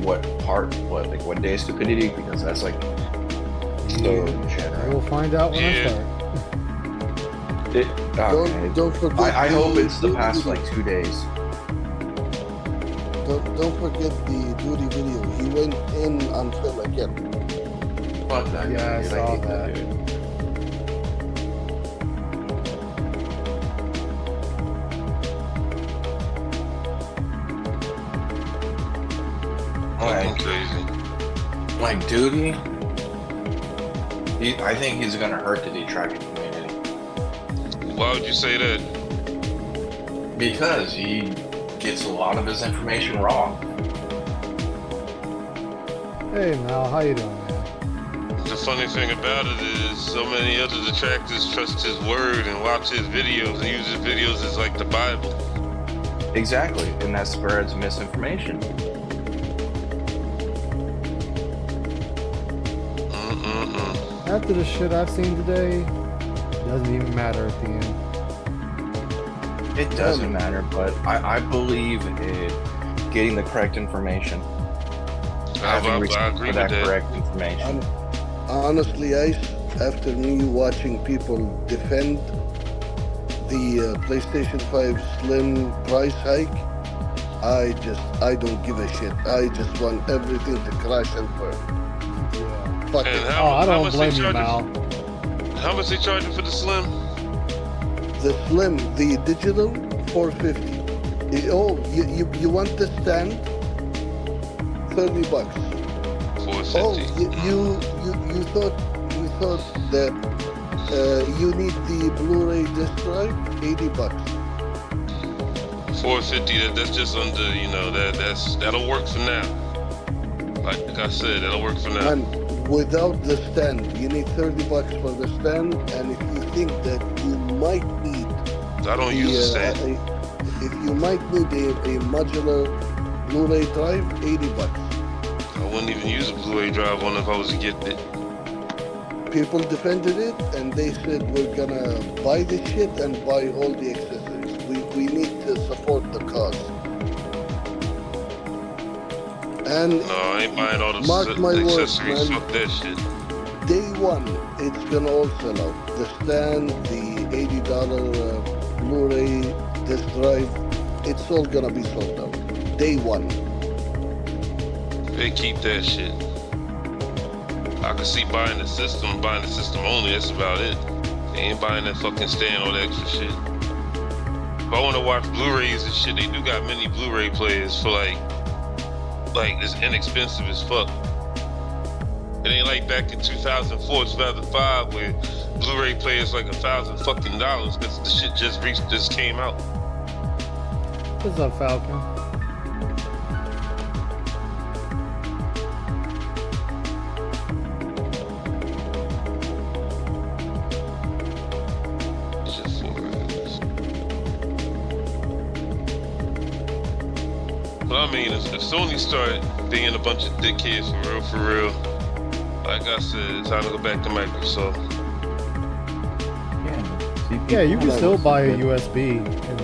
what part, what day is stupidity, because that's like so general. We'll find out when I start. Don't forget. I hope it's the past like 2 days. Don't forget the duty video. He went in on film again. Fuck that. Yeah, I dude. saw hate that. dude. Fucking crazy. Like duty, I think he's gonna hurt the detractor community Why would you say that? because he gets a lot of his information wrong. Hey Mal, how you doing, man? The funny thing about it is so many other detractors trust his word and watch his videos and use his videos as like the Bible. Exactly, and that spreads misinformation. After the shit I've seen today, it doesn't even matter at the end. It doesn't matter, but I believe in getting the correct information. I agree with that. Correct information. Honestly, Ice, after me watching people defend the PlayStation 5 Slim price hike, I don't give a shit. I just want everything to crash and burn. Fuck And it. I don't much blame they you, Mal. How much they charging for the Slim? The Slim, the digital, $450. You want the stand? $30. Oh, $450. you thought that you need the Blu-ray disc drive? $80. $450. That's just under. That'll work for now. Like I said, that'll work for now. And without the stand, you need $30 for the stand. And if you think that you might need, I don't use the stand. if you might need a modular Blu-ray drive, $80. I wouldn't even use a Blu-ray drive on if I was to get it. People defended it, and they said we're gonna buy this shit and buy all the accessories. We need to support the cause. And No, I ain't buying all the mark my words, accessories. man. Fuck that shit. Day one, it's gonna all sell out. The stand, the $80 Blu-ray disc drive, it's all gonna be sold out. Day one. They keep that shit. I could see buying the system only. That's about it. They ain't buying that fucking stand, all that extra shit. If I want to watch Blu-rays and shit, they do got many Blu-ray players for like it's inexpensive as fuck. It ain't like back in 2004, 2005 where Blu-ray players like $1,000 fucking dollars because the shit just came out. What's up, Falcon? It's just $4. But I mean, if Sony start being a bunch of dickheads for real, like I said, it's time to go back to Microsoft. Yeah, you can still buy a USB and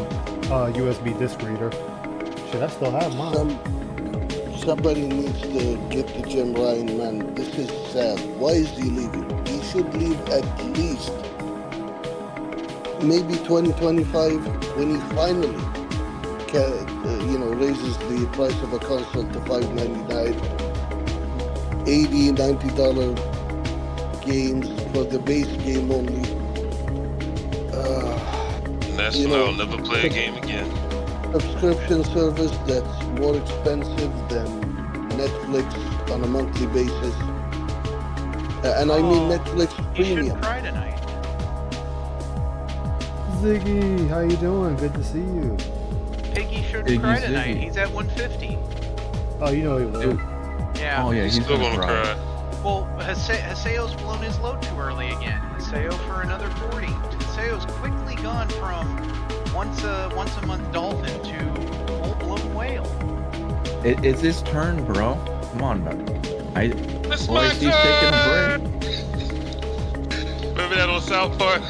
USB disc reader. Shit, I still have mine. Somebody needs to get the Jim Ryan, man. This is sad. Why is he leaving? He should leave at least maybe 2025 when he finally raises the price of a console to $599, $80, $90 games for the base game only. I'll never play a game again. Subscription service that's more expensive than Netflix on a monthly basis. And I mean Netflix You Premium. shouldn't cry tonight. Ziggy, how you doing? Good to see you. Piggy shouldn't cry tonight. He's at 150. Oh, you know he will. Yeah. Oh yeah, He's still gonna cry. Well, Haseo's blown his load too early again. Haseo for another 40. Haseo's quickly gone from once a month dolphin to full blown whale. It's his turn, bro. Come on, man. It's Boy, my he's taking a turn! Remember that on South Park?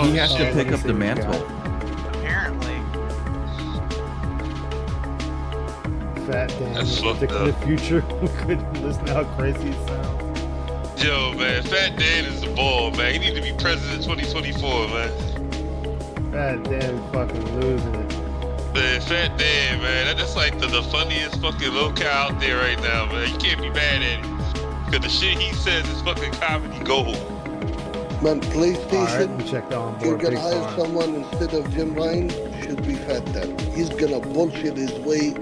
He has to pick up the mantle. Apparently. Fat Dan That's was fucked predicting the up. future. We couldn't listen to how crazy it sounds. Yo, man, Fat Dan is the ball, man. He need to be president 2024, man. Fat Dan fucking losing it. Man, Fat Dan, man, that's like the funniest fucking locale out there right now, man. You can't be mad at him. Because the shit he says is fucking comedy gold. Man, Alright, PlayStation, we checked on you're board. gonna Big hire farm. someone instead of Jim Ryan, should be Fat Dan. He's gonna bullshit his way.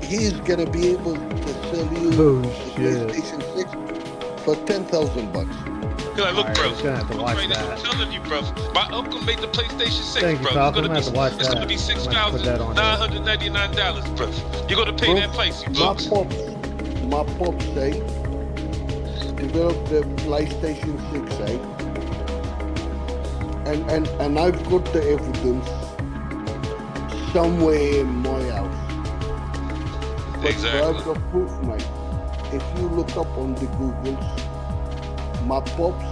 He's gonna be able to sell you Oh, the shit. PlayStation 6 for $10,000. Cause like, look, Alright, bro. just gonna have to look watch right now, that. I'm telling you, bro. My uncle made the PlayStation 6, Thank you, bro. Falcon. I'm gonna have to watch It's gonna that. be I'm gonna put that on $6,999, bro. You're gonna pay Bro, that price, you My books. pops say, develop the PlayStation 6, eh? And I've got the evidence somewhere in my house. But Exactly. I've got proof, mate. If you look up on the Googles, my pops,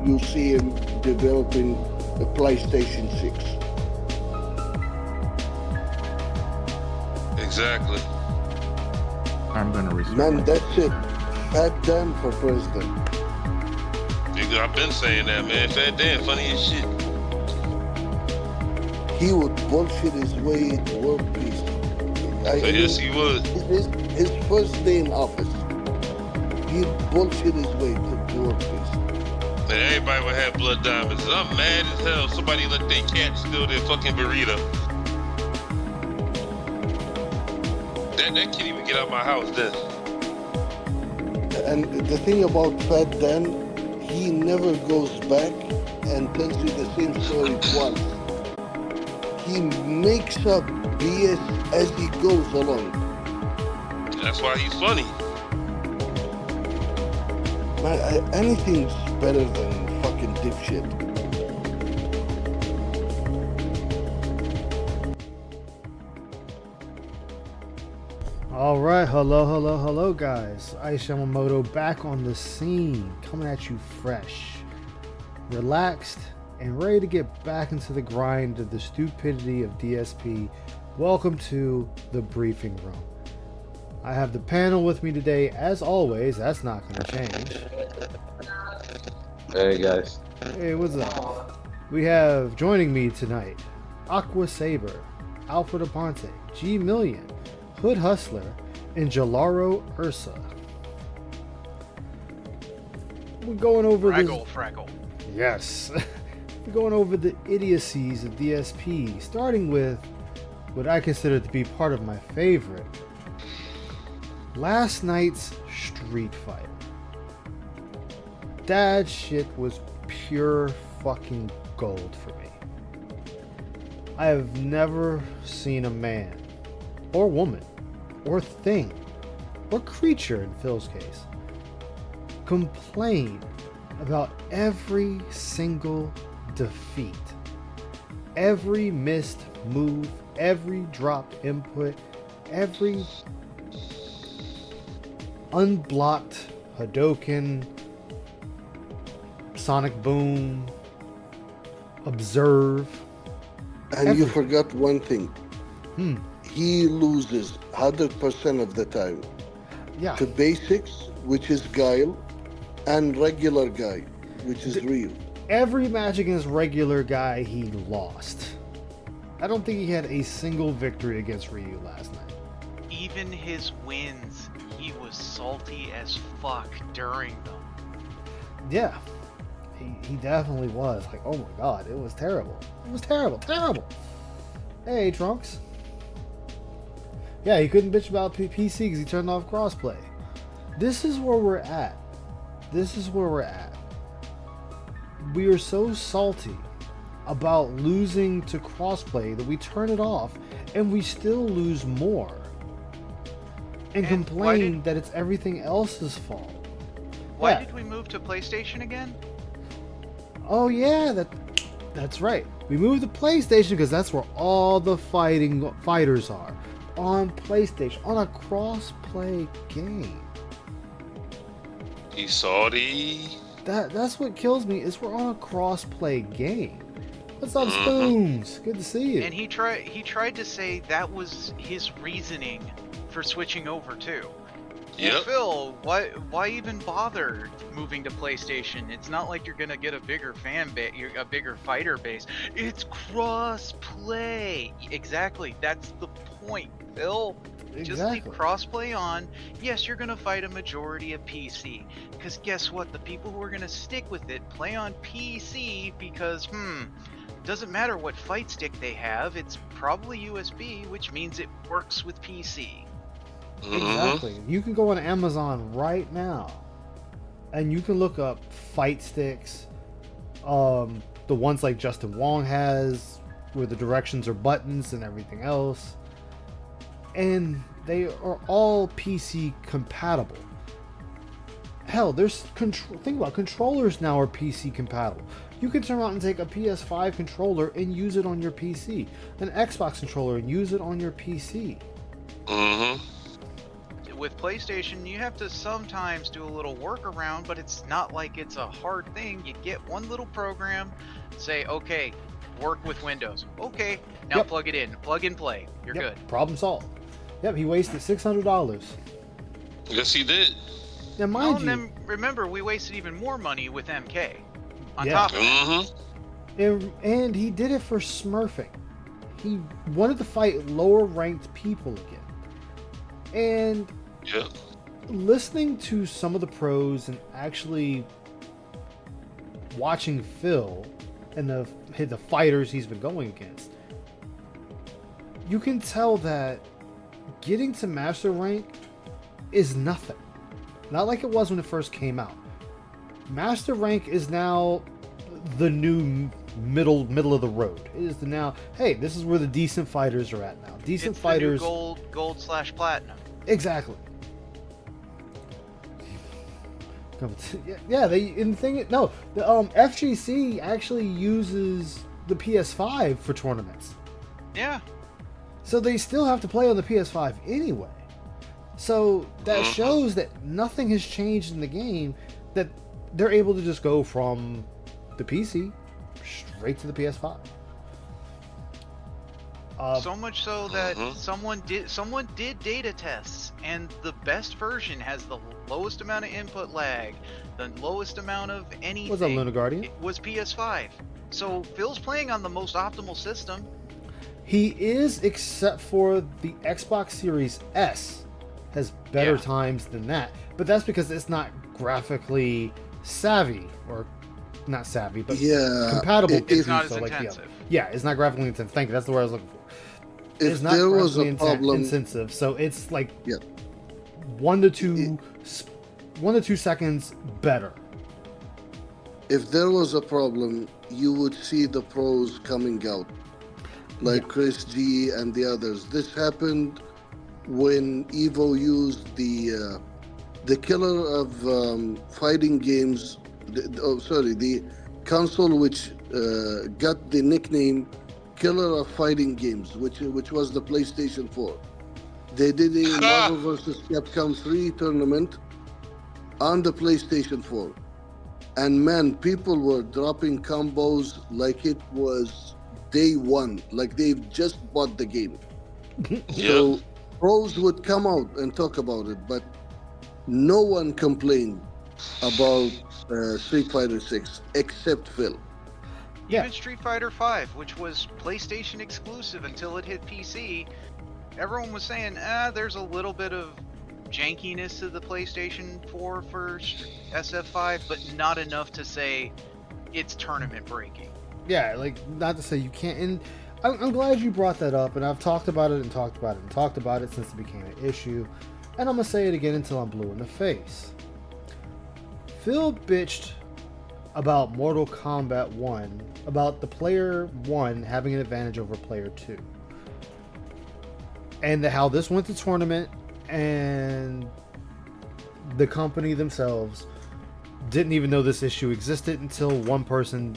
you'll see him developing a PlayStation 6. Exactly. I'm gonna respect. Man, that's it. Fat Dan for president. Nigga, I've been saying that, man. Fat Dan, funny as shit. He would bullshit his way to world peace. Yes, he would. His first day in office, he'd bullshit his way to world peace. And everybody would have blood diamonds. And I'm mad as hell. Somebody let their cat steal their fucking burrito. That can't even get out of my house then. And the thing about Fat Dan, he never goes back and tells you the same story once. He makes up BS as he goes along. That's why he's funny. Man, anything's better than fucking dipshit. All right, hello, guys. Ice Yamamoto back on the scene, coming at you fresh, relaxed, and ready to get back into the grind of the stupidity of DSP. Welcome to the briefing room. I have the panel with me today, as always. That's not going to change. Hey guys. Hey, what's up? We have joining me tonight Aqua Saber, Alfred Aponte, G Million, Hood Hustler, and Jalaro Ursa. We're going over Fraggle. Yes. We're going over the idiocies of DSP, starting with what I consider to be part of my favorite. Last night's Street Fighter. That shit was pure fucking gold for me. I have never seen a man, or woman, or thing, or creature in Phil's case, complain about every single defeat, every missed move, every dropped input, every unblocked Hadoken, Sonic Boom, Observe. And you forgot one thing. Hmm. He loses 100% of the time Yeah. to basics, which is Guile, and regular guy, which is Ryu. Every match against regular guy, he lost. I don't think he had a single victory against Ryu last night. Even his wins, he was salty as fuck during them. Yeah. He definitely was. Like, oh my god, it was terrible. It was terrible. Hey, Trunks. Yeah, he couldn't bitch about PC because he turned off crossplay. This is where we're at. We are so salty about losing to crossplay that we turn it off and we still lose more. And And why complain that it's everything else's fault. Why Yeah. did we move to PlayStation again? Oh yeah, that's right. We moved to PlayStation because that's where all the fighters are. On PlayStation, on a cross-play game. He's salty. That's what kills me is we're on a cross-play game. What's up, Spoons? Good to see you. And he tried to say that was his reasoning for switching over too. Well, Yep. Phil, why even bother moving to PlayStation? It's not like you're gonna get a bigger fan base, a bigger fighter base. It's cross-play. Exactly, that's the point, Phil. Just leave Exactly. cross-play on. Yes, you're gonna fight a majority of PC. Because guess what? The people who are gonna stick with it play on PC because, doesn't matter what fight stick they have, it's probably USB, which means it works with PC. Exactly. You can go on Amazon right now, and you can look up fight sticks. The ones like Justin Wong has, where the directions are buttons and everything else, and they are all PC compatible. Hell, there's think about controllers now are PC compatible. You can turn around and take a PS5 controller and use it on your PC, an Xbox controller and use it on your PC. With PlayStation, you have to sometimes do a little workaround, but it's not like it's a hard thing. You get one little program, say, okay, work with Windows. Okay, now Yep. plug it in, plug and play. You're Yep, good. problem solved. Yep, he wasted $600. Yes, he did. Now, Oh, mind and you, then remember, we wasted even more money with MK on Yeah. top of it. and he did it for smurfing. He wanted to fight lower ranked people again. And Yep. listening to some of the pros and actually watching Phil and the fighters he's been going against, you can tell that getting to master rank is nothing. Not like it was when it first came out. Master rank is now the new middle of the road. It is the now, hey, this is where the decent fighters are at now. Decent It's fighters. the new gold/platinum. Exactly. Yeah, the FGC actually uses the PS5 for tournaments. Yeah. So they still have to play on the PS5 anyway. So that shows that nothing has changed in the game, that they're able to just go from the PC straight to the PS5. So much so that someone did data tests, and the best version has the lowest amount of input lag, the lowest amount of anything. Was that Luna Guardian? It was PS5. So Phil's playing on the most optimal system. He is, except for the Xbox Series S has better Yeah. times than that. But that's because it's not graphically savvy, or not savvy, but Yeah, compatible. it- to It's do not as so like the other. intensive. Yeah, it's not graphically intensive. Thank you. That's the word I was looking for. If It's not there was graphically a problem, intensive, so it's like Yeah. 1 to 2 seconds better. if there was a problem, you would see the pros coming out, like Yeah. Chris G and the others. This happened when Evo used the killer of fighting games. The console which got the nickname Killer of Fighting Games, which was the PlayStation 4. They did a Marvel vs. Capcom 3 tournament on the PlayStation 4. And man, people were dropping combos like it was day one, like they've just bought the game. So pros would come out and talk about it, but no one complained about Street Fighter 6 except Phil. Yeah. Even Street Fighter 5, which was PlayStation exclusive until it hit PC, everyone was saying, there's a little bit of jankiness to the PlayStation 4 for SF5, but not enough to say it's tournament breaking. Yeah, like, not to say you can't. And I'm glad you brought that up, and I've talked about it and talked about it and talked about it since it became an issue. And I'm going to say it again until I'm blue in the face. Phil bitched about Mortal Kombat 1, about the player 1 having an advantage over player 2. And how this went to tournament, and the company themselves didn't even know this issue existed until one person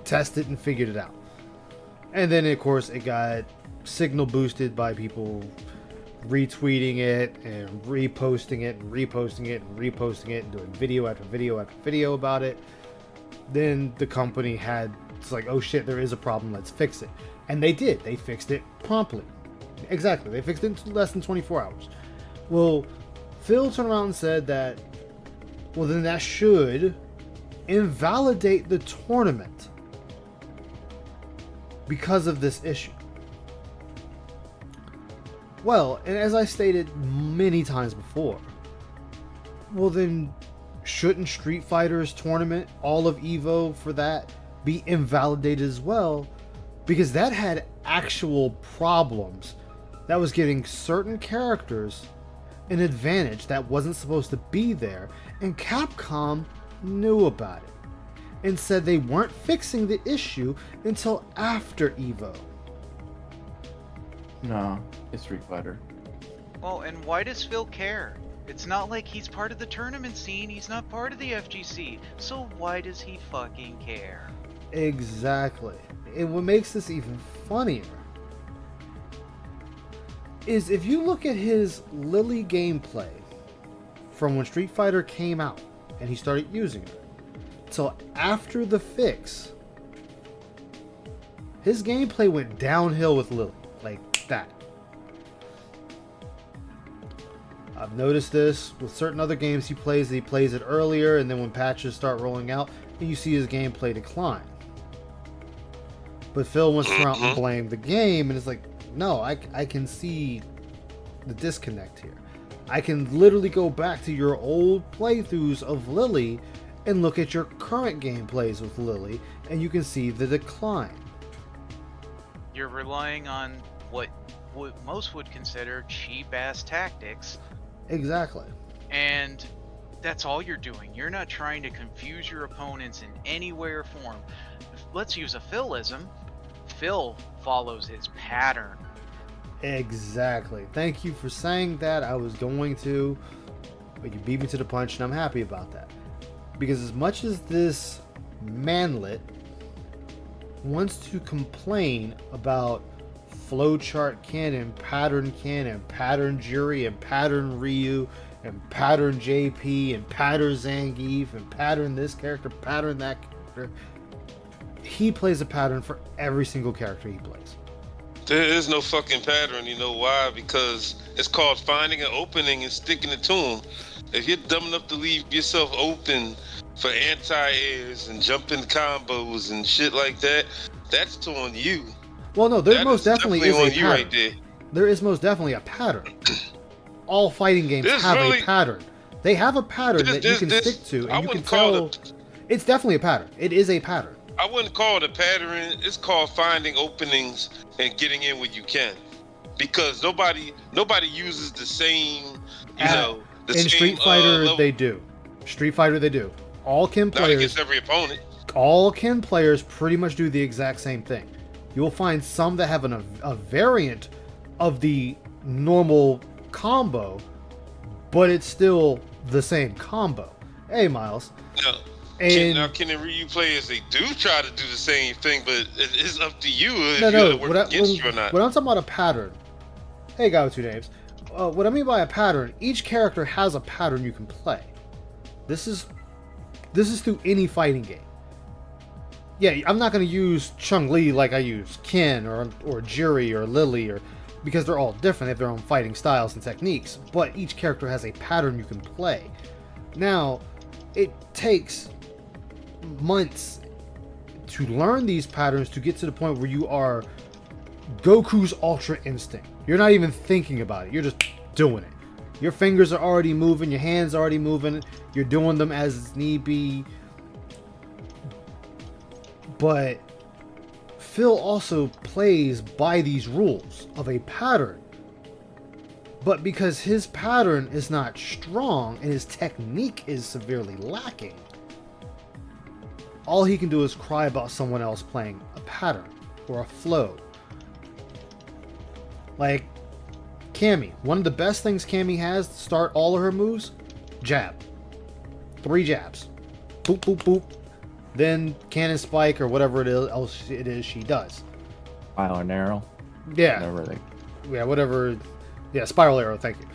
tested and figured it out. And then, of course, it got signal boosted by people retweeting it and reposting it and reposting it and reposting it and doing video after video after video about it. Then the company had It's like, oh shit, there is a problem. Let's fix it. And they did. They fixed it promptly. Exactly. They fixed it in less than 24 hours. Well, Phil turned around and said that, well, then that should invalidate the tournament because of this issue. Well, and as I stated many times before, well then, shouldn't Street Fighter's tournament, all of EVO for that, be invalidated as well? Because that had actual problems that was giving certain characters an advantage that wasn't supposed to be there, and Capcom knew about it and said they weren't fixing the issue until after EVO. No, it's Street Fighter. Well, and why does Phil care? It's not like he's part of the tournament scene. He's not part of the FGC. So why does he fucking care? Exactly. And what makes this even funnier is if you look at his Lily gameplay from when Street Fighter came out and he started using it till after the fix, his gameplay went downhill with Lily like that. I've noticed this with certain other games he plays it earlier, and then when patches start rolling out, and you see his gameplay decline. But Phil wants to come out and blame the game, and it's like, no, I can see the disconnect here. I can literally go back to your old playthroughs of Lily and look at your current gameplays with Lily, and you can see the decline. You're relying on what most would consider cheap-ass tactics. Exactly. And that's all you're doing. You're not trying to confuse your opponents in any way or form. Let's use a Philism. Phil follows his pattern. Exactly. Thank you for saying that. I was going to, but you beat me to the punch, and I'm happy about that. Because as much as this manlet wants to complain about flowchart canon, pattern jury, and pattern Ryu, and pattern JP, and pattern Zangief, and pattern this character, pattern that character, he plays a pattern for every single character he plays. There is no fucking pattern. You know why? Because it's called finding an opening and sticking it to them. If you're dumb enough to leave yourself open for anti-airs and jumping combos and shit like that, that's on you. Well, no, there most definitely is a on you pattern. right there. There is most definitely a pattern. All fighting games There's have really- a pattern. They have a pattern that you can stick to, I and you can wouldn't call tell. it. It's definitely a pattern. It is a pattern. I wouldn't call it a pattern. It's called finding openings and getting in where you can, because nobody uses the same. The In same, Street Fighter, level. they do. Street Fighter, they do. All Ken Not players. against every opponent. All Ken players pretty much do the exact same thing. You will find some that have a variant of the normal combo, but it's still the same combo. Hey, Miles. No. And Ken and Ryu players, they do try to do the same thing, but it's up to you if no, you no. work against you or not. When I'm talking about a pattern, hey, guy with two names. What I mean by a pattern, each character has a pattern you can play. This is through any fighting game. Yeah, I'm not going to use Chun-Li like I use Ken or Juri or Lily, or because they're all different. They have their own fighting styles and techniques, but each character has a pattern you can play. Now, it takes months to learn these patterns to get to the point where you are Goku's Ultra Instinct. You're not even thinking about it. You're just doing it. Your fingers are already moving. Your hands are already moving. You're doing them as need be. But Phil also plays by these rules of a pattern. But because his pattern is not strong and his technique is severely lacking, all he can do is cry about someone else playing a pattern or a flow. Like Cammy, one of the best things Cammy has to start all of her moves, jab. 3 jabs. Boop, boop, boop. Then cannon spike or whatever else it is she does. File and arrow. Yeah. Whatever. Yeah, spiral arrow, thank you.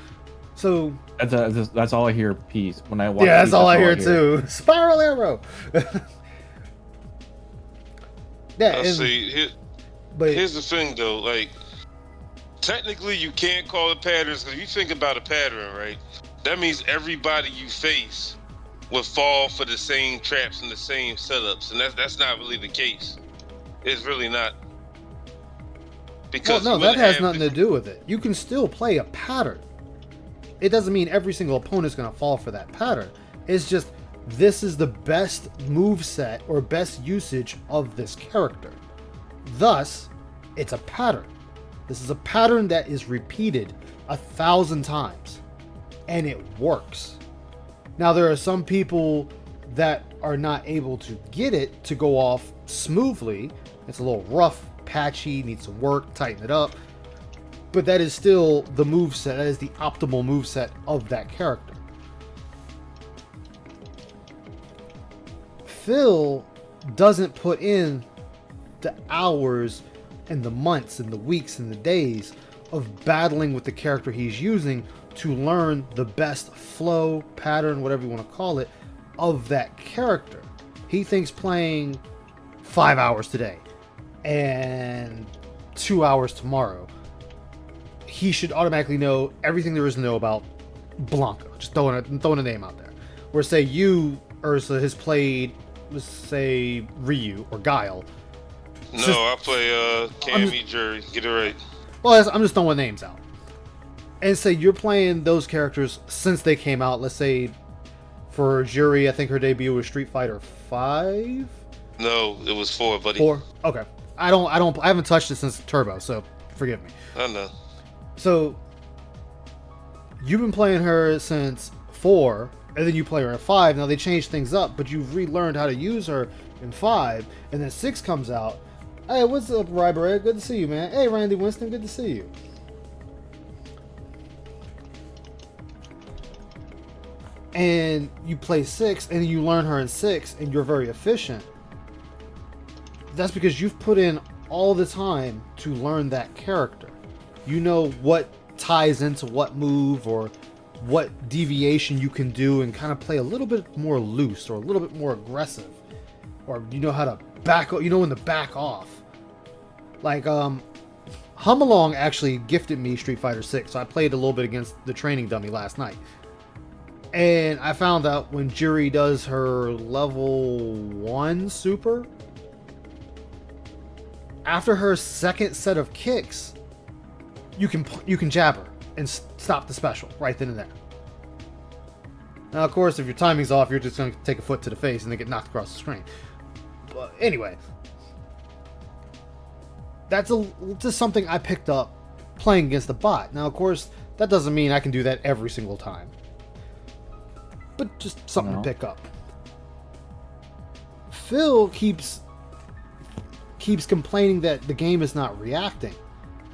So That's all I hear. Piece when I watch. yeah, that's Piece, all I hear too. Spiral arrow. Yeah, Let's and, see. but Here's the thing, though. Like, technically, you can't call it patterns because if you think about a pattern, right? That means everybody you face would fall for the same traps and the same setups, and that's not really the case. It's really not. Because well, no, you that wouldn't has have nothing to do with it. You can still play a pattern. It doesn't mean every single opponent's going to fall for that pattern. It's just this is the best move set or best usage of this character. Thus, it's a pattern. This is a pattern that is repeated 1,000 times, and it works. Now, there are some people that are not able to get it to go off smoothly. It's a little rough, patchy, needs some work, tighten it up. But that is still the moveset. That is the optimal moveset of that character. Phil doesn't put in the hours and the months and the weeks and the days of battling with the character he's using to learn the best flow, pattern, whatever you want to call it, of that character. He thinks playing 5 hours today and 2 hours tomorrow, he should automatically know everything there is to know about Blanca. Just throwing a name out there. Where say you, Ursa, has played, let's say, Ryu or Guile. No, I play Cammy, Jury. Get it right. Well, I'm just throwing names out. And say you're playing those characters since they came out. Let's say for Jury, I think her debut was Street Fighter 5. No, it was 4, buddy. 4. Okay. I haven't touched it since Turbo, so forgive me. I know. So you've been playing her since 4, and then you play her at 5. Now they changed things up, but you've relearned how to use her in 5, and then 6 comes out. Hey, what's up, Ryber? Good to see you, man. Hey, Randy Winston, good to see you. And you play 6, and you learn her in 6, and you're very efficient. That's because you've put in all the time to learn that character. You know what ties into what move or what deviation you can do and kind of play a little bit more loose or a little bit more aggressive. Or you know how to back, you know when to back off. Like, Humalong actually gifted me Street Fighter 6, so I played a little bit against the training dummy last night. And I found out when Juri does her level 1 super, after her second set of kicks, you can jab her and stop the special right then and there. Now, of course, if your timing's off, you're just going to take a foot to the face and then get knocked across the screen. But anyway, that's just something I picked up playing against the bot. Now, of course, that doesn't mean I can do that every single time, but just something to pick up. Phil keeps complaining that the game is not reacting.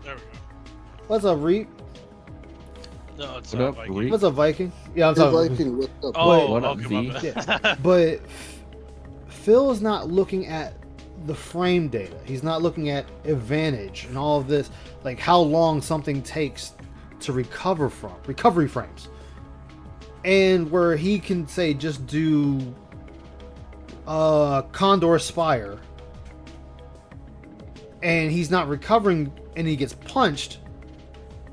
There we go. What's up, Reap? No, it's What not up, Viking. Reap? What's up, Viking? Yeah, I'm Hey, talking. Viking, what's up? Oh, What up, okay, V? my bad. Yeah. But Phil is not looking at the frame data. He's not looking at advantage and all of this, like how long something takes to recover from recovery frames. And where he can say just do Condor Spire, and he's not recovering, and he gets punched,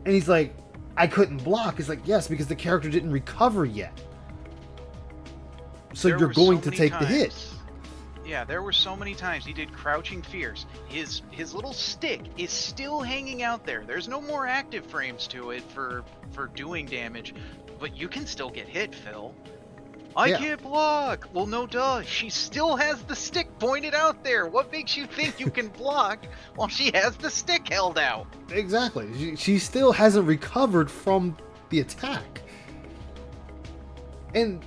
and he's like, I couldn't block. It's like, yes, because the character didn't recover yet. So There you're were going so to many take the hit. times- Yeah, there were so many times he did crouching fears. His little stick is still hanging out there. There's no more active frames to it for doing damage, but you can still get hit, Phil. I Yeah. can't block. Well, no duh. She still has the stick pointed out there. What makes you think you can block while she has the stick held out? Exactly. She still hasn't recovered from the attack. And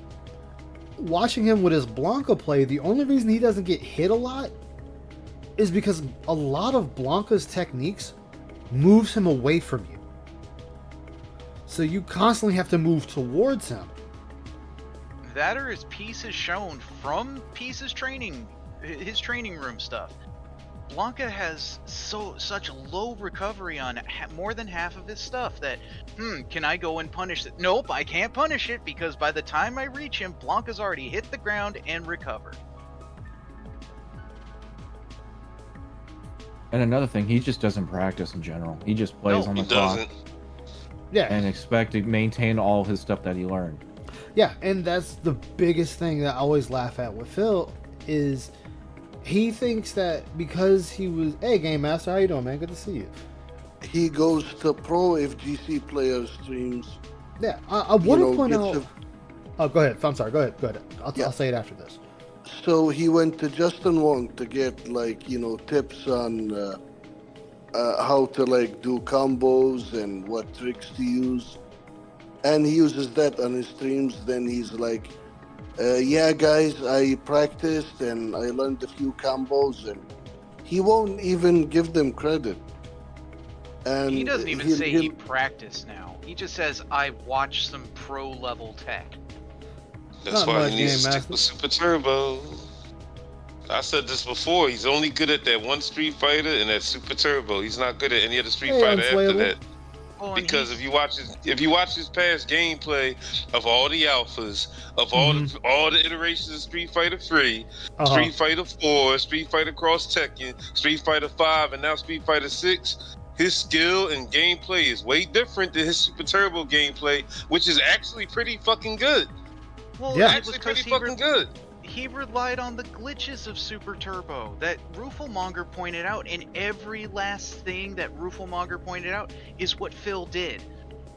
watching him with his Blanca play, the only reason he doesn't get hit a lot is because a lot of Blanca's techniques moves him away from you. So you constantly have to move towards him. That or his piece is shown from Piece's training, his training room stuff. Blanca has such low recovery on more than half of his stuff that, can I go and punish it? Nope, I can't punish it because by the time I reach him, Blanca's already hit the ground and recovered. And another thing, he just doesn't practice in general. He just plays No, on the He clock doesn't. Yeah, and expect to maintain all his stuff that he learned. yeah, and that's the biggest thing that I always laugh at with Phil is he thinks that because he was, hey, Game Master, how you doing, man? Good to see you. He goes to pro FGC player streams. Yeah, I want to point gets out. a- Oh, go ahead. I'm sorry. Go ahead. Yeah. I'll say it after this. So he went to Justin Wong to get like tips on how to like do combos and what tricks to use, and he uses that on his streams. Then he's like, "Yeah, guys, I practiced and I learned a few combos," and he won't even give them credit. And He doesn't even he'll- say he he'll- practiced now. He just says, I watched some pro level tech. That's Not why much, he needs to Game stick with Super Turbo. I said this before. He's only good at that one Street Fighter and that Super Turbo. He's not good at any other Street Hey, Fighter after Unflayable. that. Well, and Because he's- if you watch his past gameplay of all the alphas, of all the iterations of Street Fighter 3, Uh-huh. Street Fighter 4, Street Fighter Cross Tekken, Street Fighter 5, and now Street Fighter 6, his skill and gameplay is way different than his Super Turbo gameplay, which is actually pretty fucking good. well, Yeah. it was Actually 'cause pretty he fucking good. he relied on the glitches of Super Turbo that Ruffelmonger pointed out, and every last thing that Ruffelmonger pointed out is what Phil did.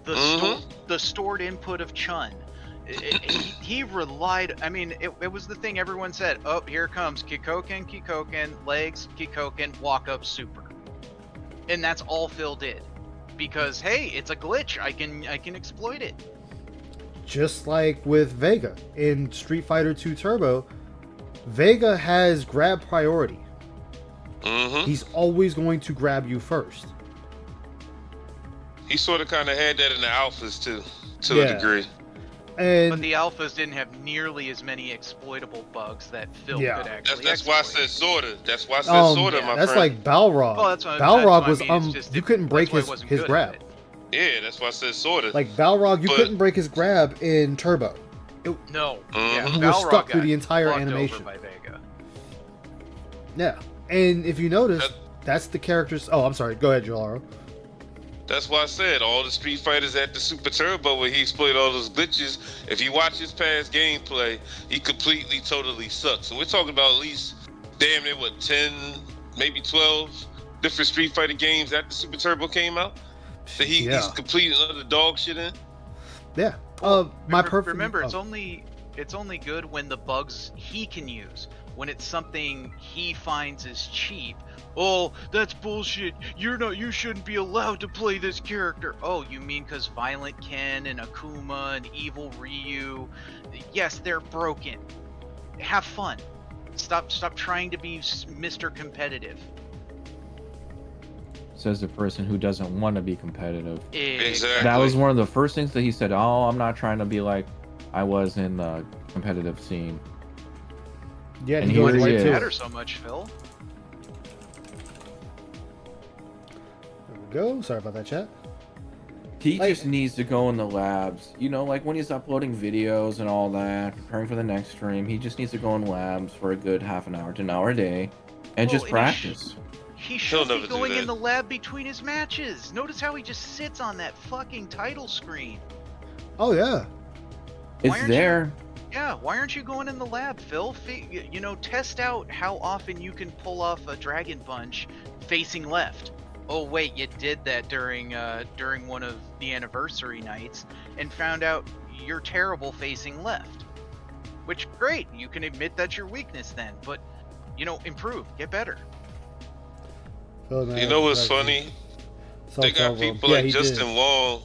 The stored input of Chun. He relied. I mean, it was the thing everyone said. Oh, here comes Kikoken, legs, Kikoken, walk up super, and that's all Phil did. Because hey, it's a glitch. I can exploit it. Just like with Vega in Street Fighter 2 Turbo, Vega has grab priority. He's always going to grab you first. He sort of kind of had that in the alphas too, to Yeah. a degree. And But the alphas didn't have nearly as many exploitable bugs that Phil Yeah. could actually. That's why I exploit. said sorta. That's why I said sorta, yeah, my that's friend. like Balrog. Well, that's what Balrog I was mean, it's just you it- couldn't break that's why he his wasn't his good at grab. it. Yeah, that's why I said sorta. Like Balrog, you But- couldn't break his grab in Turbo. No, yeah, Mhm. He was Balrog stuck through got the entire fucked over animation. by Vega. Yeah, and if you notice, That- that's the characters. Oh, I'm sorry. Go ahead, Joelaro. That's why I said all the Street Fighters at the Super Turbo where he exploited all those glitches. If you watch his past gameplay, he completely, totally sucks. And we're talking about at least damn near 10, maybe 12 different Street Fighter games after Super Turbo came out that he's completing other dog shit in. Yeah. Remember, it's only good when the bugs he can use. When it's something he finds is cheap. Oh, that's bullshit. You shouldn't be allowed to play this character. Oh, you mean because Violent Ken and Akuma and Evil Ryu? Yes, they're broken. Have fun. Stop trying to be Mr. Competitive. Says the person who doesn't want to be competitive. Exactly. That was one of the first things that he said. Oh, I'm not trying to be like I was in the competitive scene. Yeah, And he here goes he right is. to Matter it. so much, Phil. There we go. Sorry about that, chat. He Like- just needs to go in the labs. You know, like when he's uploading videos and all that, preparing for the next stream, he just needs to go in labs for a good half an hour to an hour a day and Well, just and he practice. He He'll should never be do going that. in the lab between his matches. Notice how he just sits on that fucking title screen. Oh yeah. It's aren't you- there. Yeah, why aren't you going in the lab, Phil? Test out how often you can pull off a Dragon Punch facing left. Oh wait, you did that during one of the anniversary nights and found out you're terrible facing left. Which great, you can admit that's your weakness then, but improve, get better. You know what's funny? They got people like Justin Wong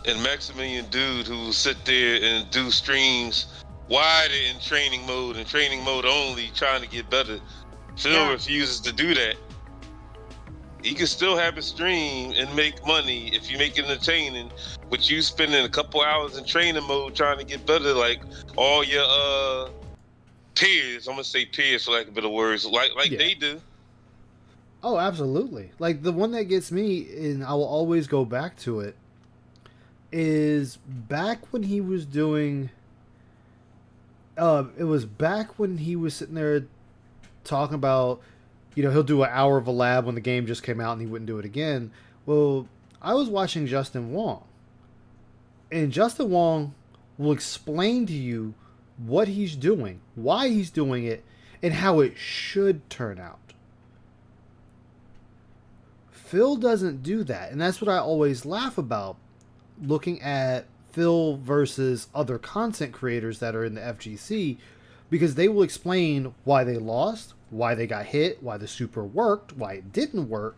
and Maximilian Dude who will sit there and do streams while they're in training mode and training mode only, trying to get better. Phil Yeah. refuses to do that. He can still have a stream and make money if you make it entertaining, but you spending a couple hours in training mode trying to get better, like all your peers. I'm gonna say peers for lack of a better words, like Yeah. they do. Oh, absolutely. Like the one that gets me, and I will always go back to it, is back when he was doing. It was back when he was sitting there talking about he'll do an hour of a lab when the game just came out and he wouldn't do it again. Well, I was watching Justin Wong, and Justin Wong will explain to you what he's doing, why he's doing it, and how it should turn out. Phil doesn't do that, and that's what I always laugh about looking at Phil versus other content creators that are in the FGC, because they will explain why they lost, why they got hit, why the super worked, why it didn't work,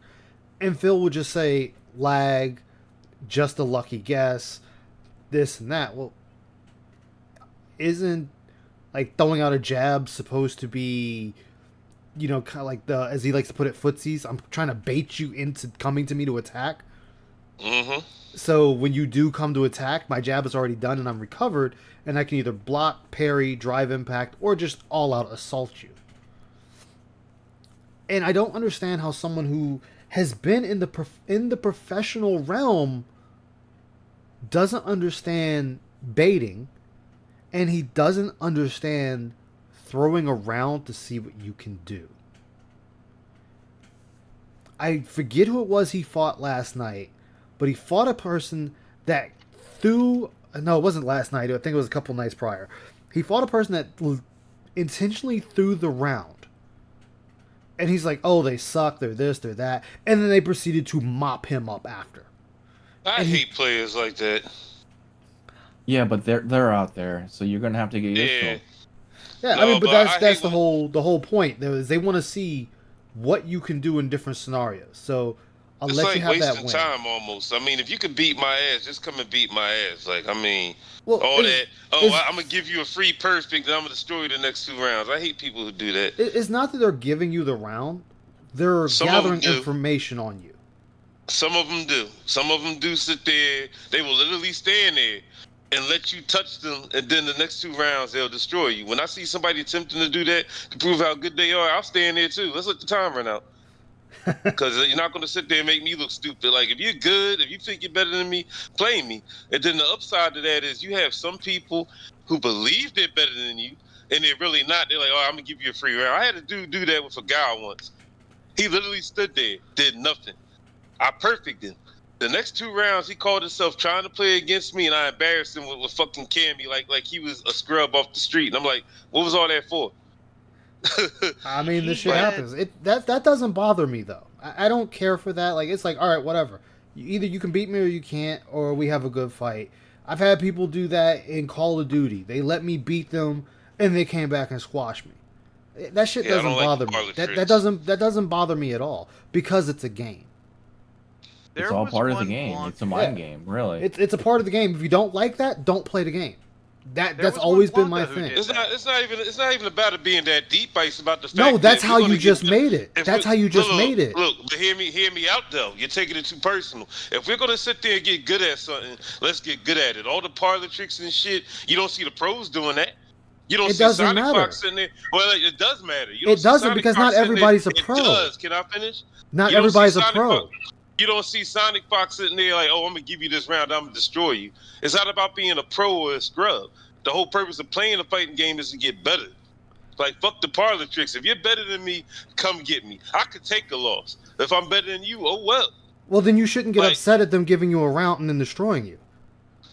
and Phil will just say lag, just a lucky guess, this and that. Well, isn't like throwing out a jab supposed to be, kind of like the, as he likes to put it, footsies? I'm trying to bait you into coming to me to attack. Mm-hmm. So when you do come to attack, my jab is already done and I'm recovered, and I can either block, parry, drive impact, or just all out assault you. And I don't understand how someone who has been in the professional realm doesn't understand baiting, and he doesn't understand throwing around to see what you can do. I forget who it was he fought last night, but he fought a person that threw... No, it wasn't last night. I think it was a couple nights prior. He fought a person that intentionally threw the round. And he's like, oh, they suck, they're this, they're that. And then they proceeded to mop him up after. I hate players like that. Yeah, but they're out there, so you're gonna have to get used to them. Yeah, No, I mean, but that's the when... whole point. They want to see what you can do in different scenarios. So I'll It's let like you have that wasting win. time almost. I mean, if you could beat my ass, just come and beat my ass. Like, I mean, Well, all that. Oh, I'm gonna give you a free purse pick, then I'm gonna destroy you the next 2 rounds. I hate people who do that. It's not that they're giving you the round; they're Some of gathering them do. information on you. Some of them do. Some of them do sit there. They will literally stand there and let you touch them, and then the next 2 rounds they'll destroy you. When I see somebody attempting to do that to prove how good they are, I'll stand there too. Let's let the time run out. Because you're not going to sit there and make me look stupid. Like, if you're good, if you think you're better than me, play me. And then the upside to that is you have some people who believe they're better than you, and they're really not. They're like, oh, I'm going to give you a free round. I had a dude do that with a guy once. He literally stood there, did nothing. I perfected him. The next 2 rounds, he called himself trying to play against me, and I embarrassed him with fucking Cammy like he was a scrub off the street. And I'm like, what was all that for? I mean, this He shit had- happens. That doesn't bother me though. I don't care for that. Like, it's like, all right, whatever. Either you can beat me or you can't, or we have a good fight. I've had people do that in Call of Duty. They let me beat them, and they came back and squashed me. That shit Yeah, I doesn't don't like bother the me. parlor That tricks. doesn't bother me at all, because it's a game. It's There all was part of the one game. blonde- It's a mind Yeah. game, really. It's a part of the game. If you don't like that, don't play the game. That's was always one been my Blanca who thing. did It's not even about it being that deep. It's about the fact No, that's that how we're you gonna just get- made it. if That's we- how you just look, made it. Look, but hear me out though. You're taking it too personal. If we're gonna sit there and get good at something, let's get good at it. All the parlor tricks and shit, you don't see the pros doing that. You don't It see doesn't Sonic matter. Fox sitting there. Well, it does matter. You It don't see doesn't, Sonic because Fox not sitting there. everybody's a pro. It does. Can I finish? Not You don't see everybody's a Sonic pro. Fox- You don't see Sonic Fox sitting there like, oh, I'm gonna give you this round, I'm gonna destroy you. It's not about being a pro or a scrub. The whole purpose of playing a fighting game is to get better. Like, fuck the parlor tricks. If you're better than me, come get me. I could take a loss. If I'm better than you, oh well. Well, then you shouldn't get Like- upset at them giving you a round and then destroying you.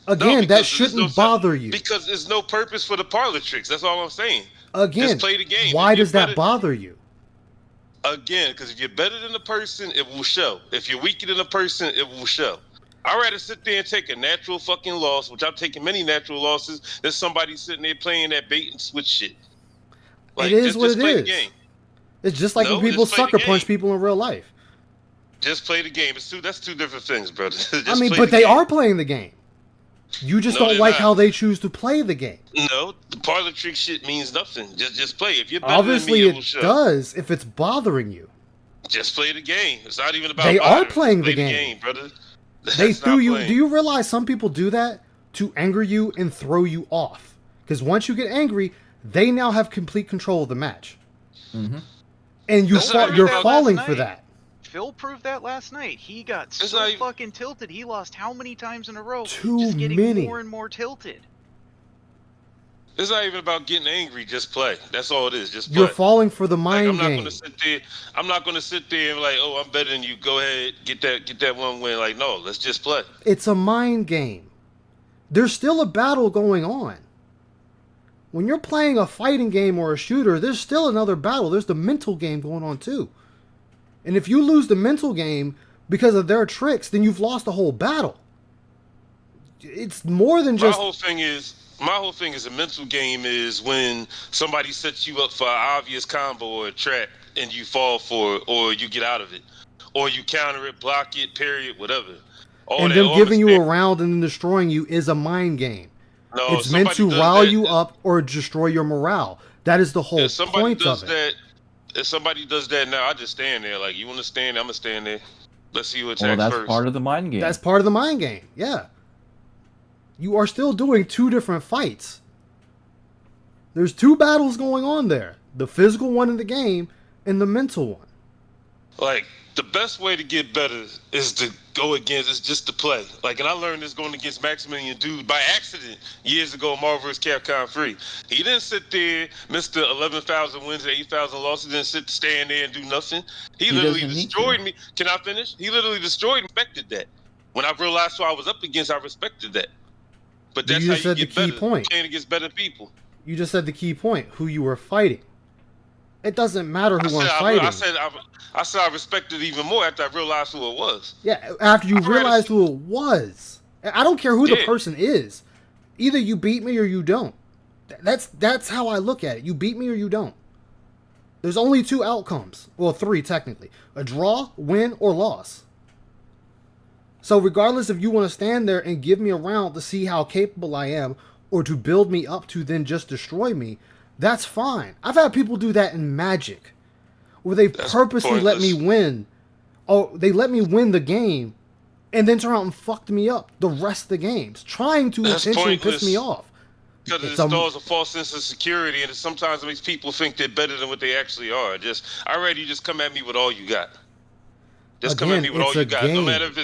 No, Again, because that there's shouldn't no bother you. Because there's no purpose for the parlor tricks. That's all I'm saying. Again, just play the game. why If you're does that better- bother you? Again, because if you're better than the person, it will show. If you're weaker than the person, it will show. I'd rather sit there and take a natural fucking loss, which I've taken many natural losses, than somebody sitting there playing that bait and switch shit. It is what it play is. The game. It's just like No, when people just play the sucker punch game. people in real life. Just play the game. That's 2 different things, brother. Just I mean, play but the they game. are playing the game. You just No, don't they're like not. how they choose to play the game. No, the parlor trick shit means nothing. Just play. If you're better Obviously, than me, it will it show. does if it's bothering you. Just play the game. It's not even about. They are bothering. playing the Play game. brother. They That's threw not you. playing. Do you realize some people do that to anger you and throw you off? Because once you get angry, they now have complete control of the match, Mm-hmm. and That's not even you're that falling last for night. that. Phil proved that last night. He got It's so not even- fucking tilted. He lost how many times in a row? Too just getting many. more and more tilted. It's not even about getting angry. Just play. That's all it is. Just play. You're falling for the Like, mind I'm not game. gonna sit there. I'm not gonna sit there and like, oh, I'm better than you. Go ahead, get that one win. Like, no, let's just play. It's a mind game. There's still a battle going on. When you're playing a fighting game or a shooter, there's still another battle. There's the mental game going on too. And if you lose the mental game because of their tricks, then you've lost the whole battle. It's more than just... My whole thing is a mental game is when somebody sets you up for an obvious combo or a trap and you fall for it, or you get out of it, or you counter it, block it, parry it, whatever. And them giving you a round and then destroying you is a mind game. No, it's meant to rile you up or destroy your morale. That is the whole point of it. If somebody does that now, I just stand there. Like, you want to stand there, I'm going to stand there. Let's see who attacks Well, that's first. part of the mind game. That's part of the mind game, yeah. You are still doing two different fights. There's two battles going on there. The physical one in the game and the mental one. Like, the best way to get better is to go against, is just to play. Like, and I learned this going against Maximilian Dude by accident years ago, Marvel vs. Capcom 3. He didn't sit there, Mr. 11,000 wins and 8,000 losses, didn't stand there and do nothing. He literally destroyed me. Can I finish? He literally destroyed me, respected that. When I realized who I was up against, I respected that. But that's how you get better. Playing against better people. You just said the key point, who you were fighting. It doesn't matter who I'm fighting. I said I respected it even more after I realized who it was. Yeah, after you realized who it was. I don't care who the person is. Either you beat me or you don't. That's how I look at it. You beat me or you don't. There's only two outcomes. Well, three technically. A draw, win, or loss. So regardless if you want to stand there and give me a round to see how capable I am, or to build me up to then just destroy me, that's fine. I've had people do that in Magic, where they purposely let me win. Oh, they let me win the game, and then turn out and fucked me up the rest of the games, trying to intentionally piss me off. Because it installs a false sense of security, and sometimes it makes people think they're better than what they actually are. I'd rather you just come at me with all you got. Just come at me with all you got. No matter if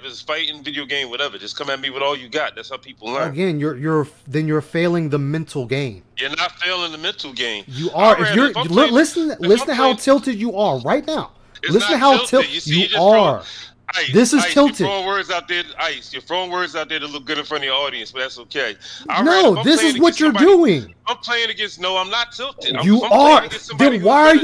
it's fighting, video game, whatever. Just come at me with all you got. That's how people learn. Again, you're failing the mental game. You're not failing the mental game. You are. Listen to how tilted you are right now. Listen to how tilted you are. This is tilted. You're throwing words out there, Ice. You're throwing words out there to look good in front of your audience, but that's okay. No, this is what you're doing. I'm playing against. No, I'm not tilted. You are. Then why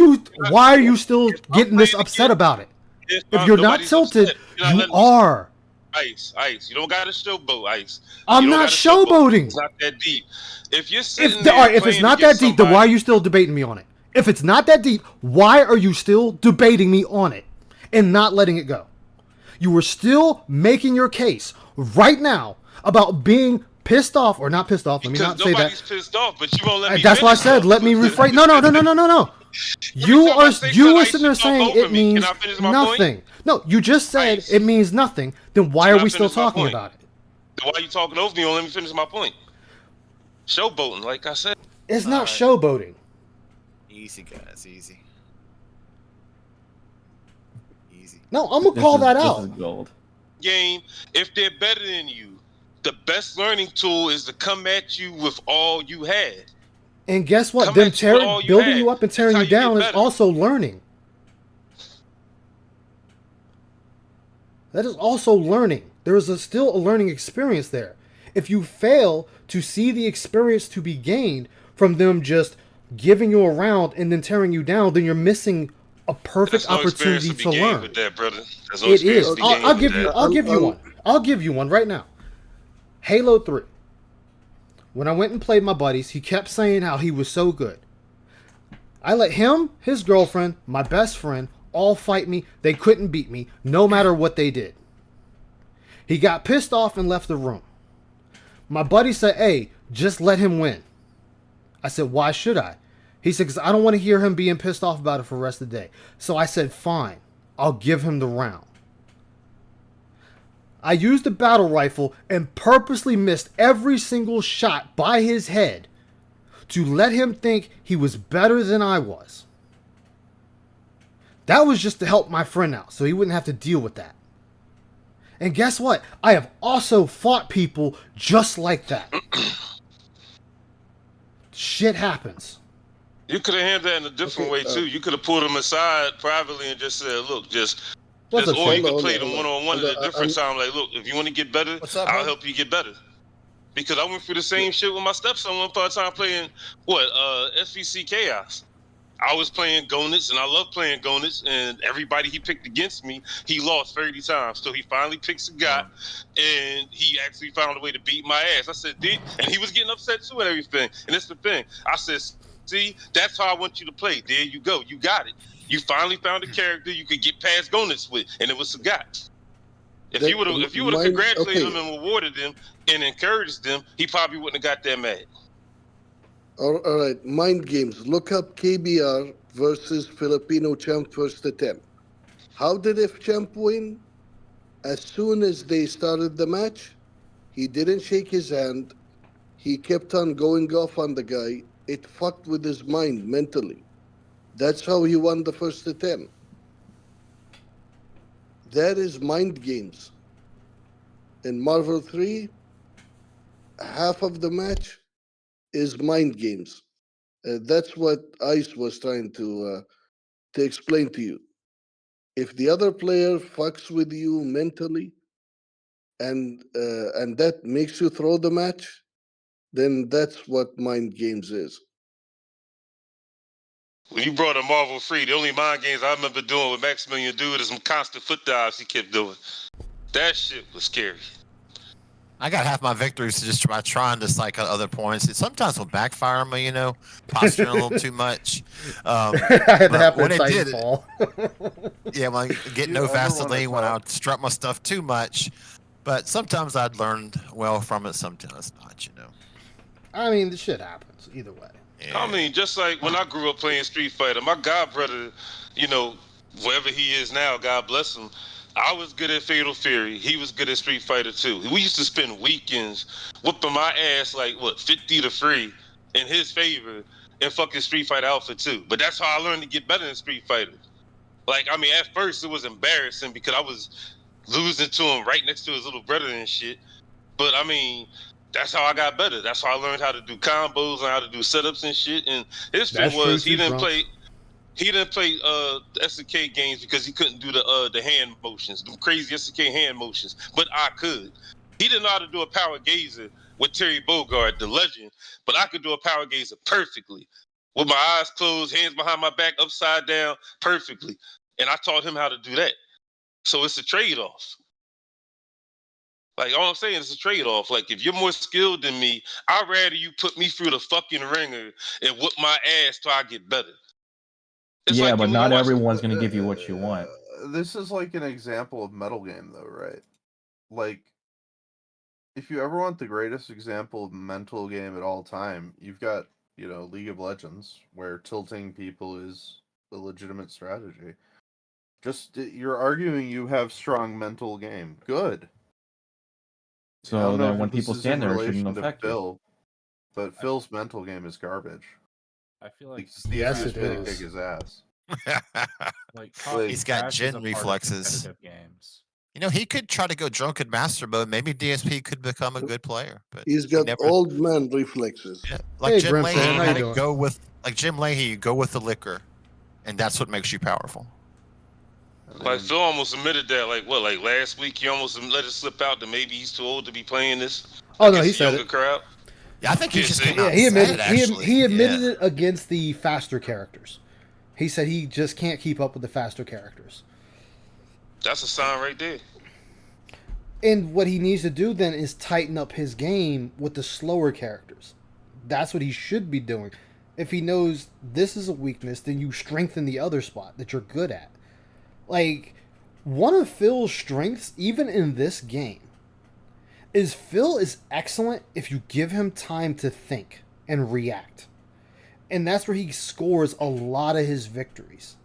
are you still getting this upset about it? If you're not tilted, you are. Ice. You don't got to showboat, Ice. I'm not showboating. It's not that deep. If you're sitting there, if it's not that deep, then why are you still debating me on it? If it's not that deep, why are you still debating me on it and not letting it go? You were still making your case right now about being pissed off or not pissed off. Let me not say that. Nobody's pissed off, but you won't let me. That's why I said let me rephrase. No. You are sitting there saying it means nothing. No, you just said it means nothing. Then why are we still talking about it? Why are you talking over me? You won't let me finish my point. Showboating, like I said. It's not showboating. Easy, guys. Easy. No, I'm gonna call that out. Game, if they're better than you, the best learning tool is to come at you with all you had. And guess what? Them building you up and tearing you down is also learning. That is also learning. There is still a learning experience there. If you fail to see the experience to be gained from them just giving you a round and then tearing you down, then you're missing a perfect opportunity to learn. With that, brother. It is. I'll give you one. I'll give you one right now. Halo 3. When I went and played my buddies, he kept saying how he was so good. I let him, his girlfriend, my best friend, all fight me. They couldn't beat me, no matter what they did. He got pissed off and left the room. My buddy said, hey, just let him win. I said, why should I? He said, because I don't want to hear him being pissed off about it for the rest of the day. So I said, fine, I'll give him the round. I used a battle rifle and purposely missed every single shot by his head to let him think he was better than I was. That was just to help my friend out so he wouldn't have to deal with that. And guess what? I have also fought people just like that. Shit happens. You could have handled that in a different way too. You could have pulled him aside privately and just said, "Look, or you could play them one-on-one at a different time. Like, look, if you want to get better, I'll help you get better." Because I went through the same shit with my stepson one part time playing SVC Chaos. I was playing Gonits, and I love playing Gonits, and everybody he picked against me, he lost 30 times. So he finally picks a guy, and he actually found a way to beat my ass. I said, and he was getting upset too and everything. And that's the thing. I said, see, that's how I want you to play. There you go. You got it. You finally found a character you could get past Gonits with, and it was Sagat. If you would have congratulated him and rewarded them and encouraged them, he probably wouldn't have got that mad. All right, mind games. Look up KBR versus Filipino champ first attempt. How did F champ win? As soon as they started the match, he didn't shake his hand. He kept on going off on the guy. It fucked with his mind mentally. That's how he won the first attempt. That is mind games. In Marvel 3, half of the match is mind games. That's what Ice was trying to explain to you. If the other player fucks with you mentally, and that makes you throw the match, then that's what mind games is. When you brought up Marvel Free, the only mind games I remember doing with Maximilian Dude is some constant foot dives he kept doing. That shit was scary. I got half my victories just by trying to psych out other points. It sometimes will backfire on me, posturing a little too much. I had to have when that it did, fall. yeah, when I get no Vaseline when I strut my stuff too much. But sometimes I'd learned well from it, sometimes not, I mean, the shit happens either way. Yeah. I mean, just like when I grew up playing Street Fighter, my god brother, wherever he is now, God bless him, I was good at Fatal Fury. He was good at Street Fighter 2. We used to spend weekends whooping my ass 50-3 in his favor in fucking Street Fighter Alpha 2. But that's how I learned to get better in Street Fighter. At first it was embarrassing because I was losing to him right next to his little brother and shit. But that's how I got better. That's how I learned how to do combos and how to do setups and shit. And his thing was he didn't play SNK games because he couldn't do the hand motions, the crazy SNK hand motions. But I could. He didn't know how to do a power gazer with Terry Bogard, the legend, but I could do a power gazer perfectly. With my eyes closed, hands behind my back, upside down, perfectly. And I taught him how to do that. So it's a trade-off. All I'm saying is a trade-off. If you're more skilled than me, I'd rather you put me through the fucking ringer and whoop my ass till I get better. It's but not everyone's going to give you what you want. This is an example of Metal Game, though, right? If you ever want the greatest example of mental game at all time, you've got, League of Legends, where tilting people is a legitimate strategy. Just, you're arguing you have strong mental game. Good. So then when people stand there, it shouldn't affect Phil, but Phil's mental game is garbage. I feel like yes, it to is. kick his ass. He's got Jin reflexes. Games. He could try to go drunken master mode. Maybe DSP could become a good player, but he's got old man reflexes. Yeah. Jim Leahy had to go with Jim Leahy. You go with the liquor, and that's what makes you powerful. Phil almost admitted that. Last week he almost let it slip out that maybe he's too old to be playing this. Oh no, he said it. Crowd. Yeah, I think he just came out. He admitted he admitted it against the faster characters. He said he just can't keep up with the faster characters. That's a sign right there. And what he needs to do then is tighten up his game with the slower characters. That's what he should be doing. If he knows this is a weakness, then you strengthen the other spot that you're good at. One of Phil's strengths, even in this game, is Phil is excellent if you give him time to think and react. And that's where he scores a lot of his victories.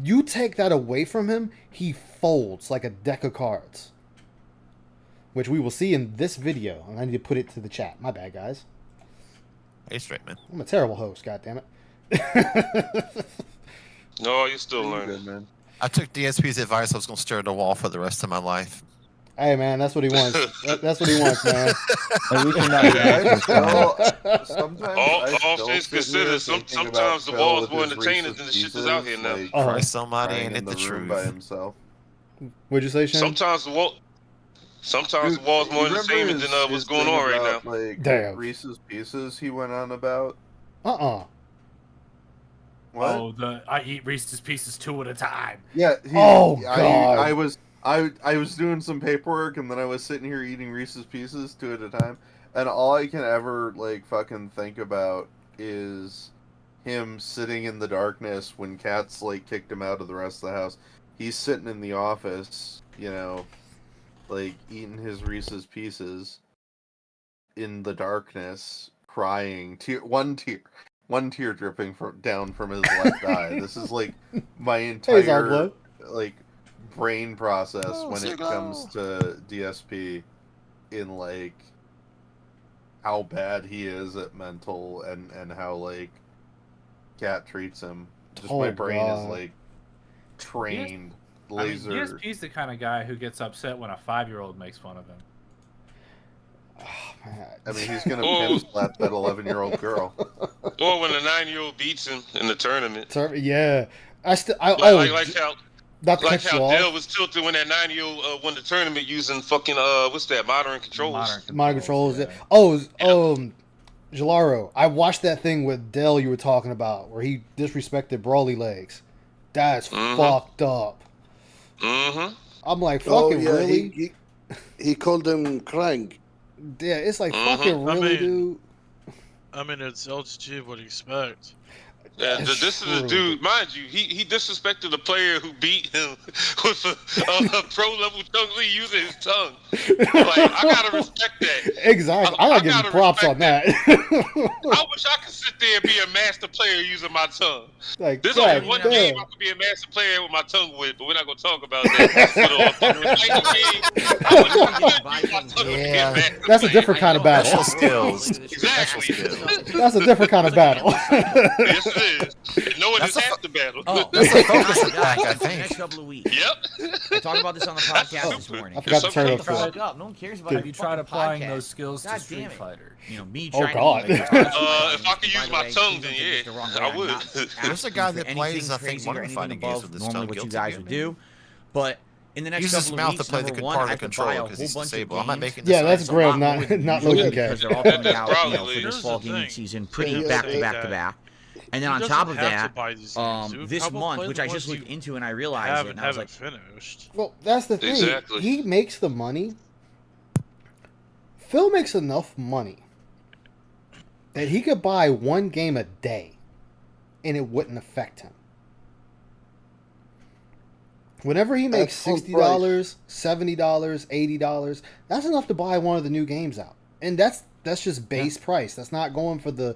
You take that away from him, he folds like a deck of cards. Which we will see in this video. And I need to put it to the chat. My bad, guys. Hey, straight man. I'm a terrible host, goddammit. No, you're still learning. Good, man. I took DSP's advice. I was going to stare at the wall for the rest of my life. Hey man, that's what he wants. That's what he wants, man. At least you're not I gangster, son. still, sometimes All I still things sit here considered, thinking about sometimes the Phil wall's with more his entertaining Reese's than the shit that's out here Pieces, now. like Christ Almighty, crying ain't in it the the room by truth? himself. What'd you say, Shane? Sometimes Dude, the wall's more you remember entertainment than what's his going thing on right now. about like Damn. Reese's Pieces he went on about? What? Oh, I eat Reese's Pieces 2 at a time. Yeah. Oh, God. I was doing some paperwork and then I was sitting here eating Reese's Pieces 2 at a time, and all I can ever like fucking think about is him sitting in the darkness when cats like kicked him out of the rest of the house. He's sitting in the office, you know, like eating his Reese's Pieces in the darkness, crying, one tear dripping down from his left eye. This is like my entire Zoglo. like brain process Oh, when it Zoglo. comes to DSP, in like how bad he is at mental and how like Cat treats him. Just my Oh, brain is God. like trained I mean, laser. DSP's the kind of guy who gets upset when a 5-year-old makes fun of him. Oh, man. I mean, he's gonna Oh. pimp slap that 11-year-old girl. Or when a 9-year-old beats him in the tournament. Yeah. Like how not to like cut you how Dell off. was tilted when that 9-year-old won the tournament using fucking what's that, modern controls. Modern controls. yeah. Jalaro, I watched that thing with Dell you were talking about where he disrespected Brawly Legs. That's fucked up. Mm-hmm. I'm like, Oh fucking yeah, really? he called him crank. Yeah, it's like, fucking really, I mean- dude. I mean, it's LGG. What do you expect? Yeah, That's this is a true. dude, mind you, he disrespected a player who beat him with a pro level Chung Lee using his tongue. Like, I gotta respect that. Exactly. I gotta give gotta him props respect on that. I wish I could sit there and be a master player using my tongue. Like, There's God only one damn. game I could be a master player with my tongue with, but we're not gonna talk about that. Yeah, that's a different kind of battle. Special skills. Exactly. That's a different kind of battle. Yes, it is. No one That's is a half the battle. Oh, That's a focus guys, attack, I for the think. next couple of weeks. Yep. I talked about this on the podcast this stupid. morning. I forgot to turn It's it Shut off. the fuck up. No one cares about Have your you tried fucking applying podcast. those skills God to Street damn it. Fighter? You know, me Oh, trying God. to be like, talk to If I could use by my the way, tongue, please then don't take yeah, this the wrong way. I I'm would. not There's a guy asking that for plays, anything I think, crazy one or of the anything fighting games above with his normally tongue what you guilty guys of would being. do. But in the next Uses his couple mouth of weeks, to play the number one, I part of have the to buy a controller whole because he's bunch of disabled. I'm not games. making this Yeah, up. that's It's a Grill, lot more than not usual Logan because Cat. they're all coming out, Probably you know, for legal. this Here's fall the gaming thing. season, pretty Yeah, back to yeah. back to back. And then He on doesn't top of have to that, buy these games, dude. this How about month, play which the I just ones looked you into and I realized it, and I was like, finished. Well, that's the thing. Exactly. He makes the money. Phil makes enough money that he could buy one game a day and it wouldn't affect him. Whenever he makes At full $60, $70, $80, that's enough to buy one of the new games out. And that's just base price. That's not going for the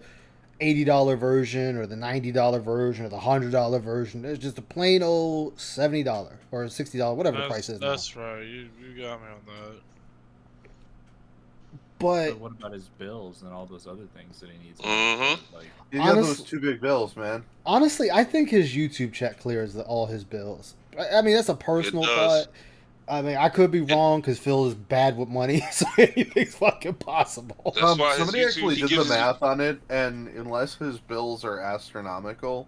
$80 version or the $90 version or the $100 version. It's just a plain old $70 or $60, whatever the price is now. That's right. You got me on that. But what about his bills and all those other things that he needs? Mm-hmm. Like, You got those Honest- 2 big bills, man. honestly, I think his YouTube check clears all his bills. I mean, that's a personal It does. thought. I mean, I could be wrong because Phil is bad with money, so anything's fucking possible. That's why his Somebody YouTube, actually he did the gives math on it, and unless his bills are astronomical,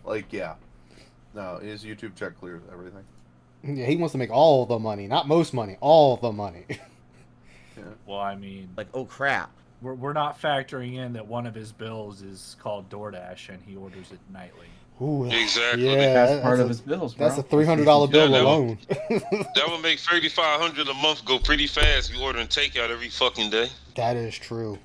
like, yeah. No, his YouTube check clears everything. Yeah, he wants to make all the money, not most money, all the money. well, I mean, like, oh crap. we're not factoring in that one of his bills is called DoorDash and he orders it nightly. Ooh, Exactly. yeah, That's part of his bills, bro. That's a $300 bill Yeah, that alone. That would make $3,500 a month go pretty fast. You ordering takeout every fucking day. That is true.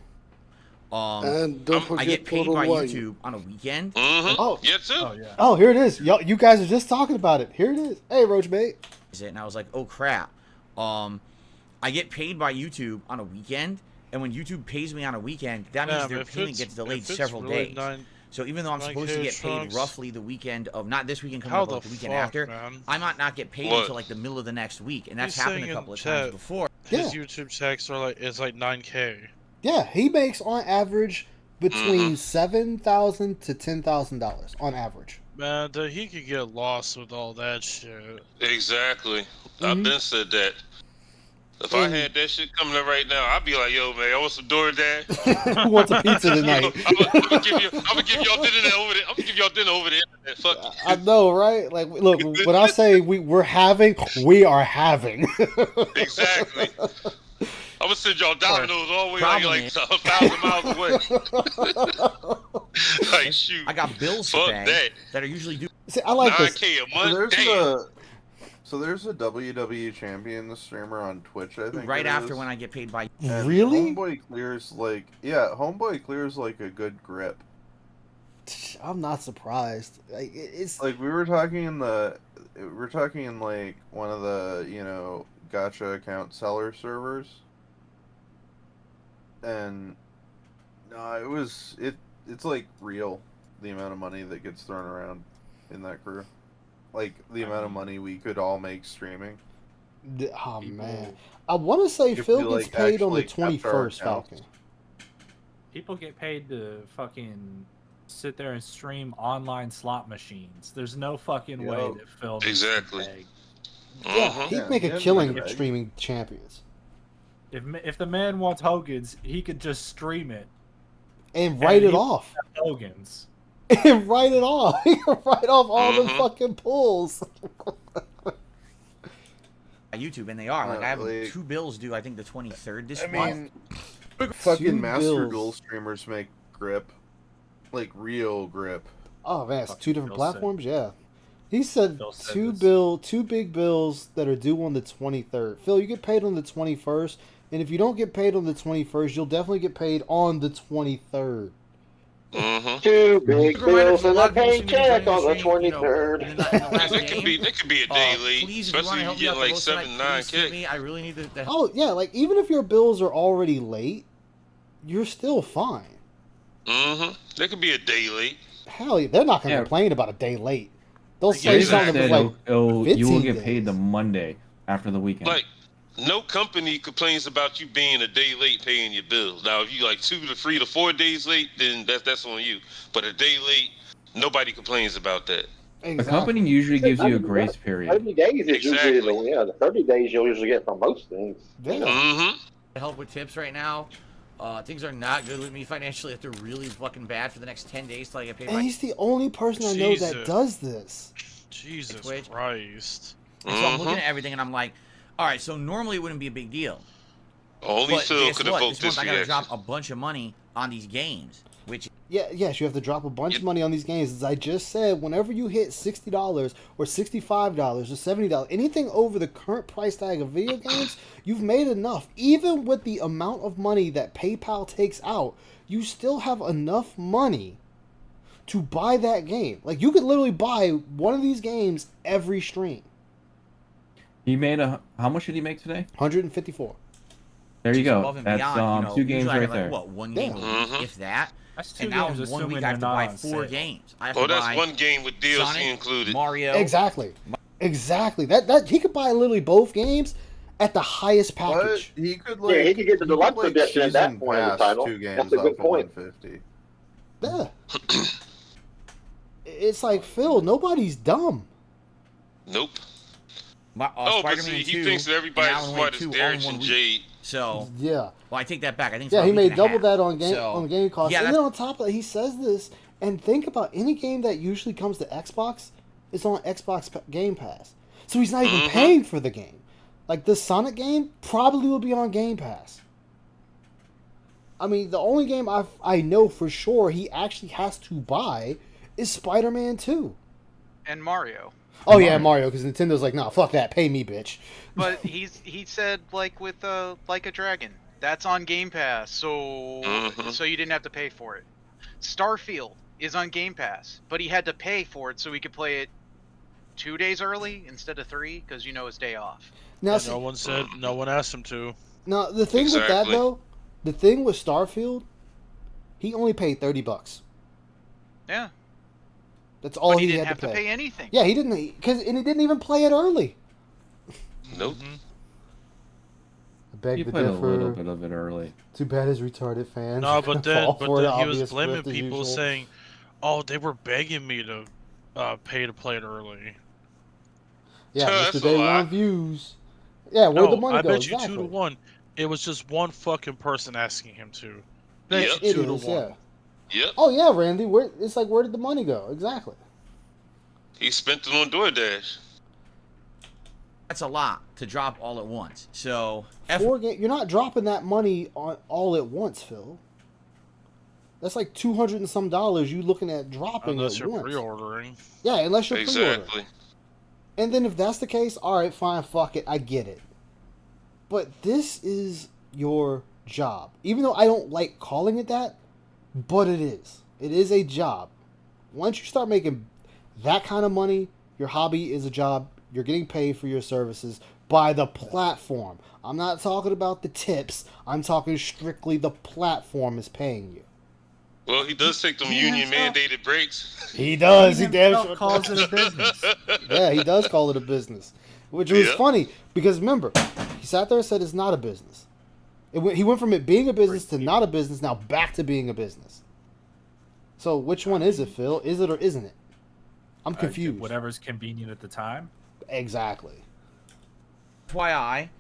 And don't I forget get paid Total by Wine. YouTube on a weekend. Mm-hmm. Oh. Yeah, too. Oh yeah. Oh, here it is. Yo, you guys are just talking about it. Here it is. Hey, Roach Bait. And I was like, oh crap. I get paid by YouTube on a weekend, and when YouTube pays me on a weekend, that means their payment gets delayed several days. So even though I'm supposed to get paid roughly the weekend of, not this weekend coming up, but the weekend after, man? I might not get paid What? until like the middle of the next week, and that's He's happened saying a in couple of chat. times before. His Yeah. YouTube checks are like, it's like 9K. Yeah, he makes on average between $7,000 to $10,000 on average. Man, dude, he could get lost with all that shit. Exactly. I've been said that. If I had that shit coming up right now, I'd be like, "Yo, man, I want some DoorDash. Who wants a pizza tonight? I'm gonna give y'all dinner over there. I'm gonna give y'all dinner over there. Fuck you." I know, right? Like, look, when I say we are having. Exactly. I'm gonna send y'all Domino's all the way like 1,000 miles away. Like, shoot. I got bills Fuck to pay that are usually due. See, I like this. $9K a month. So there's a WWE champion streamer on Twitch, I think. Right after when I get paid by. And really? Homeboy clears Homeboy clears like a good grip. I'm not surprised. Like, it's like we were talking in like one of the gacha account seller servers, and no, it's like real, the amount of money that gets thrown around in that crew. Like, the amount of money we could all make streaming. Oh, man. I want to say Phil gets paid on the 21st, Falcon. People get paid to fucking sit there and stream online slot machines. There's no fucking way that Phil needs to beg. Yeah, he'd make a killing streaming champions. If the man wants Hogan's, he could just stream it. And write it off. Hogan's. And write it off. He can write off all the fucking pulls. YouTube, and they are. Like, I have 2 bills due, I think, the 23rd this month. Month. Fucking Master Duel streamers make grip. Like, real grip. Oh, man, it's 2 different platforms? Yeah. He said two big bills that are due on the 23rd. Phil, you get paid on the 21st, and if you don't get paid on the 21st, you'll definitely get paid on the 23rd. 2 big bills and a paycheck on the 23rd. That could be a day late, especially if you get like 7, 9K. I really need the. Oh yeah, like even if your bills are already late, you're still fine. That could be a day late. Hell, they're not gonna complain about a day late. They'll say something like you will get paid the Monday after the weekend. Like, no company complains about you being a day late paying your bills. Now, if you like 2 to 3 to 4 days late, then that's on you. But a day late, nobody complains about that. The company usually gives you a grace period. 30 days is usually the 30 days you'll usually get for most things. I help with tips right now. Things are not good with me financially. They're really fucking bad for the next 10 days till I get paid. And he's the only person I know that does this. Jesus Christ. And so I'm looking at everything and I'm like, all right, so normally it wouldn't be a big deal. Only Phil could have voted this month I gotta drop a bunch of money on these games, which yes, you have to drop a bunch of money on these games. As I just said, whenever you hit $60 or $65 or $70, anything over the current price tag of video games, you've made enough. Even with the amount of money that PayPal takes out, you still have enough money to buy that game. Like, you could literally buy one of these games every stream. He made how much did he make today? 154. There you go. That's 2 games right there. What, 1 game a week, if that? That's 2 and now games, 1 week I have to buy 4 games. I have to that's buy 1 game with DLC Sonic, included. Mario. Exactly. That he could buy literally both games at the highest package. But he could he could get the deluxe edition at that point in the title. 2 games That's a good point. 150. Yeah. It's like, Phil, nobody's dumb. Nope. Spider-Man see, 2, he thinks that everybody's and Alan smart Wake as 2 Derek all in 1 and week. Jade. So yeah. Well, I take that back. I think. Yeah, he made double that on game so, game cost. Yeah, and then on top of that, he says this. And think about any game that usually comes to Xbox is on Xbox Game Pass. So he's not even paying for the game. Like this Sonic game probably will be on Game Pass. I mean, the only game I know for sure he actually has to buy is Spider-Man 2. And Mario. Oh yeah, Mario, because Nintendo's like, nah, fuck that, pay me, bitch. But he said like with Like a Dragon, that's on Game Pass, so you didn't have to pay for it. Starfield is on Game Pass, but he had to pay for it so he could play it 2 days early instead of 3 because his day off. Now, no one asked him to. Now the thing with that though, the thing with Starfield, he only paid $30. Yeah. That's all but he had didn't have to pay. Anything. Yeah, he didn't, and he didn't even play it early. Nope. I beg He to played a differ. little bit of it early. Too bad his retarded fans. No, but then he was blaming as people usual. saying, "Oh, they were begging me to pay to play it early." Yeah, Mr. Day One views. Yeah, where'd No, the money I go? bet you Exactly. 2-1. It was just one fucking person asking him to. Bet Yep. you It 2-1. is, yeah. Yep. Oh yeah, Randy. It's like, where did the money go? Exactly. He spent it on DoorDash. That's a lot to drop all at once. So You're not dropping that money on all at once, Phil. That's like $200 and some you looking at dropping Unless at you're once. pre-ordering. Yeah, unless you're pre-ordering. Exactly. And then if that's the case, all right, fine, fuck it, I get it. But this is your job. Even though I don't like calling it that, but it is. It is a job. Once you start making that kind of money, your hobby is a job. You're getting paid for your services by the platform. I'm not talking about the tips. I'm talking strictly the platform is paying you. Well, he does take them union mandated breaks. He does. He damn himself sure calls it a business. Yeah, he does call it a business, which was funny because remember, he sat there and said it's not a business. He went from it being a business to not a business, now back to being a business. So which one is it, Phil? Is it or isn't it? I'm confused. Whatever's convenient at the time. Exactly. FYI,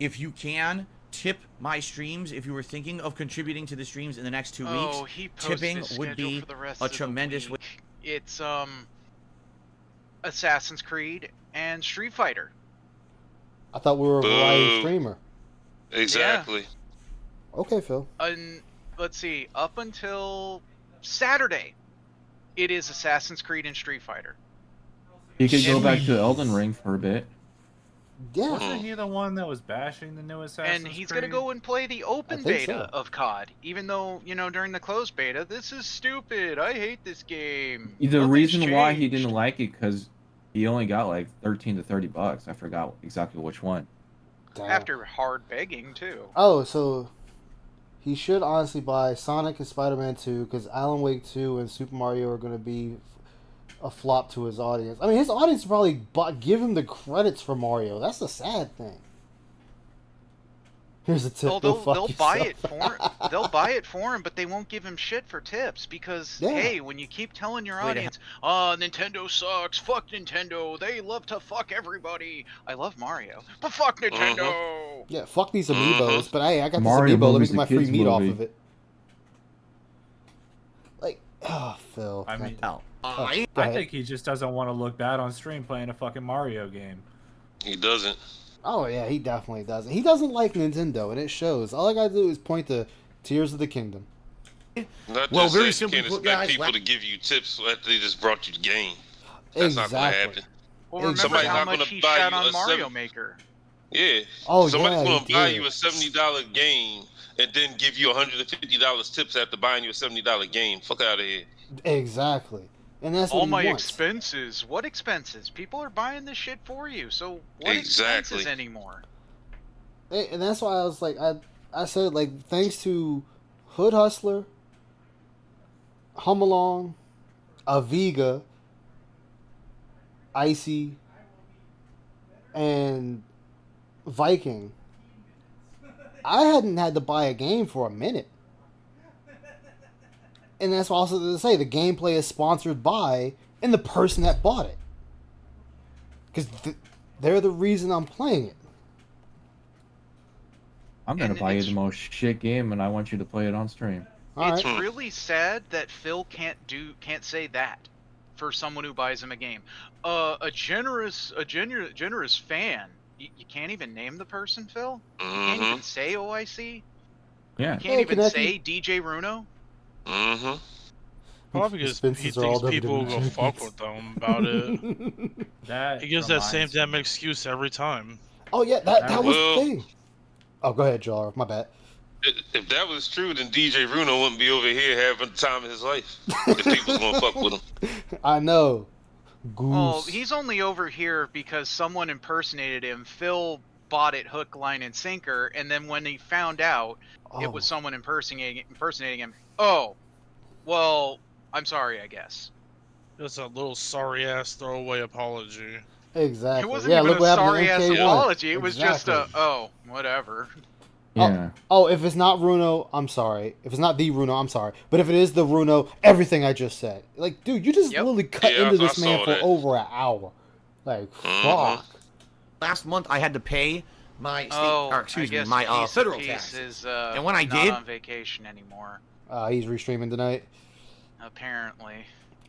if you can tip my streams, if you were thinking of contributing to the streams in the next 2 weeks, tipping would be a tremendous way. It's Assassin's Creed and Street Fighter. I thought we were a variety streamer. Exactly. Yeah. Okay, Phil. Let's see. Up until Saturday, it is Assassin's Creed and Street Fighter. You could go back to Elden Ring for a bit. Yeah. Wasn't he the one that was bashing the new Assassin's And he's Creed? gonna go and play the open think beta so. of COD, even though during the closed beta, this is stupid. I hate this game. The Nothing's reason why he changed." didn't like it because he only got like $13 to $30. I forgot exactly which one. Damn. After hard begging too. Oh, so he should honestly buy Sonic and Spider-Man 2 because Alan Wake 2 and Super Mario are going to be a flop to his audience. I mean, his audience probably give him the credits for Mario. That's the sad thing. Here's a tip. They'll buy it for they'll buy it for him, but they won't give him shit for tips because hey, when you keep telling your audience, Nintendo sucks, fuck Nintendo, they love to fuck everybody. I love Mario, but fuck Nintendo. Yeah, fuck these amiibos, but hey, I got Mario this amiibo. Let me movie's get my a free kid's meat off movie. of it. Like, Phil. I mean, go I ahead. think he just doesn't want to look bad on stream playing a fucking Mario game. He doesn't. Oh yeah, he definitely doesn't. He doesn't like Nintendo, and it shows. All I gotta do is point to Tears of the Kingdom. Not Well, just very that, you simply can't put, expect guys, people to give you tips after they just brought you the game. That's not gonna happen. Well, remember Somebody's how not much gonna he buy shat you on a Mario Maker. Yeah. Oh, Somebody's yeah, gonna he buy did. you a $70 game and then give you $150 tips after buying you a $70 game. Fuck out of here. Exactly, and that's what All he my wants. expenses. What expenses? People are buying this shit for you. So what Exactly. expenses anymore? And that's why I was like, I said like thanks to Hood Hustler, Hum Along, Aviga, Icy, and Viking, I hadn't had to buy a game for a minute. And that's also to say the gameplay is sponsored by and the person that bought it. Because they're the reason I'm playing it. I'm gonna buy you the most shit game, and I want you to play it on stream. It's really sad that Phil can't say that for someone who buys him a game. A generous fan. You can't even name the person, Phil. You can't even say OIC. Yeah. You can't even say DJ Runo. Mm-hmm. Probably because he thinks people will go fuck with them about it. He gives that same damn excuse every time. Oh yeah, that was the thing. Oh, go ahead, Jar. My bad. If that was true, then DJ Runo wouldn't be over here having the time of his life. If people was gonna fuck with him. I know. Goose. Well, he's only over here because someone impersonated him. Phil bought it hook, line, and sinker, and then when he found out it was someone impersonating him, oh, well, I'm sorry, I guess. Just a little sorry ass throwaway apology. Exactly. It wasn't even a sorry ass apology. It was just a whatever. Yeah. Oh, if it's not Runo, I'm sorry. If it's not the Runo, I'm sorry. But if it is the Runo, everything I just said. Like, dude, you just literally cut into this man for over an hour. Like, fuck. Last month I had to pay my state, my federal tax. And when I did, not on vacation anymore. He's restreaming tonight. Apparently.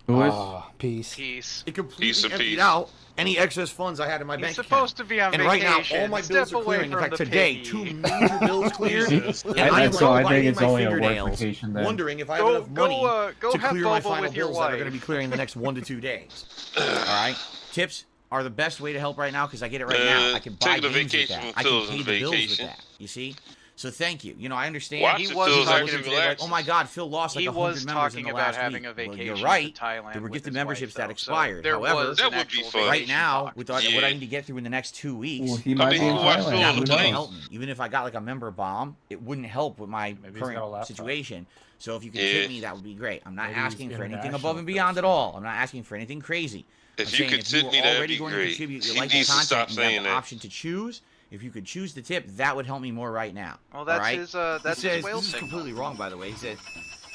Who is? Peace. It completely emptied out any excess funds I had in my bank account. Supposed to be on and vacation. right now, all my bills are clearing. In fact, today, 2 major bills cleared. And I think it's only a work fingernails, vacation then. wondering if I have enough money to have clear my Boba final with your bills that are wife. going to be clearing in the next 1 to 2 days. All right? Tips are the best way to help right now because I get it right now. I can buy games with that. I can pay the bills with that. You see? So thank you. You know, I understand. He was talking like, oh my God, Phil lost like 100 members in the last having week. a vacation Well, you're right. to Thailand There were with gifted his memberships wife, that expired. So However, that would be fun. right now, with what Yeah. I need to get through in the next 2 weeks, Well, he might be in watch Thailand. Phil that on the wouldn't plane. help me. Even if I got like a member bomb, it wouldn't help with my Maybe he's got a current laptop. situation. So if you could Yeah. tip me, that would be great. I'm not Maybe he's asking for anything international above and beyond at person. all. I'm not asking for anything crazy. I'm If you saying could if you tip were me, that'd already be going to great. contribute, you He like the needs to content, stop and you have saying the that. option to choose. If you could choose the tip, that would help me more right now. Well, that's all right? his. He That's says, his whale this is signal. completely wrong, by the way. He said,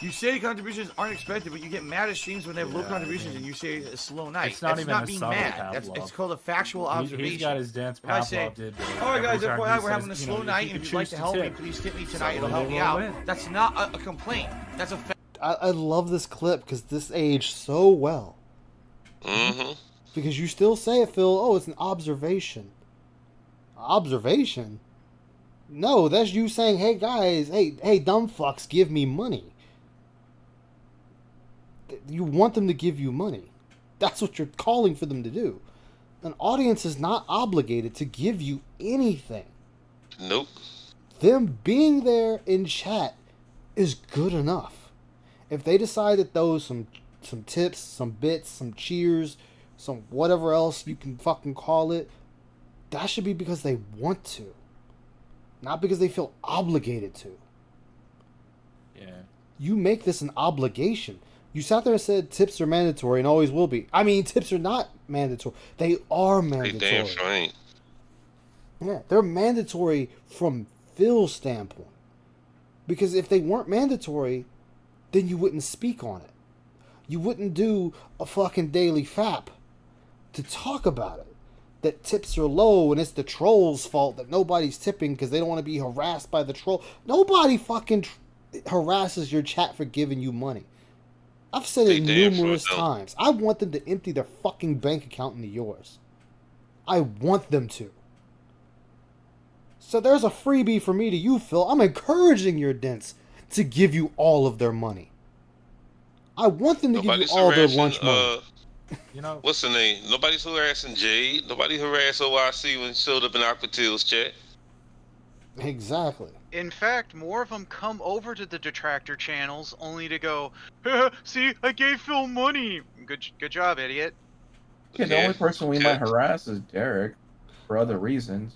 you say contributions aren't expected, but you get mad at streams when they have low contributions, and you say a slow night. It's not That's even not a being subtle mad. Pavlov. It's called a factual observation. He's got his dance If I say, Pavlov did. all right, guys, every time FYI, he we're having a says, slow night, and if you'd like to help me, please tip me tonight. It'll help me will out. win. That's not a complaint. That's a fact. I love this clip because this aged so well. Mm-hmm. Because you still say it, Phil. Oh, it's an observation. Observation? No, that's you saying, hey guys, hey dumb fucks, give me money. You want them to give you money. That's what you're calling for them to do. An audience is not obligated to give you anything. Nope. Them being there in chat is good enough. If they decide to throw some tips, some bits, some cheers, some whatever else you can fucking call it, that should be because they want to. Not because they feel obligated to. Yeah. You make this an obligation. You sat there and said tips are mandatory and always will be. I mean, tips are not mandatory. They are They mandatory. damn sure ain't. Yeah, they're mandatory from Phil's standpoint. Because if they weren't mandatory, then you wouldn't speak on it. You wouldn't do a fucking daily fap to talk about it. That tips are low and it's the troll's fault that nobody's tipping because they don't want to be harassed by the troll. Nobody fucking harasses your chat for giving you money. I've said it numerous times. I want them to empty their fucking bank account into yours. I want them to. So there's a freebie for me to you, Phil. I'm encouraging your dents to give you all of their money. I want them to give you all their lunch money. You know, What's the name? Nobody's harassing Jade. Nobody harassed OIC when he showed up in Aquatil's chat. Exactly. In fact, more of them come over to the detractor channels only to go, see, I gave Phil money. Good job, idiot. Yeah, the only person we might harass is Derek for other reasons.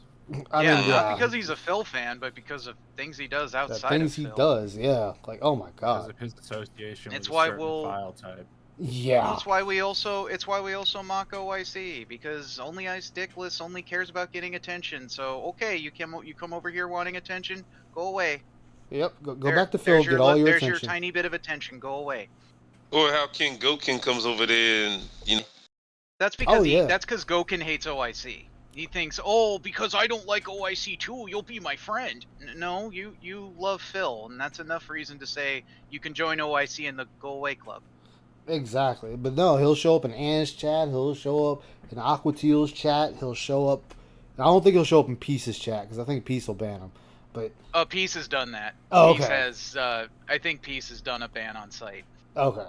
I mean, not because he's a Phil fan, but because of things he does outside things of he Phil. does, yeah. Like, oh my because god. of his association It's with why a certain we'll- file type. Yeah. It's why we also mock OIC, because only Ice Dickless only cares about getting attention. So okay, you come over here wanting attention, go away. Yep. Go back to Phil. Get all your there's attention. your tiny bit of attention. Go away. Or how King Gokin comes over there and, you know. That's because yeah. that's because Gokin hates OIC. He thinks, oh, because I don't like OIC too, you'll be my friend. No, you love Phil, and that's enough reason to say you can join OIC in the Go Away Club. Exactly. But no, he'll show up in Ann's chat. He'll show up in Aquatil's chat. He'll show up. I don't think he'll show up in Peace's chat because I think Peace will ban him. But Peace has done that. Oh, Peace okay. has, I think Peace has done a ban on site. okay.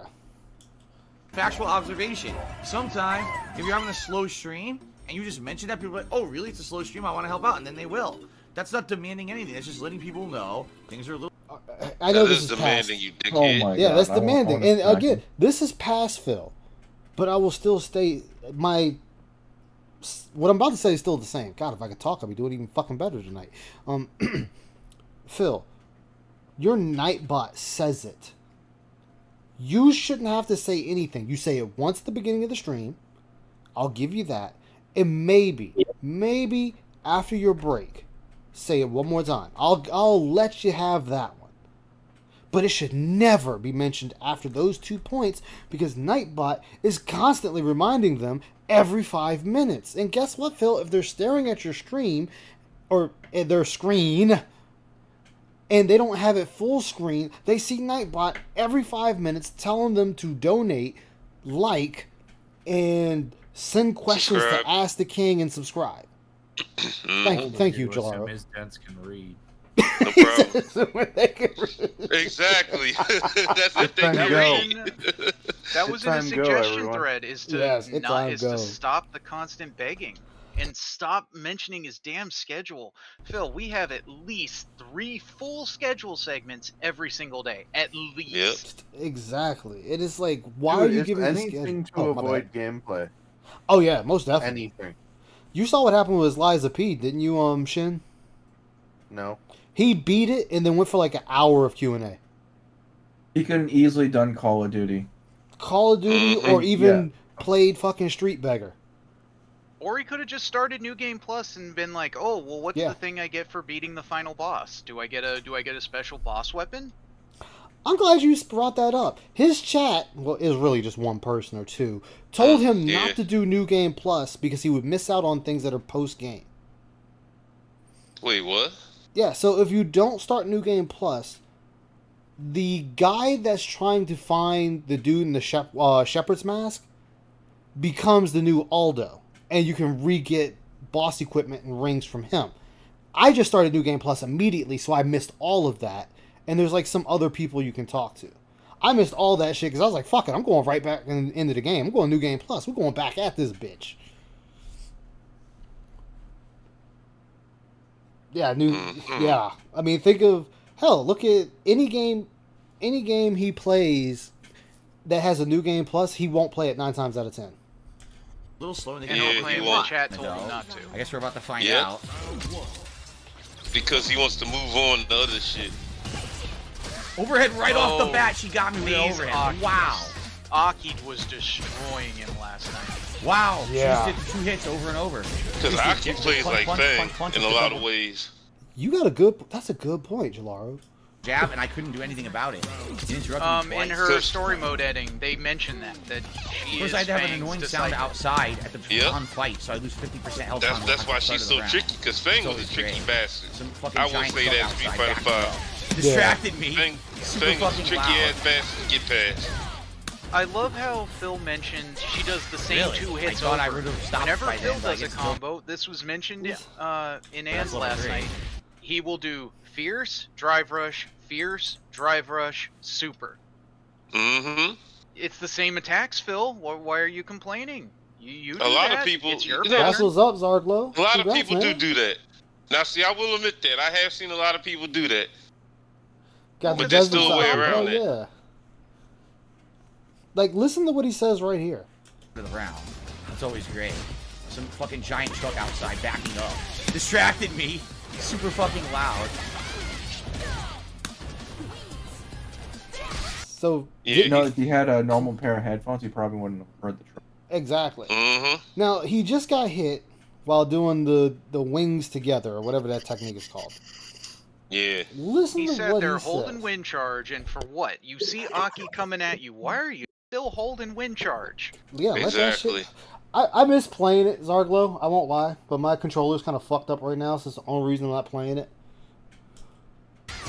Factual observation. Sometimes, if you're having a slow stream and you just mention that, people are like, oh, really? It's a slow stream. I want to help out. And then they will. That's not demanding anything. That's just letting people know things are a little. I know That this is is past. demanding, you Oh dickhead. my Yeah, god. that's I won't- demanding. I And won't again, this is past Phil. But I will still stay. What I'm about to say is still the same. God, if I could talk, I'd be doing even fucking better tonight. Phil, your Nightbot says it. You shouldn't have to say anything. You say it once at the beginning of the stream. I'll give you that. And maybe after your break, say it one more time. I'll let you have that one. But it should never be mentioned after those 2 points because Nightbot is constantly reminding them every 5 minutes. And guess what, Phil? If they're staring at your stream or their screen, and they don't have it full screen, they see Nightbot every 5 minutes telling them to donate, like, and send questions to Ask the King and subscribe. Thank you, Jalaro. Ms. Dents can read. No problem. Exactly. That's what they can read. That was in a suggestion thread, is to stop the constant begging and stop mentioning his damn schedule. Phil, we have at least 3 full schedule segments every single day. At least. Exactly. It is like, why are you giving anything to avoid gameplay? Oh yeah, most definitely. Anything. You saw what happened with Liza P, didn't you, Shin? No. He beat it and then went for like an hour of Q&A. He could have easily done Call of Duty. Call of Duty, or even played fucking Street Beggar. Or he could have just started New Game Plus and been like, "Oh, well, what's the thing I get for beating the final boss? Do I get a special boss weapon?" I'm glad you brought that up. His chat, well, is really just one person or two, told him not to do New Game Plus because he would miss out on things that are post game. Wait, what? Yeah, so if you don't start New Game Plus, the guy that's trying to find the dude in the shepherd's mask becomes the new Aldo, and you can re-get boss equipment and rings from him. I just started New Game Plus immediately, so I missed all of that, and there's like some other people you can talk to. I missed all that shit because I was like, fuck it, I'm going right back into the game. I'm going New Game Plus. We're going back at this bitch. Yeah, yeah. I mean, think of, hell, look at any game he plays that has a New Game Plus, he won't play it 9 times out of 10. A little slow in the game. Chat told him not to. I guess we're about to find out. Because he wants to move on to other shit. Overhead right off the bat, she got me with overhead. Aki. Wow. Aki was destroying him last night. Wow. Yeah. She just did 2 hits over and over. Because Aki plays like Fang in a lot of ways. You got that's a good point, Jalaro. Jab, and I couldn't do anything about it. In her story mode editing, they mentioned that she is I had to have an Fang's annoying disciple. sound outside at the on fight, so I lose 50% health. That's why she's so tricky, because Fang was a tricky bastard. I will say that Street Fighter 5. Distracted me. Fang was a tricky ass bastard to get past. I love how Phil mentioned she does the same 2 hits over. I would have stopped Whenever by Phil then, does a combo, this was mentioned in Ann's last night. He will do Fierce, Drive Rush, Fierce, Drive Rush, Super. Mm-hmm. It's the same attacks, Phil. Why are you complaining? You do a lot that. of people. It's your Castle's up, Zardlo. A lot of people do that. Now, see, I will admit that I have seen a lot of people do that. But there's still a way around it. Yeah. Like, listen to what he says right here. To the round. That's always great. Some fucking giant truck outside backing up. Distracted me. Super fucking loud. So, if he had a normal pair of headphones, he probably wouldn't have heard the truck. Exactly. Mm-hmm. Now, he just got hit while doing the wings together, or whatever that technique is called. Yeah. Listen he to sat what there he holding says. wind charge, and for what? You see Aki coming at you. Why are you still holding wind charge? Yeah, exactly. Let that shit... I miss playing it, Zarglo. I won't lie, but my controller's kind of fucked up right now, so it's the only reason I'm not playing it.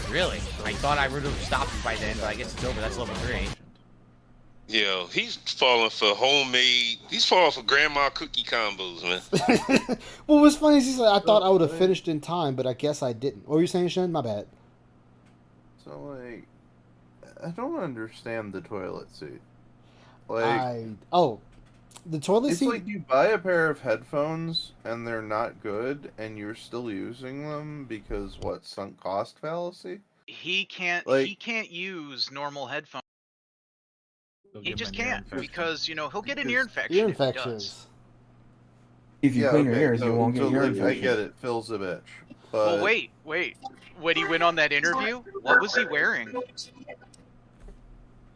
Really? I thought I would have stopped it by then, but I guess it's over. That's level 3. Yo, he's falling for homemade. He's falling for grandma cookie combos, man. Well, what's funny is he said, I thought I would have finished in time, but I guess I didn't. What were you saying, Shen? My bad. So, like, I don't understand the toilet seat. Like, the toilet it's seat. Like you buy a pair of headphones and they're not good, and you're still using them because what? Sunk cost fallacy. He can't use normal headphones. He just can't because he'll get an ear infection. Ear infections. If you clean your ears, you won't get ear infections. I get it. Phil's a bitch. But... Well, wait. When he went on that interview, what was he wearing?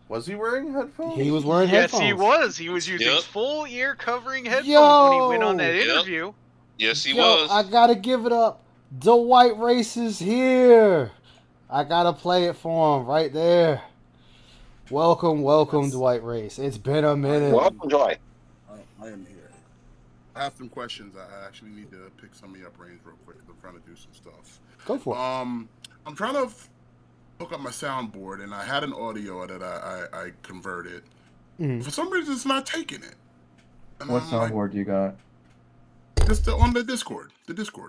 Was he wearing headphones? He was wearing headphones. Yes, he was. He was using full ear covering headphones when he went on that interview. Yes, he was. I gotta give it up. Dwight Race is here. I gotta play it for him right there. Welcome, Dwight Race. It's been a minute. Welcome, Dwight. I am here. I have some questions. I actually need to pick some of your brains real quick. I'm trying to do some stuff. Go for it. I'm trying to hook up my soundboard, and I had an audio that I converted. Mm. For some reason, it's not taking it. And what soundboard you got? Just on the Discord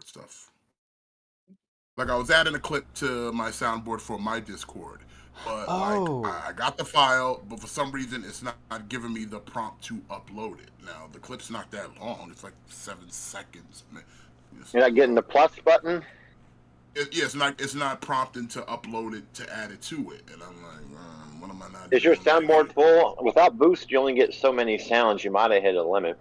stuff. Like I was adding a clip to my soundboard for my Discord, but like I got the file, but for some reason it's not giving me the prompt to upload it. Now the clip's not that long; it's like 7 seconds. You're not getting the plus button. It's not prompting to upload it to add it to it, and I'm like, what am I not? Is your soundboard full? Without boost, you only get so many sounds. You might have hit a limit.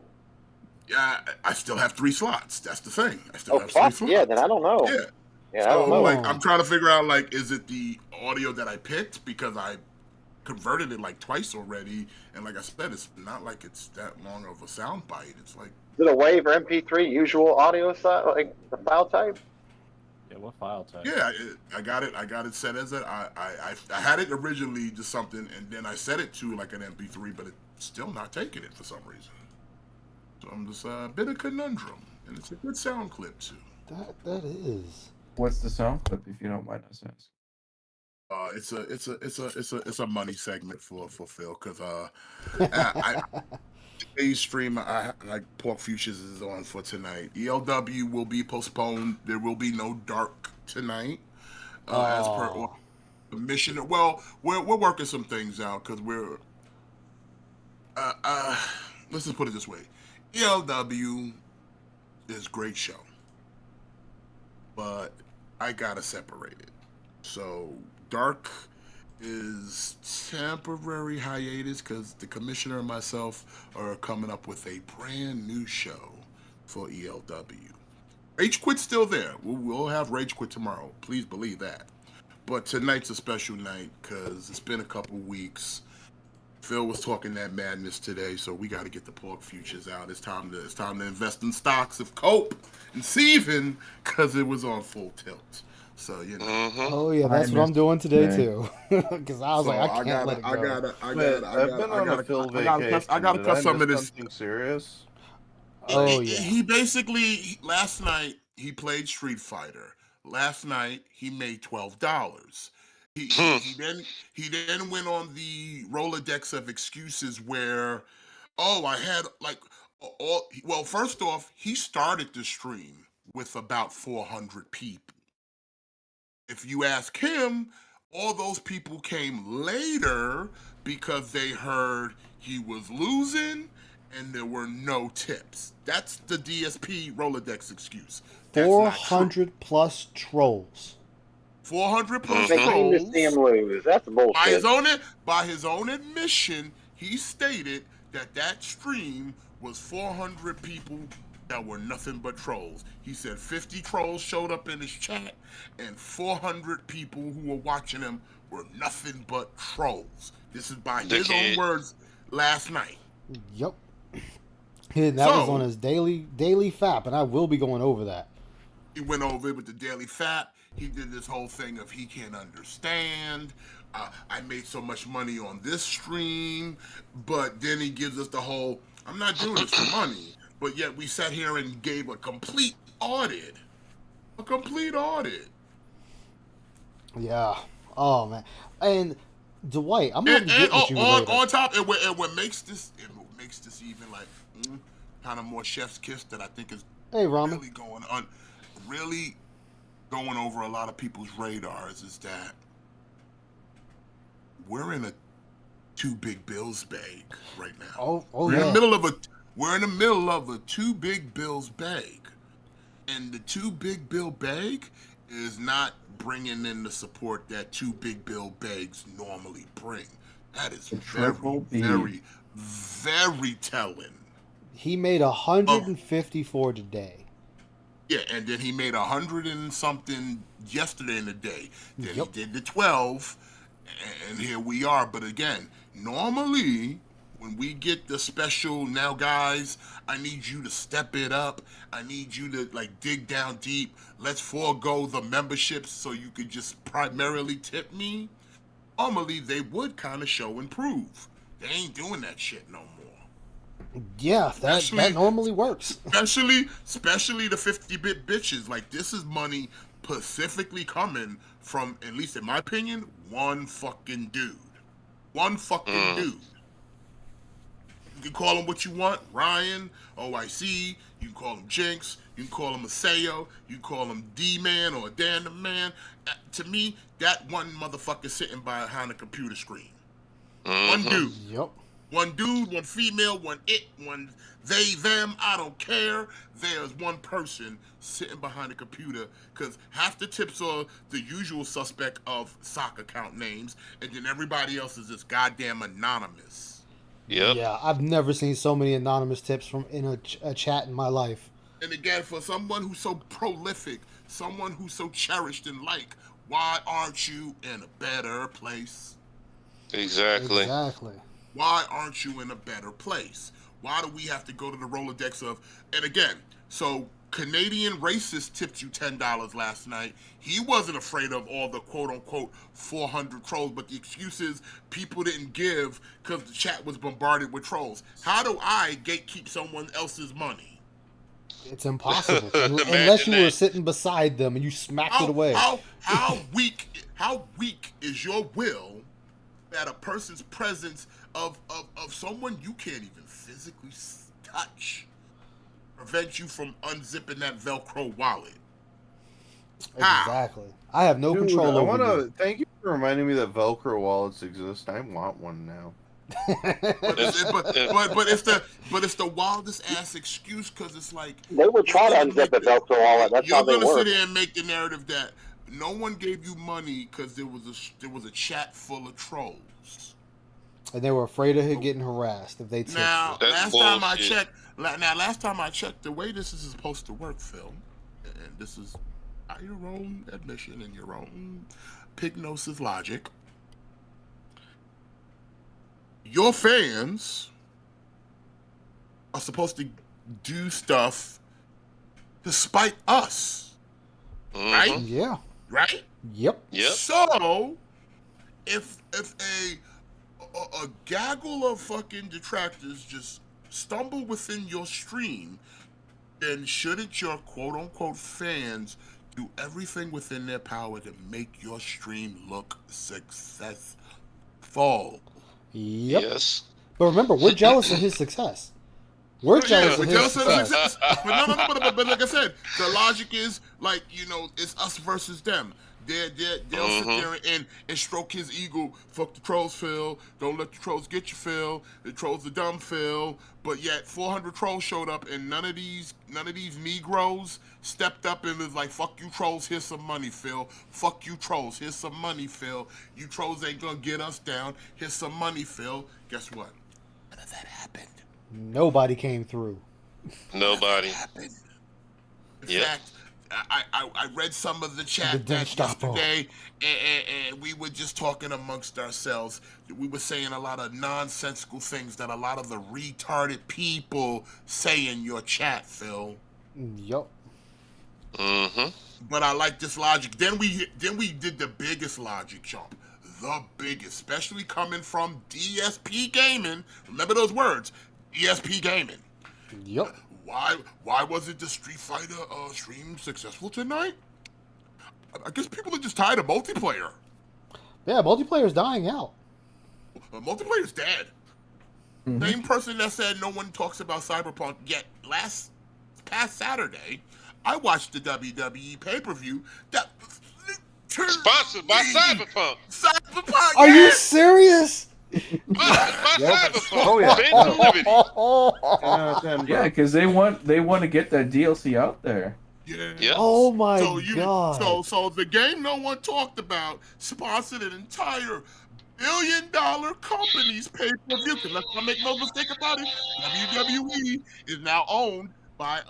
Yeah, I still have 3 slots. That's the thing. I still have 3 slots. Yeah, then I don't know. Yeah. Yeah, so, I don't know. Like, I'm trying to figure out, like, is it the audio that I picked? Because I converted it, like, twice already. And like I said, it's not like it's that long of a sound bite. It's like... Is it a WAV or MP3 usual audio like the file type? Yeah, what file type? Yeah, I got it set as a... I had it originally just something, and then I set it to, like, an MP3, but it's still not taking it for some reason. So I'm just a bit of conundrum. And it's a good sound clip, too. That is... What's the sound clip, if you don't mind us asking? It's a money segment for Phil, because today's stream, like Pork Futures is on for tonight. ELW will be postponed. There will be no dark tonight, as per the mission. Well, we're working some things out because we're let's just put it this way: ELW is a great show, but I gotta separate it. So dark is temporary hiatus because the commissioner and myself are coming up with a brand new show for ELW. Rage Quit's still there. We'll have Rage Quit tomorrow. Please believe that. But tonight's a special night because it's been a couple weeks. Phil was talking that madness today, so we got to get the Pork Futures out. It's time to invest in stocks of Cope and Seaven because it was on full tilt. So you know. Oh yeah, that's what I'm doing today too. Because I was like, I can't let it go. I gotta cut some of this. Something serious. He basically last night he played Street Fighter. Last night he made $12. He then went on the Rolodex of excuses where, I had like well, first off, he started the stream with about 400 people. If you ask him, all those people came later because they heard he was losing and there were no tips. That's the DSP Rolodex excuse. 400 plus trolls. 400 plus They came to see him lose. That's bullshit. By his own admission, he stated that stream was 400 people that were nothing but trolls. He said 50 trolls showed up in his chat, and 400 people who were watching him were nothing but trolls. This is by his own words last night. Yep. And that was on his daily FAP, and I will be going over that. He went over it with the daily FAP. He did this whole thing of he can't understand. I made so much money on this stream, but then he gives us the whole, I'm not doing this for money. But yet we sat here and gave a complete audit. A complete audit. Yeah. Oh man. And Dwight, I'm gonna get with you later. On top, and what makes this even like kind of more chef's kiss that I think is really going over a lot of people's radars is that we're in a two big bills bag right now. We're in the middle of a two big bills bag, and the two big bill bag is not bringing in the support that two big bill bags normally bring. That is very, very telling. He made 154 today. Yeah, and then he made 100 and something yesterday in the day. Then he did the 12, and here we are. But again, normally when we get the special, now guys, I need you to step it up. I need you to like dig down deep. Let's forego the memberships so you could just primarily tip me. Normally they would kind of show and prove. They ain't doing that shit no more. Yeah, that normally works. Especially the 50-bit bitches. Like, this is money specifically coming from, at least in my opinion, one fucking dude. One fucking dude. You can call him what you want, Ryan, OIC, you can call him Jinx, you can call him Maseo, you can call him D-Man or Dan the Man. To me, that one motherfucker sitting behind a computer screen. One dude. Yep. One dude, one female, one they, them, I don't care. There's one person sitting behind a computer, because half the tips are the usual suspect of sock account names, and then everybody else is just goddamn anonymous. Yep. Yeah, I've never seen so many anonymous tips from in a chat in my life. And again, for someone who's so prolific, someone who's so cherished and liked, why aren't you in a better place? Exactly. Why aren't you in a better place? Why do we have to go to the Rolodex of, and again, so Canadian racist tipped you $10 last night. He wasn't afraid of all the quote-unquote 400 trolls, but the excuses people didn't give because the chat was bombarded with trolls. How do I gatekeep someone else's money? It's impossible. Unless you were sitting beside them and you smacked it away. How weak is your will that a person's presence of someone you can't even physically touch prevent you from unzipping that Velcro wallet? Exactly. I have no control over you. Thank you for reminding me that Velcro wallets exist. I want one now. but it's the wildest ass excuse, because it's like they would try to unzip a Velcro wallet. That's how they work. You're gonna sit there and make the narrative that no one gave you money because there was a chat full of trolls, and they were afraid of getting harassed if they tipped you. Last time I checked, the way this is supposed to work, Phil, and this is by your own admission and your own pignosis logic, your fans are supposed to do stuff to spite us, right? Yeah. Right? Yep. So, if a gaggle of fucking detractors just stumble within your stream, then shouldn't your quote-unquote fans do everything within their power to make your stream look successful? Yep. Yes. But remember, we're jealous of his success. We're jealous of his success. But like I said, the logic is like, it's us versus them. They'll sit there and stroke his ego. Fuck the trolls, Phil. Don't let the trolls get you, Phil. The trolls are dumb, Phil. But yet 400 trolls showed up, and none of these Negroes stepped up and was like, fuck you trolls, here's some money, Phil. Fuck you trolls, here's some money, Phil. You trolls ain't gonna get us down. Here's some money, Phil. Guess what? None of that happened. Nobody came through. Nobody. In fact, I read some of the chat yesterday, and we were just talking amongst ourselves. We were saying a lot of nonsensical things that a lot of the retarded people say in your chat, Phil. Yup. But I like this logic. Then we did the biggest logic jump. The biggest, especially coming from DSP Gaming. Remember those words, DSP Gaming. Yep. Why wasn't the Street Fighter stream successful tonight? I guess people are just tired of multiplayer. Yeah, multiplayer's dying out. Multiplayer's dead. Same person that said no one talks about Cyberpunk, yet past Saturday, I watched the WWE pay-per-view that sponsored by Cyberpunk. Cyberpunk. Are you serious? Oh yeah. Yeah, because they want to get that DLC out there. Yeah. Oh my god. So the game no one talked about sponsored an entire billion-dollar company's pay-per-view. Because let's not make no mistake about it, WWE is now owned by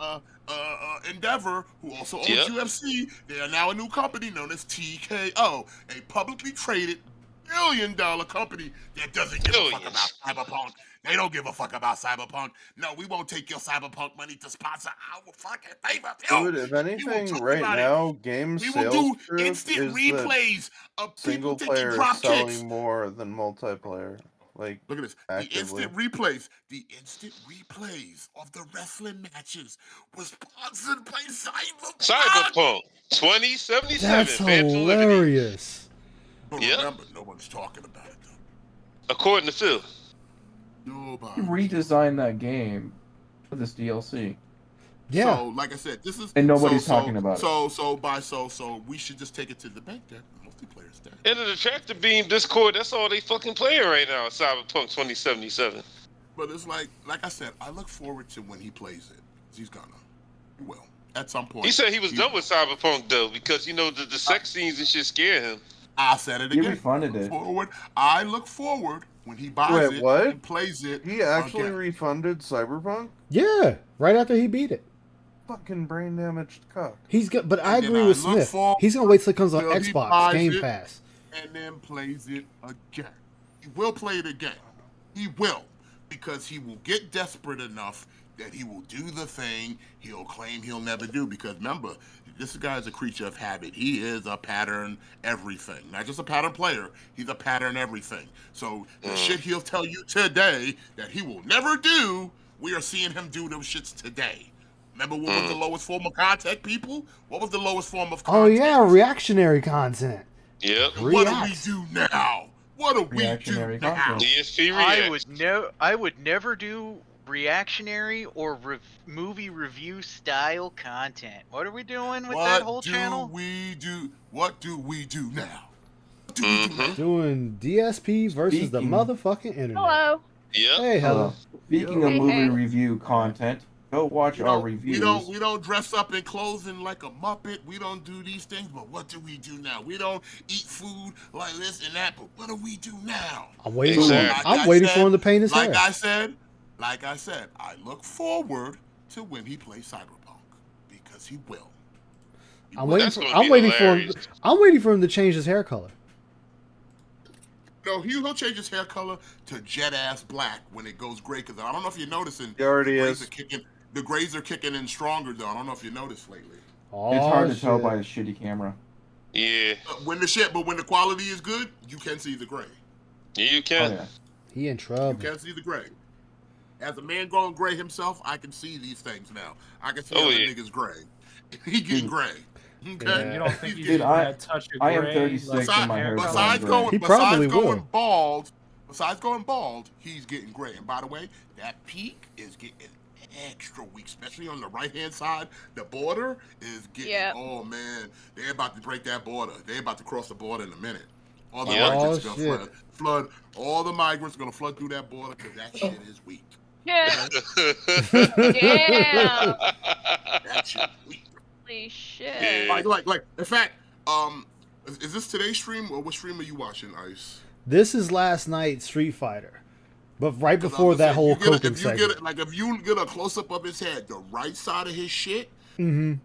Endeavor, who also owns UFC. They are now a new company known as TKO, a publicly traded billion-dollar company that doesn't give a fuck about Cyberpunk. They don't give a fuck about Cyberpunk. No, we won't take your Cyberpunk money to sponsor our fucking pay-per-view. Dude, if anything, right now, game we sales will do proof instant is replays of people single taking player drop selling kicks. more than multiplayer. Like, look at this. actively. The instant replays of the wrestling matches was sponsored by Cyberpunk 2077. That's Phantom Liberty. hilarious. But Yep. remember, no one's talking about it though. According to Phil. Nobody. He redesigned that game for this DLC. Yeah. So, like I said, this is And nobody's talking about it. So we should just take it to the bank then. Multiplayer's dead. And the Tractor Beam Discord, that's all they fucking playing right now, Cyberpunk 2077. But it's like I said, I look forward to when he plays it. He's gonna. He will. At some point. He said he was done with Cyberpunk though, because you know the sex scenes and shit scare him. I said it He again. refunded it. I look forward when he buys it what? and plays it. He actually again. refunded Cyberpunk? Yeah, right after he beat it. Fucking brain damaged cock. He's good, but I And then agree I with look Smith. forward He's gonna wait till it comes on till he Xbox buys Game it. Pass. And then plays it again. He will play it again. He will. Because he will get desperate enough that he will do the thing he'll claim he'll never do. Because remember, this guy is a creature of habit. He is a pattern everything. Not just a pattern player, he's a pattern everything. So the shit he'll tell you today that he will never do, we are seeing him do those shits today. Remember what was the lowest form of content, people? What was the lowest form of content? Oh yeah, reactionary content. Yep. What do we do now? What do we do Reactionary now? content. DSP React. I would never do reactionary or movie review style content. What are we doing with that whole channel? What do we do now? What do we do now? Doing DSP versus the motherfucking internet. Hello. Yep. Hey, hello. Speaking of movie review content, go watch our reviews. We don't dress up in clothing like a Muppet. We don't do these things, but what do we do now? We don't eat food like this and that, but what do we do now? I'm waiting. I'm waiting for him to paint his hair. Like I said, I look forward to when he plays Cyberpunk because he will. I'm waiting for him to change his hair color. No, he'll change his hair color to jet ass black when it goes gray. Because I don't know if you're noticing. He already is. The grays are kicking in stronger though. I don't know if you noticed lately. Oh, it's hard to tell by a shitty camera. Yeah. But when the quality is good, you can see the gray. Yeah, you can. Oh, yeah. He in trouble. You can see the gray. As a man going gray himself, I can see these things now. I can see other niggas gray. He getting gray. Okay. Yeah. You don't think you Dude, should add touch of I am gray, 36 and my hair is besides going gray. He probably will. Besides going bald, he's getting gray. And by the way, that peak is getting extra weak, especially on the right-hand side. The border is getting, oh man, they're about to break that border. They're about to cross the border in a minute. All the migrants are going to flood. All the migrants are going to flood through that border because that shit is weak. Yeah. Yeah. That shit weak. Holy shit. Like, in fact, is this today's stream or what stream are you watching, Ice? This is last night's Street Fighter, but right before that whole cooking segment. If you get a close up of his head, the right side of his shit,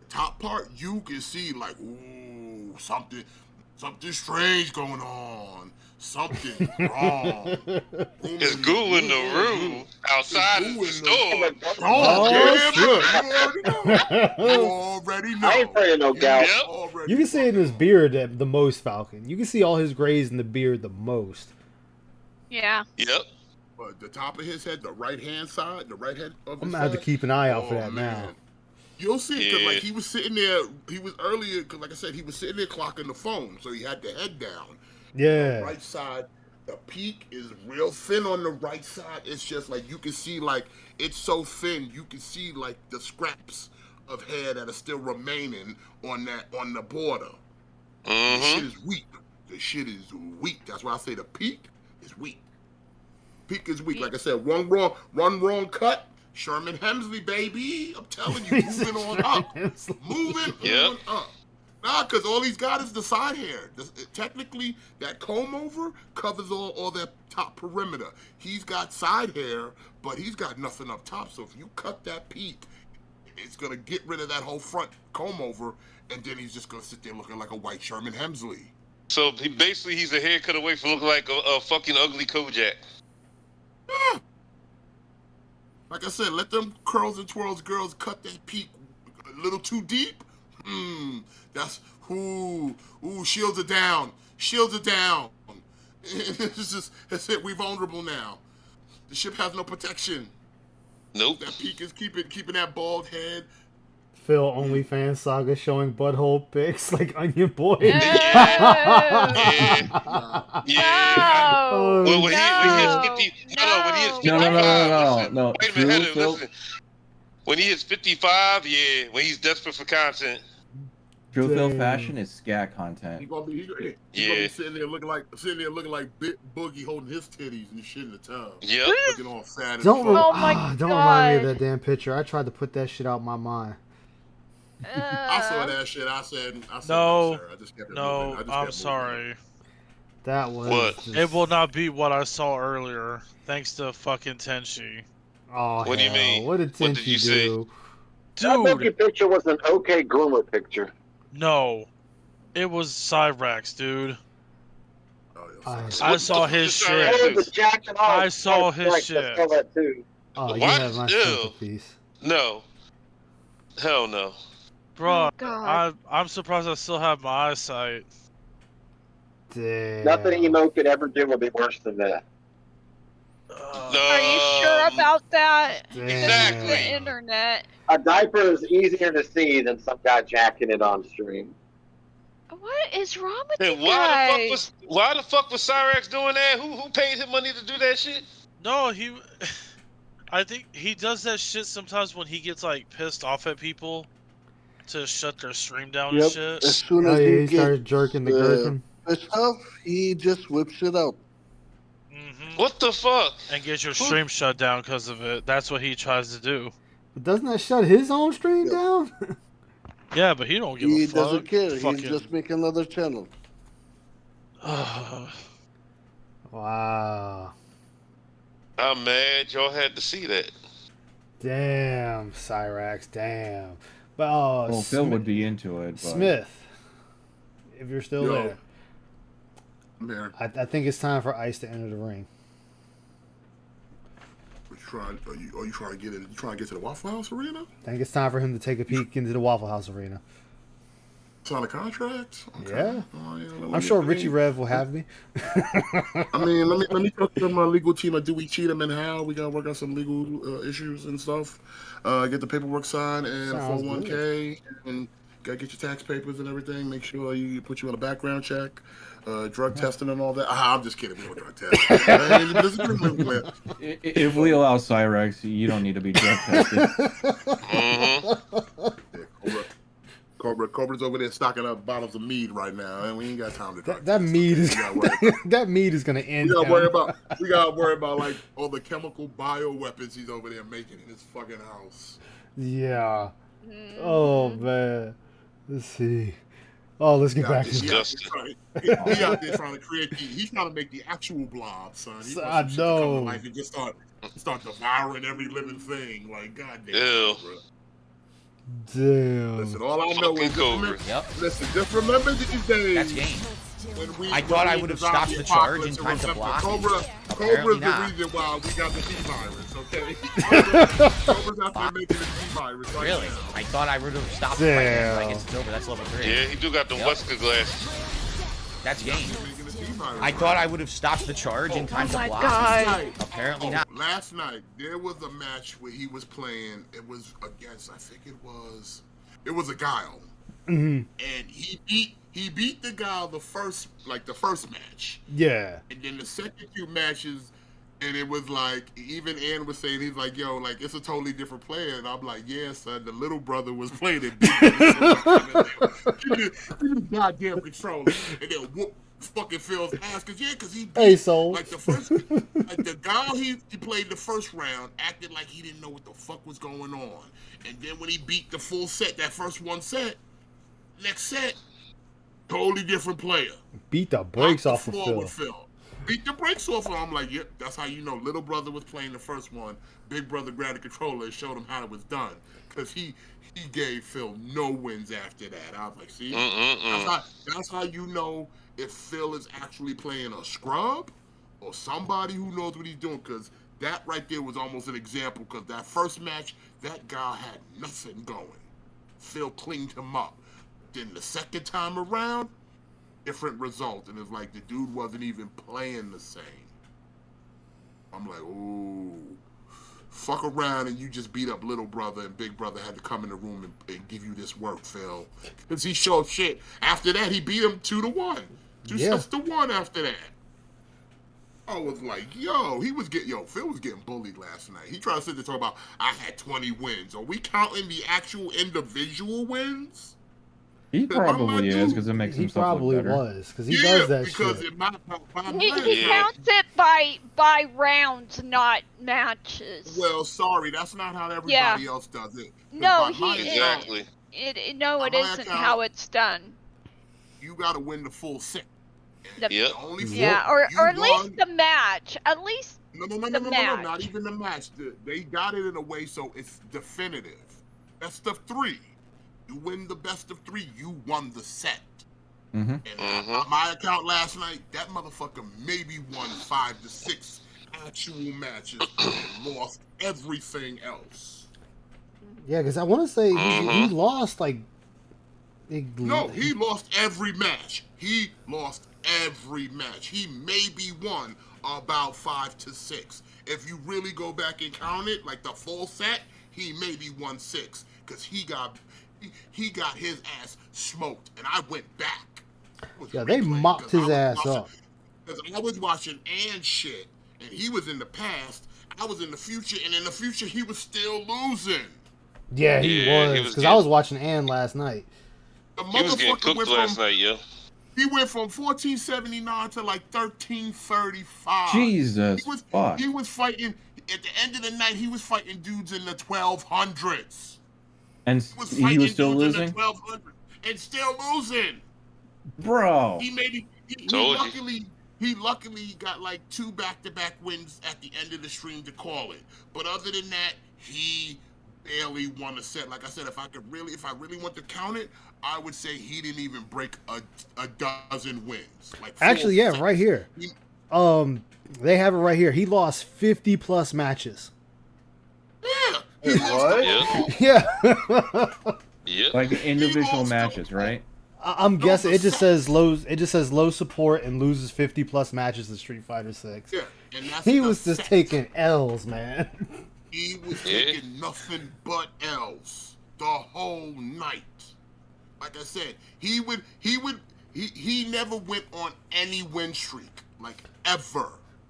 top part, you can see like, ooh, something strange going on. Something wrong. It's Goo in the room outside the store. You already know. I ain't praying no gal. You can see it in his beard the most, Falcon. You can see all his grays in the beard the most. Yeah. Yep. But the top of his head, the right hand side, the right head of his I'm gonna have to keep an eye out for that now. You'll see, because like he was sitting there, he was earlier, because like I said, he was sitting there clocking the phone, so he had the head down. Yeah. The right side, the peak is real thin on the right side. It's just like you can see, like it's so thin, you can see like the scraps of hair that are still remaining on the border. The shit is weak. The shit is weak. That's why I say the peak is weak. Peak is weak. Like I said, one wrong cut. Sherman Hemsley, baby. I'm telling you, moving on up. Moving on up. Nah, because all he's got is the side hair. Technically, that comb over covers all that top perimeter. He's got side hair, but he's got nothing up top. So if you cut that peak, it's going to get rid of that whole front comb over, and then he's just going to sit there looking like a white Sherman Hemsley. So he's a haircut away from looking like a fucking ugly Kojak. Yeah. Like I said, let them curls and twirls girls cut that peak a little too deep. That's shields are down. Shields are down. That's it. We're vulnerable now. The ship has no protection. Nope. That peak is keeping that bald head. Phil OnlyFans saga showing butthole pics like Onion Boy. No. When he hits No. 50, when he hits 55, No. Wait a True, minute, Phil. listen. When he hits 55, yeah, when he's desperate for content. True Phil fashion is scat content. He gonna be sitting there looking like Boogie holding his titties and shit in the tub. Yep. Looking all fat. Don't Oh my God. remind me of that damn picture. I tried to put that shit out my mind. I saw that shit. I said No. sir. I just kept it No, moving. I'm sorry. That was What? just... It will not be what I saw earlier, thanks to fucking Tenchi. Oh, What do you mean? What did What did you Tenchi say? do? That monkey Dude, picture was an okay groomer picture. no. It was Cyrax, dude. I saw his shit. Oh, the jacket off. I saw his I shit. saw that too. Oh, you What? have my Ew. sympathies. No. Hell no. Bro, God. I'm surprised I still have my eyesight. Damn. Nothing emo could ever do will be worse than that. Are you sure about that? Exactly. The internet. A diaper is easier to see than some guy jacking it on stream. What is wrong with Hey, you guys? why the fuck was Cyrax doing that? Who paid him money to do that shit? No, I think he does that shit sometimes when he gets like pissed off at people to shut their stream down and shit. As soon as he started jerking the gherkin. Pissed off, he just whips it out. What the fuck? And get your stream shut down because of it. That's what he tries to do. But doesn't that shut his own stream down? Yeah, but he don't give a He fuck. doesn't care. Fucking... He just make another channel. Wow. I'm mad y'all had to see that. Damn, Cyrax, damn. But Well, Phil would be into it. But... Smith, if you're still there. I'm here. I think it's time for Ice to enter the ring. Are you trying to get in? You trying to get to the Waffle House arena? I think it's time for him to take a peek into the Waffle House arena. Sign a contract? Okay. Yeah. Yeah, I'm sure Richie Rev will have me. I mean, let me talk to my legal team at Dewey Cheatham and Hal. We gotta work out some legal issues and stuff. Get the paperwork signed and Sounds 401k and gotta get your tax papers and everything. Make sure you put you on a background check, drug testing and all that. I'm just kidding. We don't drug test. If we allow Cyrax, you don't need to be drug tested. Cobra's over there stocking up bottles of mead right now, and we ain't got time to drug That mead is that mead is gonna end. We gotta worry about like all the chemical bioweapons he's over there making in his fucking house. Yeah. Oh man. Let's see. Oh, let's get back to He out there trying to create he's trying to make the actual blob, son. He I wants know. to come to life and just start devouring every living thing. Like, goddamn. Ew. Bro. Damn. Listen, all I know is just remember these days. That's game. I thought I would have stopped the charge in time to block. Cobra's the reason why we got the T-virus, okay? Cobra's out there making the T-virus right Really? now. I thought I would have stopped it right it's over. That's level 3. Yeah, he do got the Wesker glasses. That's game. I thought I would have stopped the charge in time to block. Apparently not. Last night, there was a match where he was playing. It was against, I think it was a Guile. Mm-hmm. And he beat the Guile the first match. Yeah. And then the second 2 matches, and it was like, even Ann was saying, he's like, yo, like, it's a totally different player. And I'm like, yeah, son, the little brother was playing it. Give me goddamn control. And then whoop fucking Phil's ass. Because he beat, like, the first, like, the guy he played the first round acted like he didn't know what the fuck was going on. And then when he beat the full set, that first one set, next set, totally different player. Beat the brakes off of Phil. Beat the brakes off of him. I'm like, yep, that's how you know. Little brother was playing the first one. Big brother grabbed the controller and showed him how it was done. Because he gave Phil no wins after that. I was like, see? That's how you know if Phil is actually playing a scrub or somebody who knows what he's doing. Because that right there was almost an example. Because that first match, that guy had nothing going. Phil cleaned him up. Then the second time around, different result, and it's like the dude wasn't even playing the same. I'm like, ooh, fuck around and you just beat up little brother, and big brother had to come in the room and give you this work, Phil, because he showed shit. After that, he beat him 2-1, 2-1 after that. I was like, Phil was getting bullied last night. He tried to sit there talk about, I had 20 wins. Are we counting the actual individual wins? He probably is, because it makes himself look better. He probably was, because he does that shit. He counts it by rounds, not matches. Well, sorry, that's not how everybody else does it. No, exactly. It isn't how it's done. You got to win the full 6. Or at least the match. At least no, not even the match. They got it in a way so it's definitive. Best of 3. You win the best of 3, you won the set. And on my account last night, that motherfucker maybe won 5 to 6 actual matches and lost everything else. Yeah, because I want to say he lost like. No, he lost every match. He maybe won about 5 to 6. If you really go back and count it, like the full set, he maybe won 6 because he got his ass smoked, and I went back. Yeah, they mopped his ass up. Because I was watching and shit, and he was in the past. I was in the future, and in the future he was still losing. Yeah, he was. Because I was watching Ann last night. He was getting cooked last night, yo. He went from 1479 to like 1335. Jesus, he was fighting at the end of the night. He was fighting dudes in the 1200s. And he was still losing. And still losing, bro. He luckily got like 2 back-to-back wins at the end of the stream to call it. But other than that, he barely won a set. Like I said, if I really want to count it, I would say he didn't even break a dozen wins. Like actually, yeah, sets. Right here. They have it right here. He lost 50 plus matches. Yeah. What? Yeah. Yep. Like individual matches, right? I'm guessing it just says low support and loses 50 plus matches in Street Fighter 6. Yeah, and he was just taking L's, man. He was taking nothing but L's the whole night. Like I said, he never went on any win streak, like ever.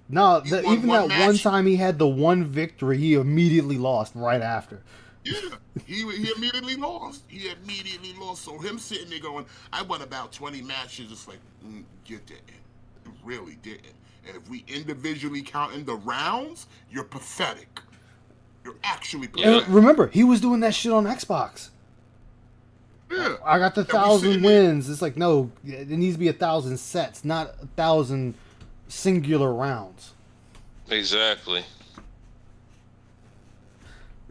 No, even that match. One time he had the one victory, he immediately lost right after. Yeah, he immediately lost. So him sitting there going, I won about 20 matches. It's like, you didn't. You really didn't. And if we individually counting the rounds, you're pathetic. You're actually pathetic. And remember, he was doing that shit on Xbox. Yeah. I got the 1,000 wins. It's like, no, it needs to be 1,000 sets, not 1,000 singular rounds. Exactly.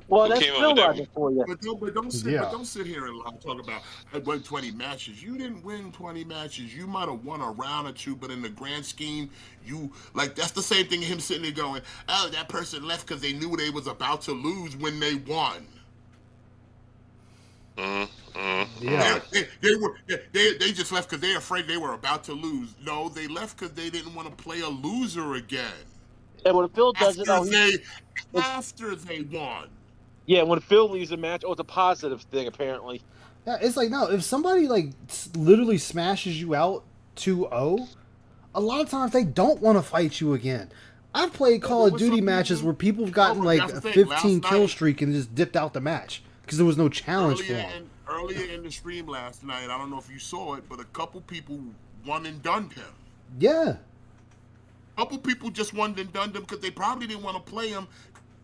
Well, that's still logic for you. But don't sit here and talk about I won 20 matches. You didn't win 20 matches. You might have won a round or 2, but in the grand scheme, that's the same thing. Him sitting there going, "Oh, that person left because they knew they was about to lose when they won." Yeah. They just left because they're afraid they were about to lose. No, they left because they didn't want to play a loser again. And when Phil does after they won. Yeah, when Phil leaves a match, it's a positive thing apparently. Yeah, it's like, no, if somebody like literally smashes you out 2-0, a lot of times they don't want to fight you again. I've played Call of Duty matches where people have gotten like a 15 kill streak and just dipped out the match because there was no challenge for them. Earlier in the stream last night, I don't know if you saw it, but a couple people one and done him. Yeah. A couple people just one and done him because they probably didn't want to play him.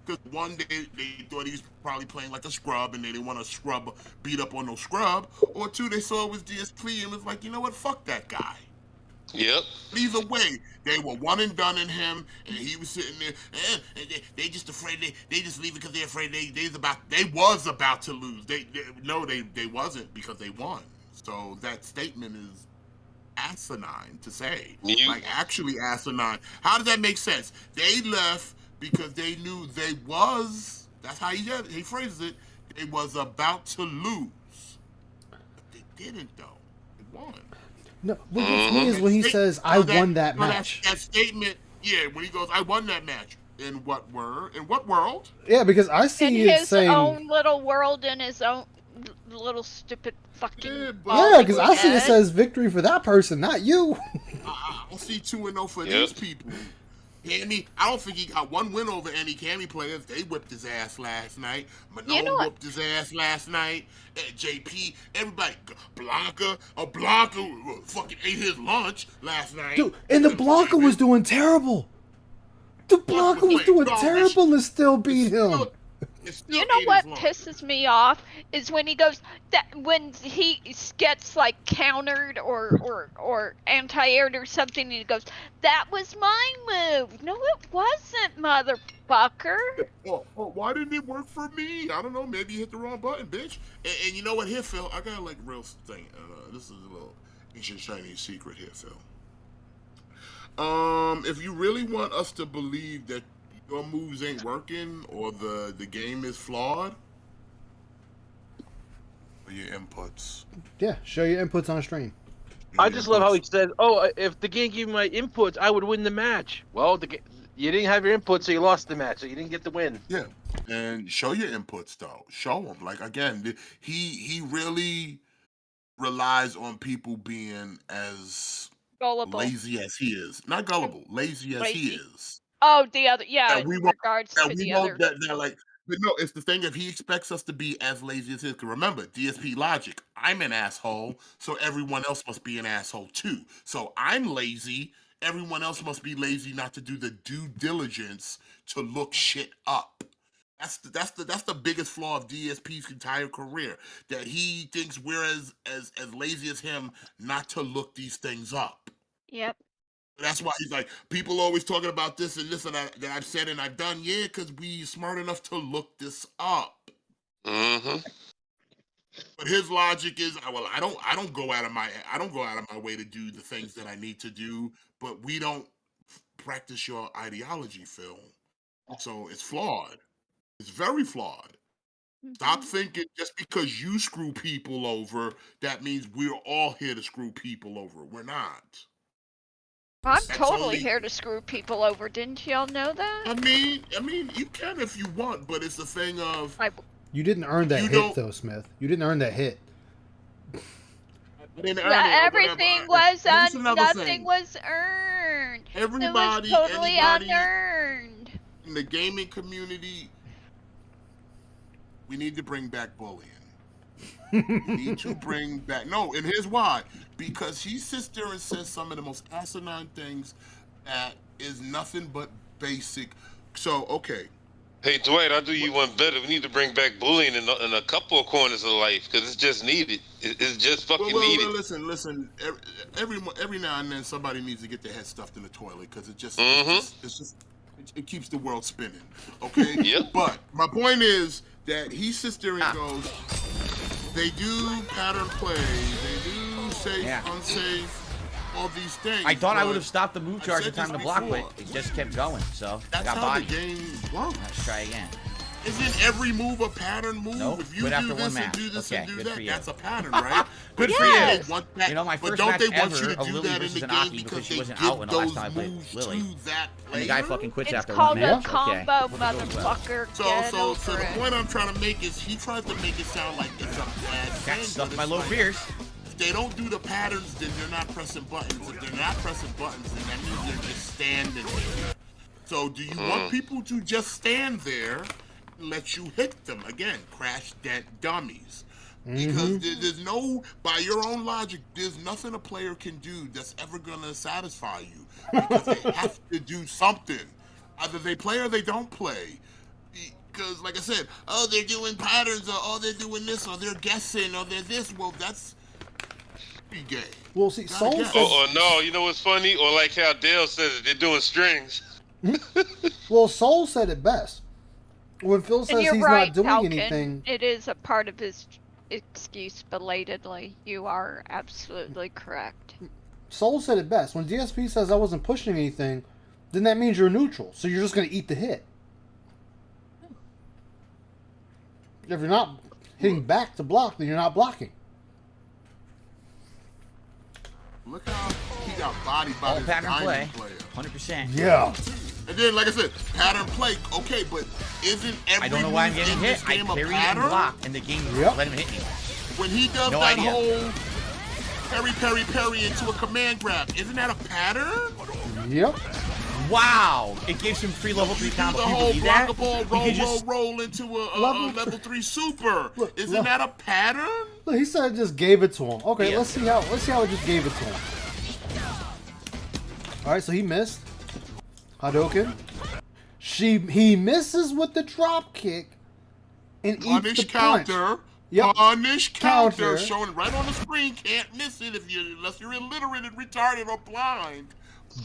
Because one, they thought he was probably playing like a scrub and they didn't want to beat up on no scrub. Or 2, they saw it was DSP and was like, you know what, fuck that guy. Yep. Either way, they were one and done in him, and he was sitting there. And they just afraid. They just leave it because they're afraid they was about to lose. They wasn't because they won. So that statement is asinine to say. Like actually asinine. How does that make sense? They left because they knew they was. That's how he phrases it. They was about to lose. But they didn't though. They won. No, what gets me is when he says, "I won that match." That statement, yeah, when he goes, "I won that match." In what world? Yeah, because I see it saying in his own little world, in his own little stupid fucking. Yeah, because I see it says victory for that person, not you. I see 2-0 for these people. Cammy, I don't think he got one win over any Cammy players. They whipped his ass last night. Manone whipped his ass last night. JP, everybody. Blanca fucking ate his lunch last night. Dude, and the Blanca was doing terrible. The Blanca was doing terrible and still beat him. You know what pisses me off is when he goes when he gets like countered or anti-aired or something, and he goes, "That was my move." No, it wasn't, motherfucker. Oh, why didn't it work for me? I don't know. Maybe you hit the wrong button, bitch. And you know what? Here, Phil, I got a real thing. This is a little ancient Chinese secret here, Phil. If you really want us to believe that your moves ain't working or the game is flawed, or your inputs. Yeah, show your inputs on stream. I just love how he said, "Oh, if the game gave me my inputs, I would win the match." Well, you didn't have your inputs, so you lost the match, so you didn't get the win. Yeah, and show your inputs though. Show them. Like again, he really relies on people being as gullible, lazy as he is. Not gullible, lazy as he is. Oh, the other, yeah. In regards to the other. That like, but no, it's the thing. If he expects us to be as lazy as his, because remember, DSP logic. I'm an asshole, so everyone else must be an asshole too. So I'm lazy. Everyone else must be lazy not to do the due diligence to look shit up. That's the biggest flaw of DSP's entire career. That he thinks we're as lazy as him not to look these things up. Yep. That's why he's like, people always talking about this and this and that I've said and I've done. Yeah, because we smart enough to look this up. Mm-hmm. But his logic is, well, I don't go out of my way to do the things that I need to do. But we don't practice your ideology, Phil. So it's flawed. It's very flawed. Stop thinking just because you screw people over, that means we're all here to screw people over. We're not. I'm totally here to screw people over. Didn't y'all know that? I mean, you can if you want, but it's the thing of you didn't earn that hit, though, Smith. You didn't earn that hit. Everything was nothing was earned. Everybody, it was totally unearned. In the gaming community, we need to bring back bullying. We need to bring back and here's why. Because he sits there and says some of the most asinine things that is nothing but basic. So, okay. Hey, Dwight, I'll do you one better. We need to bring back bullying in a couple of corners of life because it's just needed. It's just fucking needed. Well, listen. Every now and then somebody needs to get their head stuffed in the toilet because it keeps the world spinning. Okay? Yep. But my point is that he sits there and goes, they do pattern play, they do safe, unsafe, all these things. I thought I would have stopped the move charge in time to block, but it just kept going, so that's I got how body. the game works. Let's try again. Isn't every move a pattern move? Nope. If you After do one this match. and do this Okay, and do good that, for you. that's a pattern, right? Good for you. You know, my first don't match they want ever you to of do Lily that in versus the Anaki game because she they wasn't give out when the last those time I played moves Lily. to that And the guy fucking quits It's after called one a match. combo, Okay. motherfucker. So the point I'm trying to make is he tries to make it sound like it's a bad thing. Got stuck but my it's low like, fears. If they don't do the patterns, then they're not pressing buttons. If they're not pressing buttons, then that means they're just standing there. So do you want people to just stand there and let you hit them? Again, crash dead dummies. Because there's no, by your own logic, there's nothing a player can do that's ever going to satisfy you. Because they have to do something. Either they play or they don't play. Because, like I said, oh, they're doing patterns, or oh, they're doing this, or they're guessing, or they're this. Well, that's pretty gay. Well, see, Soul says... Or no, you know what's funny? Or like how Dale says it, they're doing strings. Well, Soul said it best. When Phil says he's not doing anything... It is a part of his excuse belatedly. You are absolutely correct. Soul said it best. When DSP says I wasn't pushing anything, then that means you're neutral. So you're just going to eat the hit. If you're not hitting back to block, then you're not blocking. Look how he got bodied by All this pattern play. player. 100%. Yeah. And then, like I said, pattern play. Okay, but isn't every I don't know why I'm move getting in hit. this I game a parried and pattern? blocked, and the game Yep. let him hit me. When he does No that idea. whole parry into a command grab, isn't that a pattern? Yep. Wow! It gave some free level 3 The combo. Can you whole believe that? block a ball, He roll, could just roll into a Level level 3 super. Look, Isn't that a pattern? Look, he said it just gave it to him. Okay, Yeah. let's see how it just gave it to him. All right, so he missed. Hadouken. He misses with the drop kick and eats Punish the punch. counter. Yep. Punish counter. Counter. Showing right on the screen. Can't miss it unless you're illiterate and retarded or blind.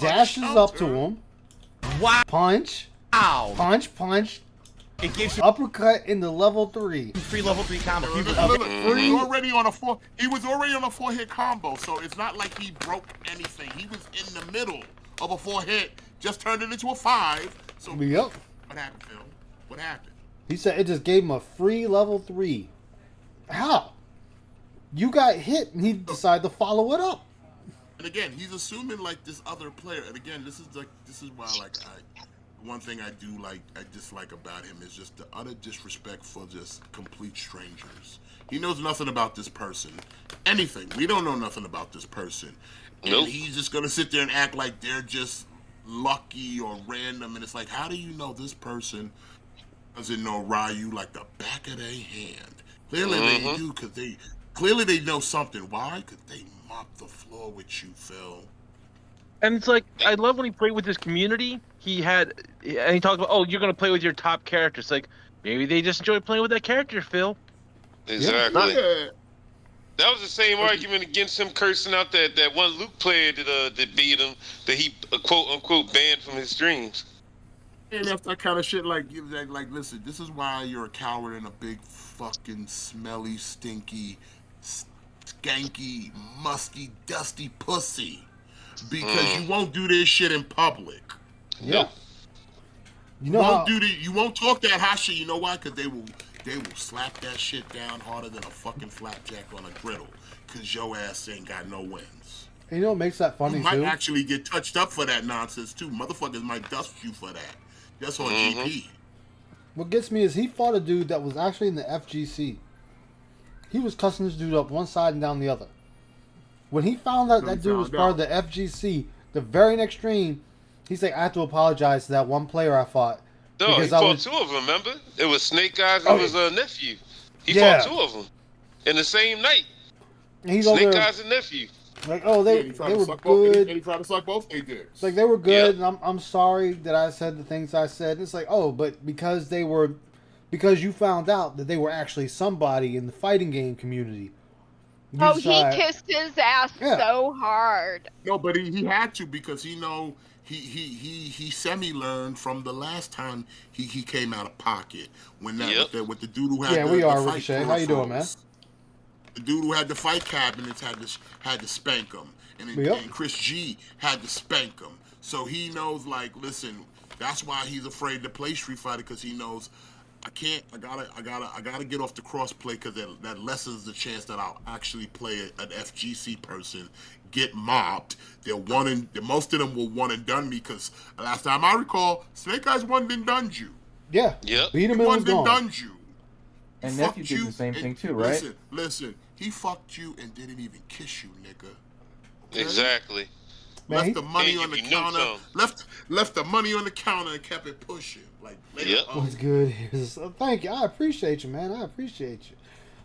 Dashes up to him. wow! Punch. Ow! Punch. It gives some Uppercut into level 3. free level 3 combo. Can you Look, believe look, it? look, he was already on a 4-hit combo, so it's not like he broke anything. He was in the middle of a 4-hit, just turned it into a 5. So Yep. what happened, Phil? What happened? He said it just gave him a free level 3. How? You got hit and he decided to follow it up. And again, he's assuming like this other player. And again, this is why one thing I dislike about him is just the utter disrespect for just complete strangers. He knows nothing about this person. Anything. We don't know nothing about this person. Nope. And he's just gonna sit there and act like they're just lucky or random. And it's like, how do you know this person doesn't know Ryu like the back of their hand? Clearly they do, because they know something. Why? Because they mop the floor with you, Phil. And it's like, I love when he played with his community. He talked about, oh, you're gonna play with your top character. It's like, maybe they just enjoy playing with that character, Phil. Exactly. Yeah. That was the same argument against him cursing out that one Luke player that beat him, that he quote unquote banned from his streams. And that's that kind of shit. Like, listen, this is why you're a coward and a big fucking smelly, stinky, skanky, musky, dusty pussy, because you won't do this shit in public. Yeah. You know You won't talk that hot shit. You know why? Because they will slap that shit down harder than a fucking flapjack on a griddle. Because your ass ain't got no wins. And you know what makes that funny You might too? actually get touched up for that nonsense too. Motherfuckers might dust you for that. That's on GP. What gets me is he fought a dude that was actually in the FGC. He was cussing this dude up one side and down the other. When he found out that dude was part of the FGC, the very next stream, he's like, I have to apologize to that one player I fought. No, he fought two of them, remember? It was Snake Eyes and it was a nephew. He fought two of them in the same night. Snake Eyes and nephew. Like, oh, they were good. And he tried to suck both their dicks. It's like, they were good, and I'm sorry that I said the things I said. And it's like, oh, but because you found out that they were actually somebody in the fighting game community. He kissed his ass so hard. No, but he had to, because he semi-learned from the last time he came out of pocket when with the dude who had we are Ricochet. How you doing, man? The dude who had the fight cabinets had to spank him, and Chris G had to spank him. So he knows, like, listen, that's why he's afraid to play Street Fighter, because he knows I gotta get off the crossplay, because that lessens the chance that I'll actually play an FGC person, get mobbed. Most of them will one and done me, because last time I recall, Snake Eyes one and done you. Yeah. Yep. Beat him and was gone. Done you. And Nephew did the same thing too, right? Listen. He fucked you and didn't even kiss you, nigga. Okay? Exactly. Left the money on the counter. Left the money on the counter and kept it pushing. Like, What's good? Thank you. I appreciate you, man. I appreciate you.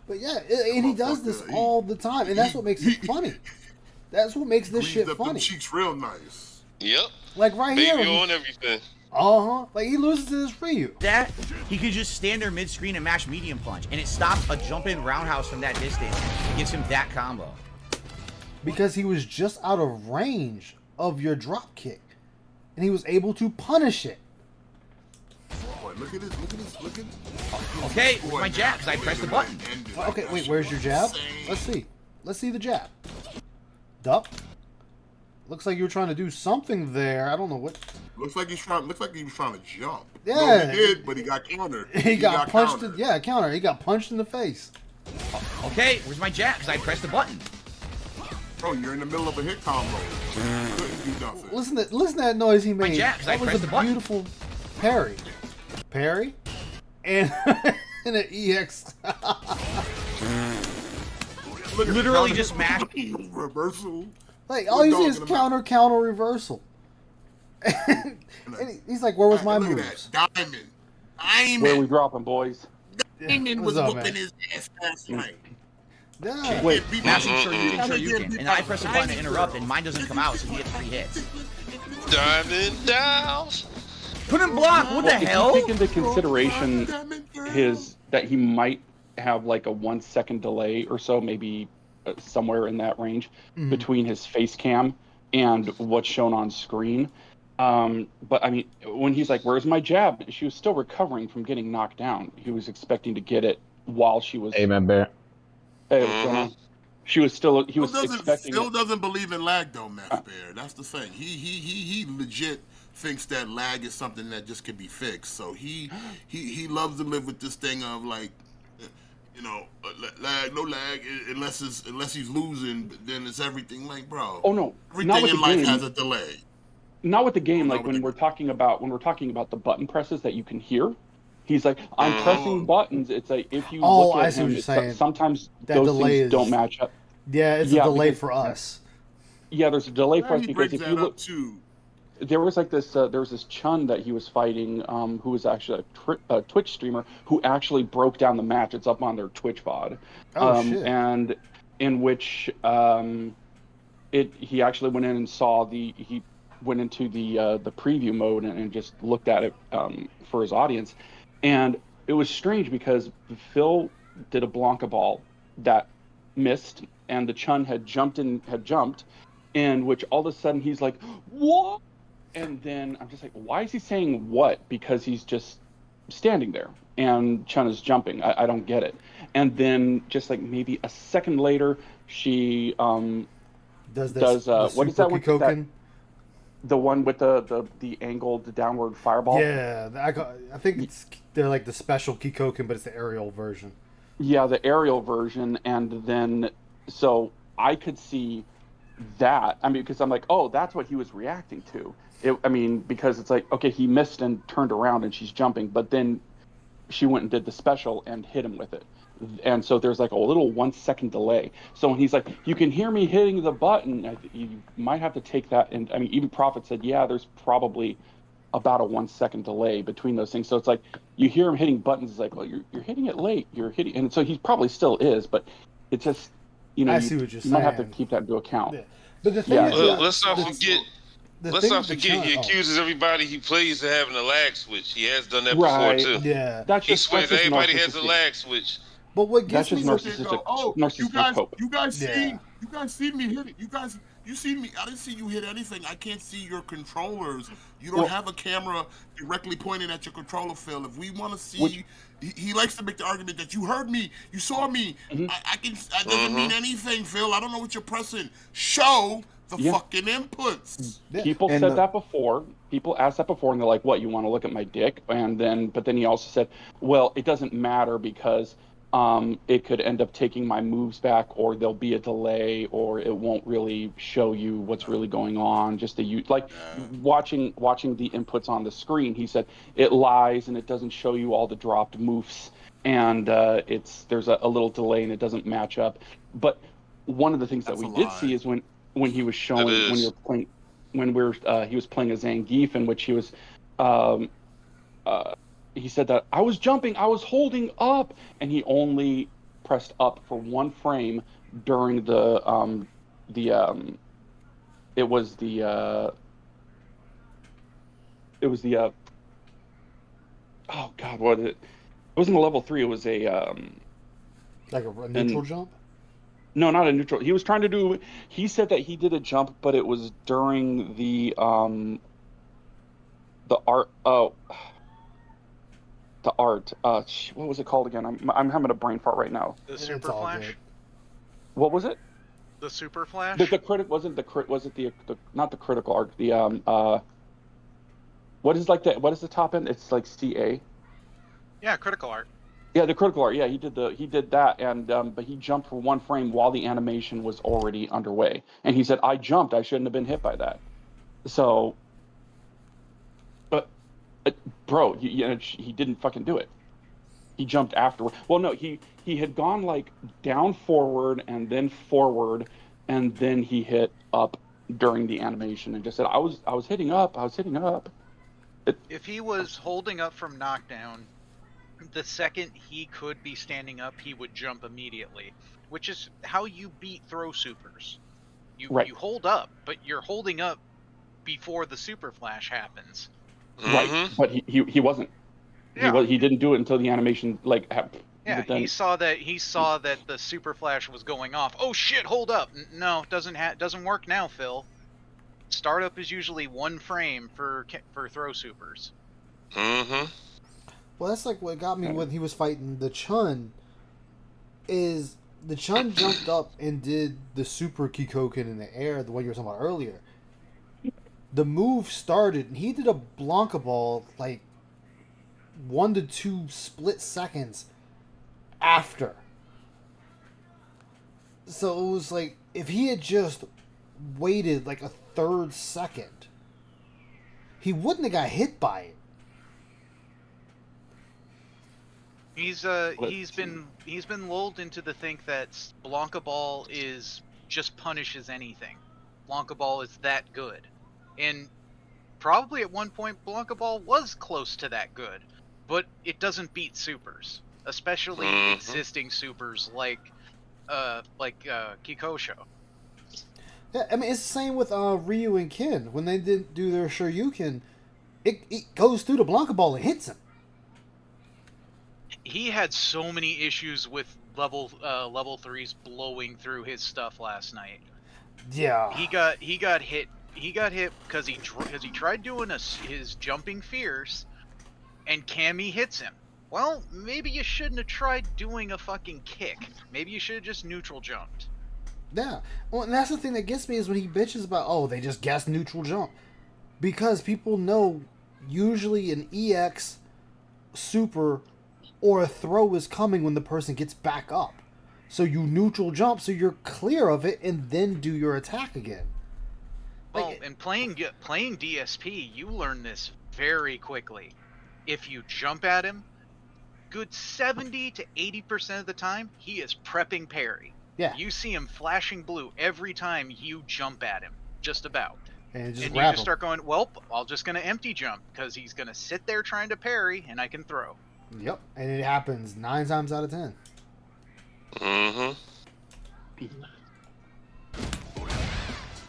But yeah, and he does this all the time, and that's what makes it funny. That's what makes this shit funny. Cheeks real nice. Yep. Like right here. Baby on everything. Like he loses to this Ryu. That he could just stand there mid-screen and mash medium punch, and it stops a jump-in roundhouse from that distance. It gives him that combo. Because he was just out of range of your drop kick, and he was able to punish it. Boy, look at this. Okay, where's my jab? Because I pressed the button. Okay, wait, where's your jab? Let's see. Let's see the jab. Duck. Looks like you were trying to do something there. I don't know what. Looks like he was trying to jump. Yeah. No, he did, but he got countered. He got punched. Counter. He got punched in the face. Okay, where's my jab? Because I pressed the button. Bro, you're in the middle of a hit combo. Couldn't do nothing. Listen to that noise he made. jab, 'cause I That was pressed a the button. beautiful parry. Parry? And, and an EX. Literally just mash. Reversal. Like, all you see is counter, reversal. And he's like, where was my Look moves? at that. Diamond. Where we dropping, boys? Diamond was What's up, whooping man? his ass last night. Yeah. Wait. Mashing sure you can. And I press the button to interrupt, and mine doesn't come out, so he gets 3 hits. Diamond down. Couldn't block. What the hell? If you take into consideration that he might have like a 1 second delay or so, maybe somewhere in that range between his face cam and what's shown on screen. But I mean, when he's like, "Where's my jab?" She was still recovering from getting knocked down. He was expecting to get it while she was. Hey, man, Bear. Hey, what's going on? She was still. He was expecting. Phil doesn't believe in lag though, Meth Bear. That's the thing. He legit thinks that lag is something that just can be fixed. So he loves to live with this thing of like, you know, lag, no lag, unless he's losing. Then it's everything like, bro. Oh no, everything in life has a delay. Not with the game. Like when we're talking about the button presses that you can hear. He's like, I'm pressing buttons. It's like if you look at him, sometimes those things don't match up. Yeah, it's a delay for us. Yeah, there's a delay for us because if you look, there was like this. There was this Chun that he was fighting, who was actually a Twitch streamer who actually broke down the match. It's up on their Twitch VOD. Shit. And in which he actually went in and saw he went into the preview mode and just looked at it for his audience. And it was strange because Phil did a Blanca ball that missed, and the Chun had jumped, and which all of a sudden he's like, "What?" And then I'm just like, "Why is he saying what?" Because he's just standing there, and Chun is jumping. I don't get it. And then just like maybe a second later, she does what is that one? Kikoken? The one with the angled downward fireball. Yeah, I think they're like the special Kikoken, but it's the aerial version. Yeah, the aerial version, and then so I could see that. I mean, because I'm like, oh, that's what he was reacting to. I mean, because it's like, okay, he missed and turned around, and she's jumping, but then she went and did the special and hit him with it. And so there's like a little 1 second delay. So when he's like, you can hear me hitting the button, you might have to take that. And I mean, even Prophet said, yeah, there's probably about a 1 second delay between those things. So it's like, you hear him hitting buttons. It's like, well, you're hitting it late. You're hitting, and so he probably still is, but it's just, you know, I see what you're you might have to saying. keep that into account. Yeah. But the thing is, let's not forget. He accuses everybody he plays of having a lag switch. He has done that before too. Yeah, he swears everybody has a lag switch. But what gets me narcissistic. Oh, narcissistic you guys see me hit it. You see me. I didn't see you hit anything. I can't see your controllers. You don't have a camera directly pointing at your controller, Phil. If we want to see, he likes to make the argument that you heard me, you saw me. I can. That doesn't mean anything, Phil. I don't know what you're pressing. Show the fucking inputs. People said that before. People asked that before, and they're like, "What? You want to look at my dick?" And then, but then he also said, "Well, it doesn't matter because." It could end up taking my moves back, or there'll be a delay, or it won't really show you what's really going on. Just watching the inputs on the screen. He said it lies and it doesn't show you all the dropped moves, and there's a little delay and it doesn't match up. But one of the things that we did see is when he was showing he was playing a Zangief, in which he was. He said that I was jumping, I was holding up, and he only pressed up for 1 frame during it was the oh god, what is it? It wasn't a level 3, it was a like a neutral jump? No, not a neutral. He was trying to do, he said that he did a jump, but it was during the art what was it called again? I'm having a brain fart right now. The Super Flash? What was it? The Super Flash? The crit wasn't the crit, was it the not the critical art, the what is the top end? It's like CA. Yeah, critical art. Yeah, the critical art. Yeah, he did that, and but he jumped for 1 frame while the animation was already underway, and he said, "I jumped. I shouldn't have been hit by that." So, but bro, he didn't fucking do it. He jumped afterward. Well, no, he had gone like down forward and then forward, and then he hit up during the animation and just said, "I was hitting up. I was hitting up." If he was holding up from knockdown, the second he could be standing up, he would jump immediately, which is how you beat throw supers. You hold up, but you're holding up before the super flash happens. Right, but he wasn't. Yeah. He didn't do it until the animation happened. Yeah, he saw that the super flash was going off. Oh shit! Hold up! No, doesn't work now, Phil. Startup is usually 1 frame for throw supers. Well, that's like what got me when he was fighting the Chun. Is the Chun jumped up and did the super Kikoken in the air, the one you were talking about earlier. The move started, and he did a Blanca ball like 1 to 2 split seconds after. So it was like, if he had just waited like a 1/3 second, he wouldn't have got hit by it. He's been lulled into the think that Blanca ball just punishes anything. Blanca ball is that good. And probably at one point Blanca ball was close to that good, but it doesn't beat supers, especially existing supers like Kikosho. Yeah, I mean, it's the same with Ryu and Ken. When they didn't do their Shoryuken, it goes through the Blanca ball and hits him. He had so many issues with level 3s blowing through his stuff last night. Yeah. He got hit. He got hit because he tried doing his jumping fierce, and Cammy hits him. Well, maybe you shouldn't have tried doing a fucking kick. Maybe you should have just neutral jumped. Yeah. Well, and that's the thing that gets me is when he bitches about, oh, they just guessed neutral jump. Because people know usually an EX, super, or a throw is coming when the person gets back up. So you neutral jump so you're clear of it and then do your attack again. Well, and playing DSP, you learn this very quickly. If you jump at him, good 70 to 80% of the time, he is prepping parry. Yeah. You see him flashing blue every time you jump at him, just about. And you just start going, well, I'm just going to empty jump, because he's going to sit there trying to parry, and I can throw. Yep, and it happens 9 times out of 10.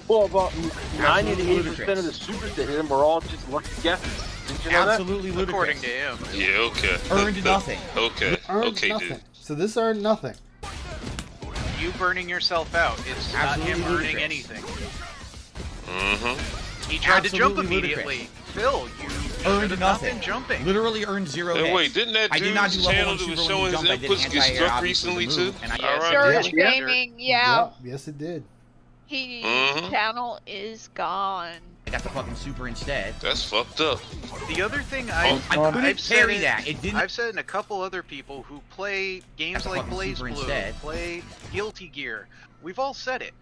Well, about 90 to 80% of the supers that hit him were all just lucky guesses. Did you know Absolutely that? ludicrous. According to him. Yeah, okay. Earned nothing. Okay. Earned nothing. Dude. So this earned nothing. You burning yourself out. It's not him earning anything. He tried to jump immediately. Phil, you earned nothing. Jumping. Literally earned 0 hits. Wait, didn't that dude's channel that was showing his inputs get struck recently too? Surge Gaming, yeah. Yep. Yes, it did. His channel is gone. I got the fucking super instead. That's fucked up. The other thing I couldn't parry that. It didn't. I've said in a couple other people who play games like Blaze Blue, play Guilty Gear, we've all said it.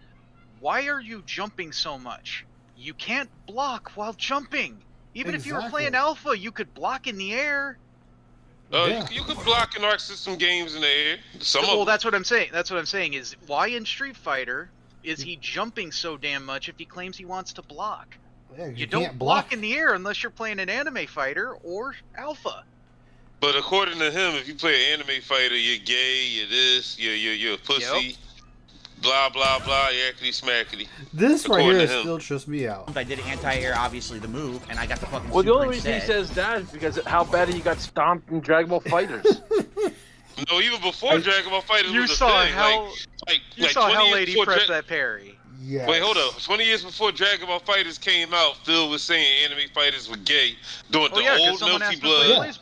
Why are you jumping so much? You can't block while jumping. Even if you were playing Alpha, you could block in the air. You could block in Arc System games in the air. That's what I'm saying. That's what I'm saying is why in Street Fighter is he jumping so damn much if he claims he wants to block? Yeah, you don't block in the air unless you're playing an anime fighter or Alpha. But according to him, if you play an anime fighter, you're gay, you're this, you're a pussy. Yep. Blah blah blah, yakety smackety. This right here still trips me out. I did anti-air, obviously the move, and I got the fucking. Well, the only reason he says that is because of how bad he got stomped in Dragon Ball FighterZ. No, even before Dragon Ball FighterZ you was a saw thing. How you saw how Lady pressed that parry. Yes. Wait, hold up. 20 years before Dragon Ball FighterZ came out, Phil was saying anime fighters were gay. Doing the old Melty Blood,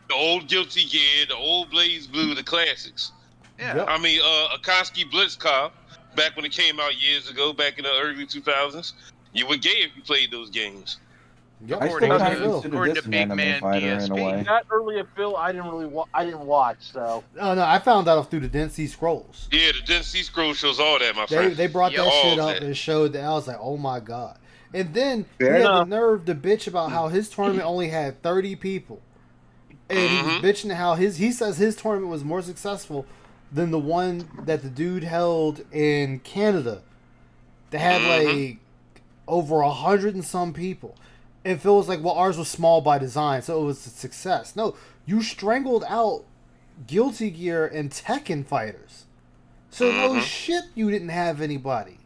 the old Guilty Gear, the old Blaze Blue, the classics. Yeah. Yep. I mean, Akatsuki Blitzkrieg, back when it came out years ago, back in the early 2000s, you were gay if you played those games. Yep. I still kind of consider according this to an Big anime Man fighter in a DSP. way. That early of Phil, I didn't really I didn't watch. So. Oh no, I found that out through the Dead Sea Scrolls. Yeah, the Dead Sea Scroll shows all that, my friend. They brought that All shit up that. and showed that. I was like, oh my god. And then Fair he had enough. the nerve to bitch about how his tournament only had 30 people. And he was bitching how he says his tournament was more successful than the one that the dude held in Canada. They had like over 100 and some people. And Phil was like, well, ours was small by design, so it was a success. No, you strangled out Guilty Gear and Tekken fighters. So no shit you didn't have anybody.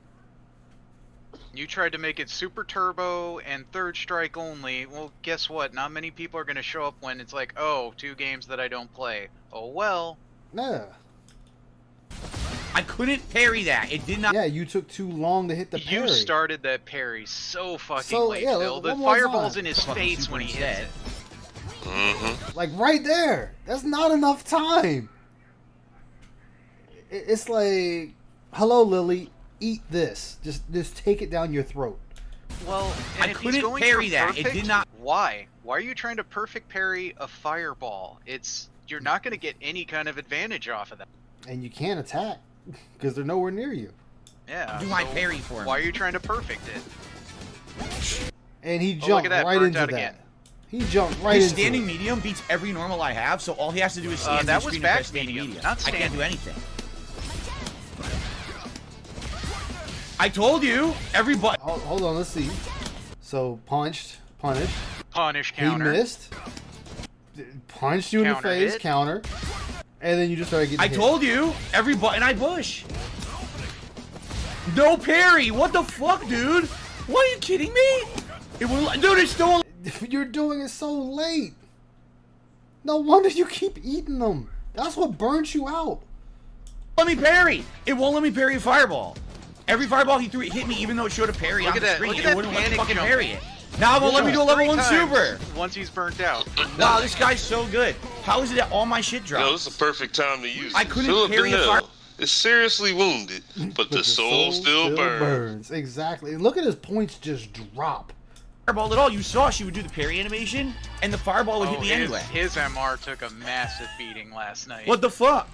You tried to make it Super Turbo and Third Strike only. Well, guess what? Not many people are going to show up when it's like, oh, 2 games that I don't play. Oh, well. Yeah. I couldn't parry that. It did not. Yeah, you took too long to hit the parry. You started that parry so fucking So, late, yeah, Phil. The one more fireball's time. in his face when he hits it. Like right there. That's not enough time. It's like, hello, Lily, eat this. Just take it down your throat. Well, I and if he's couldn't going parry for that. It perfect, did not- Why? Why are you trying to perfect parry a fireball? You're not going to get any kind of advantage off of that. And you can't attack because they're nowhere near you. Yeah. Do my parry for him. Why are you trying to perfect it? And he Oh, look jumped at that, right burnt into out that. again. He jumped right His into standing it. medium beats every normal I have, so all he has to do is stand that the was screen and back press standing medium, medium. not I can't do standing. anything. I told you, everybody. Hold on, let's see. So punched, punished. Punish counter. He missed. Punched you in the Counter face, hit. counter. And then you just started getting I hit. told you, every button I push. No parry. What the fuck, dude? What, are you kidding me? It will, dude, it's still. You're doing it so late. No wonder you keep eating them. That's what burns you out. Let me parry. It won't let me parry a fireball. Every fireball he threw, it hit me, even though it showed a parry Look on at the that, screen. look at It that wouldn't let me panic fucking jump. parry it. Now it won't let me do a level 1 super. Once he's burnt out. Wow, this guy's so good. How is it that all my shit drops? No, this is a perfect time to use it. I couldn't Philip parry a Donnell fire. is seriously wounded, but the soul still burns. Exactly. And look at his points just drop. Fireball at all. You saw she would do the parry animation, and the fireball would hit me anyway. His MR took a massive beating last night. What the fuck?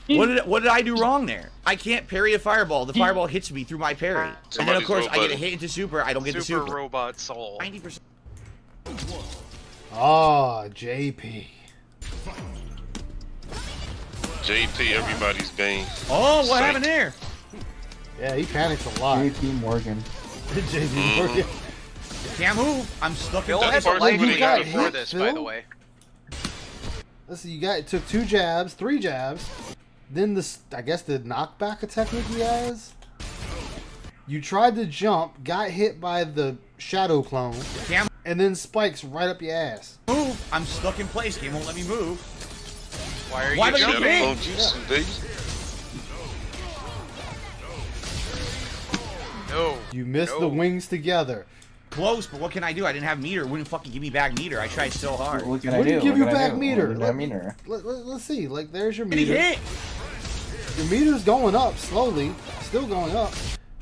What did I do wrong there? I can't parry a fireball. The fireball hits me through my parry. And then of Somebody's course I get a robot. hit into super. I don't get the Super super. Robot Soul. 90%. Oh, JP. JP, everybody's game. Oh, what Psych. happened there? Yeah, he panics a lot. JP Morgan. JP Morgan. Can't move. I'm stuck in Phil double had the parts. light you lead got before hit, this, by Phil. the way. Let's see, it took 2 jabs, 3 jabs. Then I guess the knockback technique he has. You tried to jump, got hit by the shadow clone, Can't and then spikes right up your ass. move. I'm stuck in place. Game won't let me move. Why are Why you don't you jumping? hit? Shadow Jutsu, baby. No. You missed No. the wings together. Close, but what can I do? I didn't have meter. It wouldn't fucking give me back meter. I tried so hard. What can I Wouldn't do? give you What can I back do? meter. What does that meter? Let's see. Like, there's your Did he meter. hit? Your meter's going up slowly. Still going up.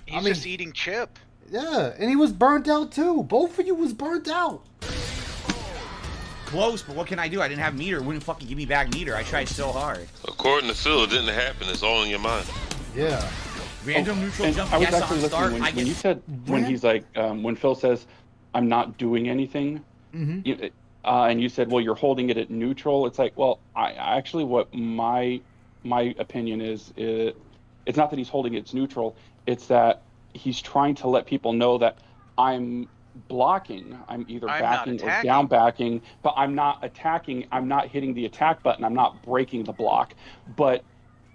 He's just eating chip. Yeah, and he was burnt out too. Both of you was burnt out. Close, but what can I do? I didn't have meter. It wouldn't fucking give me back meter. I tried so hard. According to Phil, it didn't happen. It's all in your mind. Yeah. Random neutral And jump. I was Yes, actually on listening start. when, I when get. you said when he's like when Phil says, "I'm not doing anything," and you said, "Well, you're holding it at neutral." It's like, well, I actually what my opinion is, it's not that he's holding it at neutral. It's that he's trying to let people know that I'm blocking. I'm either I'm not backing or attacking. down backing, but I'm not attacking. I'm not hitting the attack button. I'm not breaking the block, but.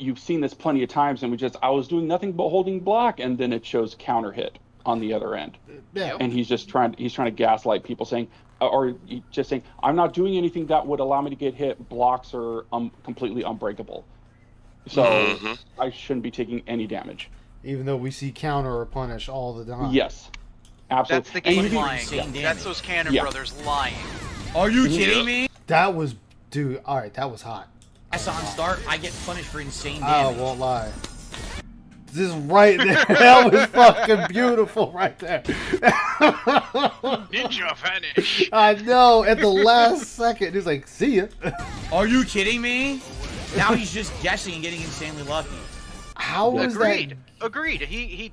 You've seen this plenty of times, and I was doing nothing but holding block, and then it shows counter hit on the other end. Yeah. And he's trying to gaslight people, saying, or just saying, I'm not doing anything that would allow me to get hit. Blocks are completely unbreakable, so I shouldn't be taking any damage. Even though we see counter or punish all the time. Yes, absolutely. That's the game And you- lying. That's those Cannon brothers lying. Are you kidding me? That was, dude. All right, that was hot. Yes, on start. I get punished for insane I damage. won't lie. Just right there. That was fucking beautiful right there. Ninja vanish. I know. At the last second, he's like, "See ya." Are you kidding me? Now he's just guessing and getting insanely lucky. How was Agreed. that? Agreed. He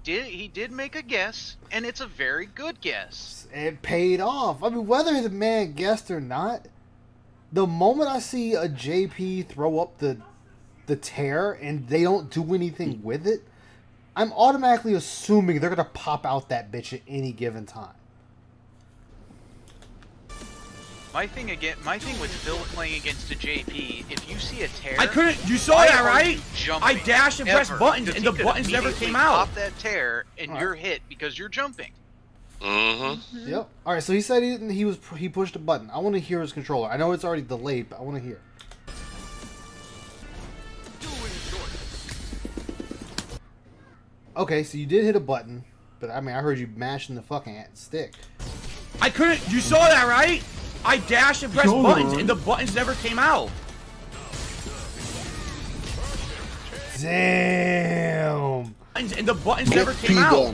did make a guess, and it's a very good guess. It paid off. I mean, whether the man guessed or not, the moment I see a JP throw up the tear and they don't do anything with it, I'm automatically assuming they're gonna pop out that bitch at any given time. My thing with Phil playing against a JP, if you see a tear, I couldn't. You saw that, right? I dashed and pressed buttons, and the buttons never came out. Pop that tear, and you're hit because you're jumping. Mm-hmm. Yep. All right. So he said he pushed a button. I want to hear his controller. I know it's already delayed, but I want to hear. Okay, so you did hit a button, but I mean, I heard you mashing the fucking stick. I couldn't. You saw that, right? I dashed and pressed buttons, and the buttons never came out. Damn. And the buttons never came out.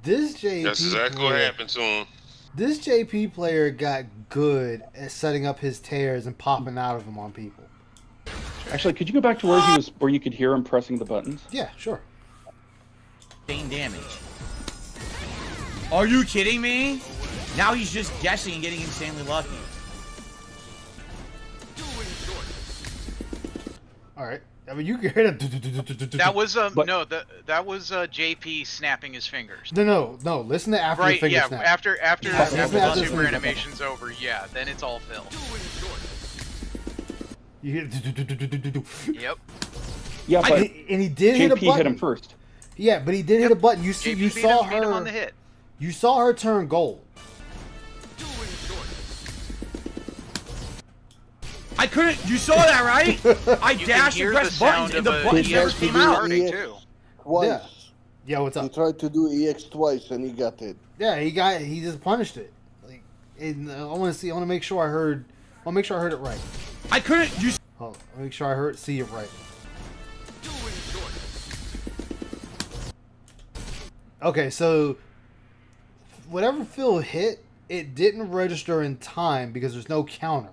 This JP. That's exactly what happened to him. This JP player got good at setting up his tears and popping out of them on people. Actually, could you go back to where you could hear him pressing the buttons? Yeah, sure. Sustained damage. Are you kidding me? Now he's just guessing and getting insanely lucky. All right. I mean, you can hear that. That was that was JP snapping his fingers. No. Listen to after the finger snap. After Listen the super animation's over, yeah, then it's all Phil. You hear. Yep. Yeah, but and he did hit a button. Hit him first. Yeah, but he did hit a button. You saw beat him on the her. hit. You saw her turn gold. I couldn't. You saw that, right? I dashed and pressed buttons, and the buttons never came out. Yeah. Yeah, what's up? He tried to do EX twice and he got it. Yeah, he just punished it. Like, I want to make sure I heard. I want to make sure I heard it right. I couldn't. You. Hold on, make sure I see it right. Okay, so whatever Phil hit, it didn't register in time because there's no counter.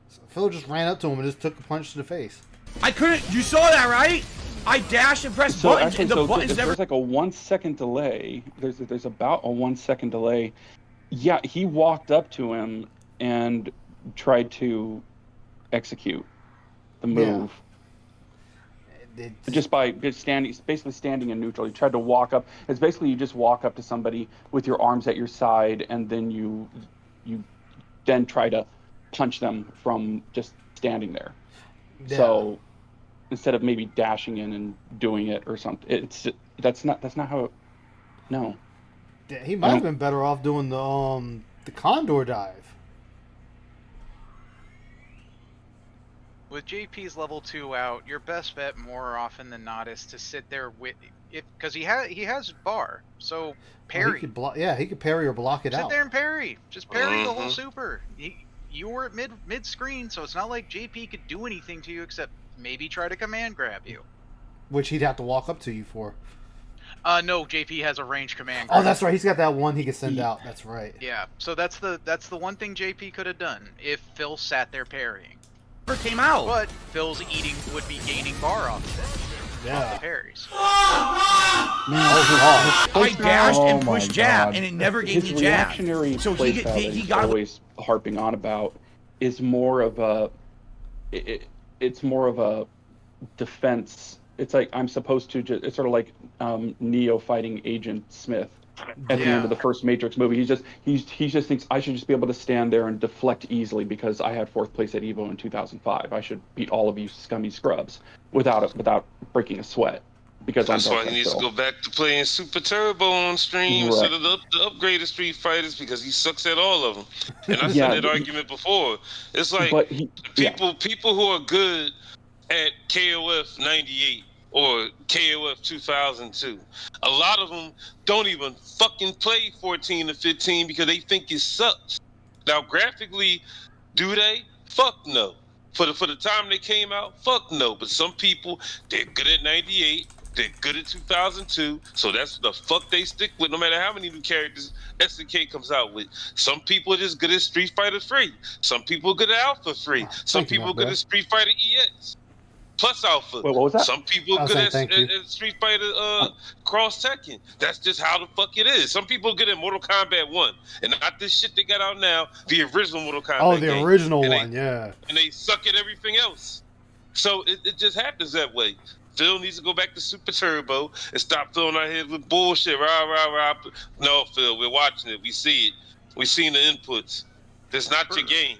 So Phil just ran up to him and just took a punch to the face. I couldn't. You saw that, right? I dashed and pressed buttons, and the buttons never. There's like a 1 second delay. There's about a 1 second delay. Yeah, he walked up to him and tried to execute the move. Yeah. Just by basically standing in neutral. He tried to walk up. It's basically you just walk up to somebody with your arms at your side, and then you then try to punch them from just standing there. Yeah. So instead of maybe dashing in and doing it or something, that's not how it. No. Yeah, he might have been better off doing the condor dive. With JP's level 2 out, your best bet more often than not is to sit there with it because he has bar. So parry. He could parry or block it out. Sit there and parry. Just parry the whole super. You were at mid screen, so it's not like JP could do anything to you except maybe try to command grab you. Which he'd have to walk up to you for. No, JP has a range command grab. Oh, that's right. He's got that one he can send out. That's right. Yeah. So that's the one thing JP could have done if Phil sat there parrying. Came out. But Phil's would be gaining bar off of it. Yeah. Off the parries. I dashed and pushed jab, and it never gave me jab. So he got always harping on about is more of a it's more of a defense. It's like I'm supposed to just. It's sort of like Neo fighting Agent Smith at the end of the first Matrix movie. He just thinks I should just be able to stand there and deflect easily because I had 4th place at Evo in 2005. I should beat all of you scummy scrubs without breaking a sweat. Because that's why he needs to go back to playing Super Turbo on stream instead of the upgraded Street Fighters because he sucks at all of them. And I said that argument before. It's like people who are good at KOF 98 or KOF 2002. A lot of them don't even fucking play 14 to 15 because they think it sucks. Now, graphically, do they? Fuck no. For the time they came out, fuck no. But some people, they're good at 98. They're good at 2002, so that's the fuck they stick with. No matter how many new characters SNK comes out with, some people are just good at Street Fighter 3. Some people are good at Alpha 3. Some people are good at Street Fighter EX plus Alpha. Wait, what was that? Some people are good at Street Fighter Cross Tekken. That's just how the fuck it is. Some people are good at Mortal Kombat 1, and not this shit they got out now. The original Mortal Kombat. Oh, the game. original And one, yeah. And they suck at everything else. So it just happens that way. Phil needs to go back to Super Turbo and stop filling our heads with bullshit. Rah, rah, rah. No, Phil, we're watching it. We see it. We've seen the inputs. That's not your game.